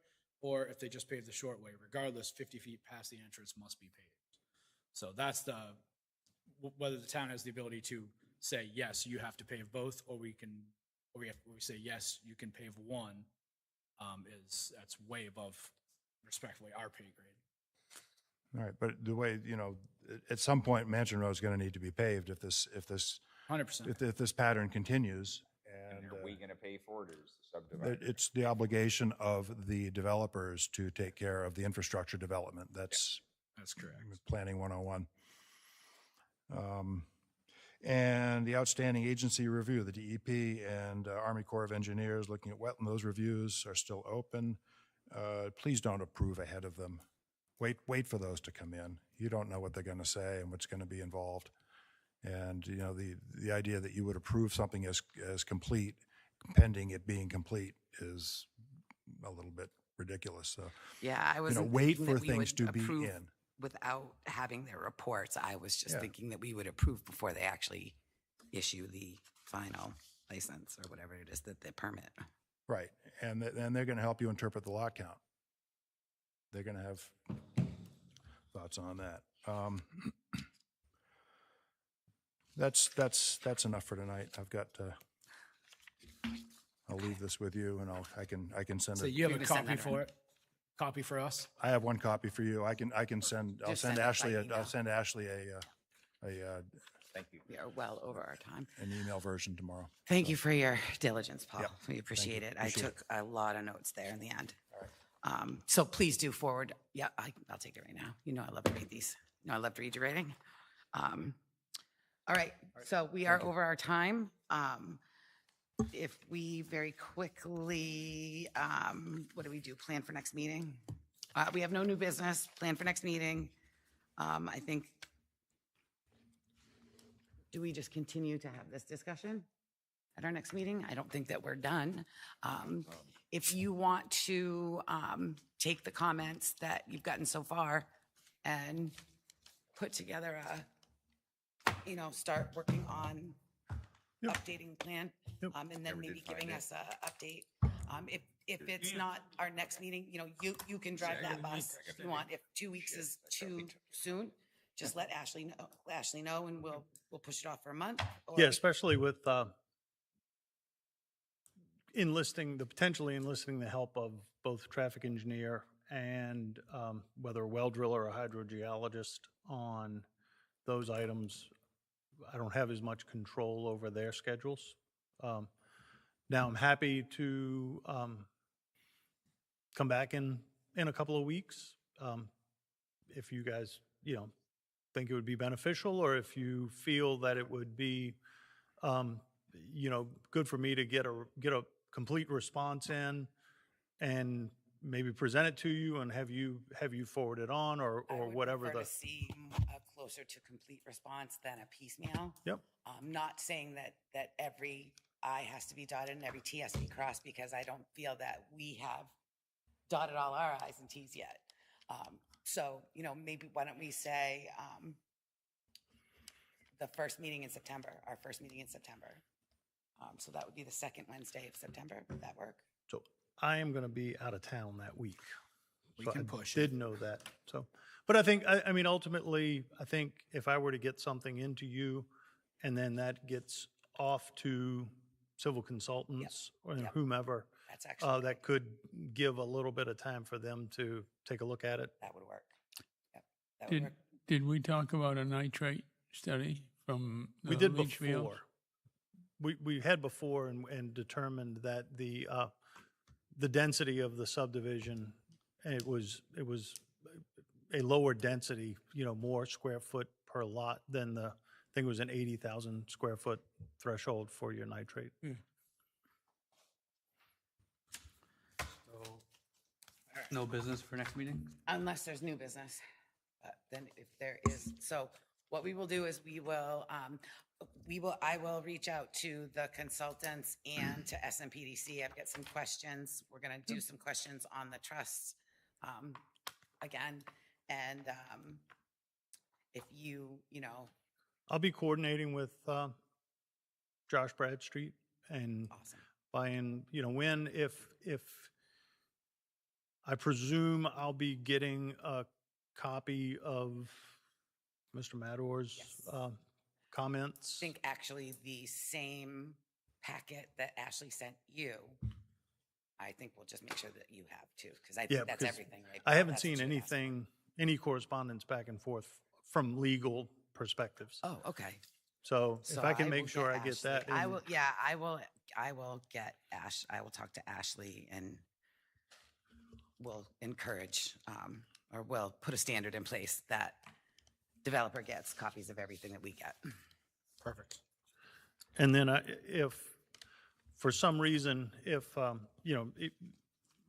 H: or if they just pave the short way. Regardless, 50 feet past the entrance must be paved. So that's whether the town has the ability to say, yes, you have to pave both, or we say, yes, you can pave one, that's way above, respectfully, our pay grade.
K: All right, but the way, at some point, Mansion Road is going to need to be paved if this
H: 100%.
K: if this pattern continues.
D: And
K: And
D: are we going to pay for it, or is the subdivider?
K: it's the obligation of the developers to take care of the infrastructure development. That's
H: correct.
K: Planning 101. And the outstanding agency review, the DEP and Army Corps of Engineers looking at wetland, those reviews are still open. Please don't approve ahead of them. Wait for those to come in. You don't know what they're going to say and what's going to be involved. And, the idea that you would approve something as complete, pending it being complete, is a little bit ridiculous. So,
A: Yeah, I was
K: wait for things to be in.
A: Without having their reports. I was just thinking that we would approve before they actually issue the final license or whatever it is, that the permit.
K: Right, and they're going to help you interpret the lot count. They're going to have thoughts on that. That's enough for tonight. I've got. I'll leave this with you, and I can send
H: So
K: it.
H: you have a
A: You're gonna send
H: copy
A: that
H: for it? Copy for us?
K: I have one copy for you. I can send. I'll
A: Just
K: send
A: send it by
K: Ashley. I'll
A: email.
K: send Ashley
D: Thank you.
A: We are well over our time.
K: an email version tomorrow.
A: Thank you for your diligence, Paul.
K: Yep.
A: We appreciate it. I
K: Appreciate
A: took a lot of notes there in the end. So please do forward. Yeah, I'll take it right now. I love to read these. I love to read your writing. All right, so we are over our time. If we very quickly, what do we do? Plan for next meeting? We have no new business. Plan for next meeting. I think, do we just continue to have this discussion at our next meeting? I don't think that we're done. If you want to take the comments that you've gotten so far and put together start working on updating the plan, and then maybe giving us a update. If it's not our next meeting, you can drive that bus if you want. If 2 weeks is too soon, just let Ashley know, and we'll push it off for a month.
F: Yeah, especially with potentially enlisting the help of both traffic engineer and whether a well driller or a hydrogeologist on those items. I don't have as much control over their schedules. Now I'm happy to come back in a couple of weeks if you guys think it would be beneficial, or if you feel that it would be good for me to get a complete response in and maybe present it to you and have you forward it on or whatever.
A: I would prefer to see a closer to complete response than a piecemeal.
F: Yep.
A: I'm not saying that every I has to be dotted and every T has to be crossed, because I don't feel that we have dotted all our I's and T's yet. So, maybe why don't we say the first meeting in September, our first meeting in September. So that would be the second Wednesday of September. Would that work?
F: So I am going to be out of town that week.
H: We
F: So
H: can
F: I
H: push
F: did
H: it.
F: know that. So, but I think, I mean, ultimately, I think if I were to get something into you and then that gets off to civil consultants or
A: Yep.
F: whomever,
A: That's actually,
F: that could give a little bit of time for them to take a look at it.
A: that would work. Yep. That would
B: Did,
A: work.
B: did we talk about a nitrate study from the
F: We did
B: leach fields?
F: before. We had before and determined that the density of the subdivision, it was a lower density, more square foot per lot than I think it was an 80,000 square foot threshold for your nitrate.
E: No business for next meeting?
A: Unless there's new business. Then if there is, so what we will do is I will reach out to the consultants and to SMPDC. I've got some questions. We're going to do some questions on the trusts again. And you, you know,
F: I'll be coordinating with Josh Bradstreet and
A: awesome.
F: buying, when, if I presume I'll be getting a copy of Mr. Mador's
A: Yes.
F: comments.
A: I think actually the same packet that Ashley sent you, I think we'll just make sure that you have too, because I think that's
F: because
A: everything, right?
F: I haven't
A: That's what
F: seen
A: you had asked for.
F: any correspondence back and forth from legal perspectives.
A: Oh, okay.
F: So if I can
A: will
F: make sure I get
A: Ashley-
F: that
A: I
F: in-
A: will, yeah, I will get Ash, I will talk to Ashley and we'll encourage, or we'll put a standard in place that developer gets copies of everything that we get.
H: Perfect.
F: And then if, for some reason,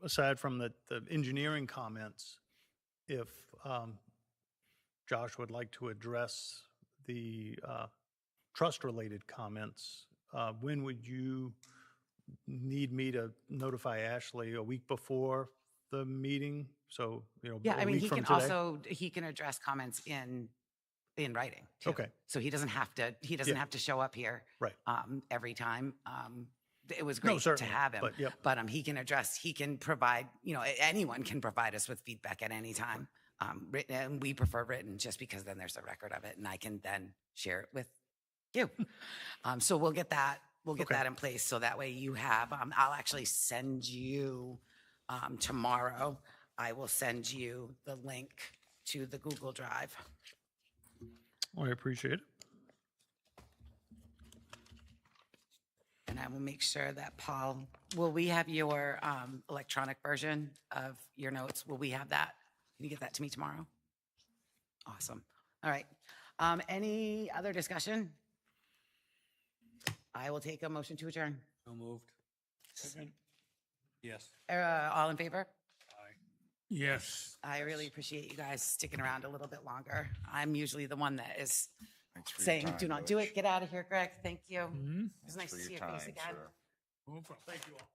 F: aside from the engineering comments, if Josh would like to address the trust-related comments, when would you need me to notify Ashley? A week before the meeting? So,
A: Yeah,
F: a
A: I mean,
F: week
A: he
F: from
A: can
F: today?
A: also, he can address comments in writing too.
F: Okay.
A: So he doesn't have to, have to show up here.
F: Right.
A: Every time. It was
F: No,
A: great to
F: certainly,
A: have him.
F: but yep.
A: But he can provide, anyone can provide us with feedback at any time. Written, and we prefer written just because then there's a record of it and I can then share it with you. So we'll get that,
F: Okay.
A: in place. So that way you have, I'll actually send you, tomorrow, I will send you the link to the Google Drive.
F: Well, I appreciate it.
A: And I will make sure that Paul, will we have your electronic version of your notes? Will we have that? Can you get that to me tomorrow? Awesome. All right. Any other discussion? I will take a motion to adjourn.
E: So moved. Yes.
A: All in favor?
E: Aye.
B: Yes.
A: I really appreciate you guys sticking around a little bit longer. I'm usually the one that is
D: Thanks for your
A: saying,
D: time,
A: do not do
D: Village.
A: it, get out of here, Greg. Thank you. It was nice
D: For
A: to
D: your
A: see your face
D: time,
A: again.
D: sir.
B: No problem.
F: Thank you all.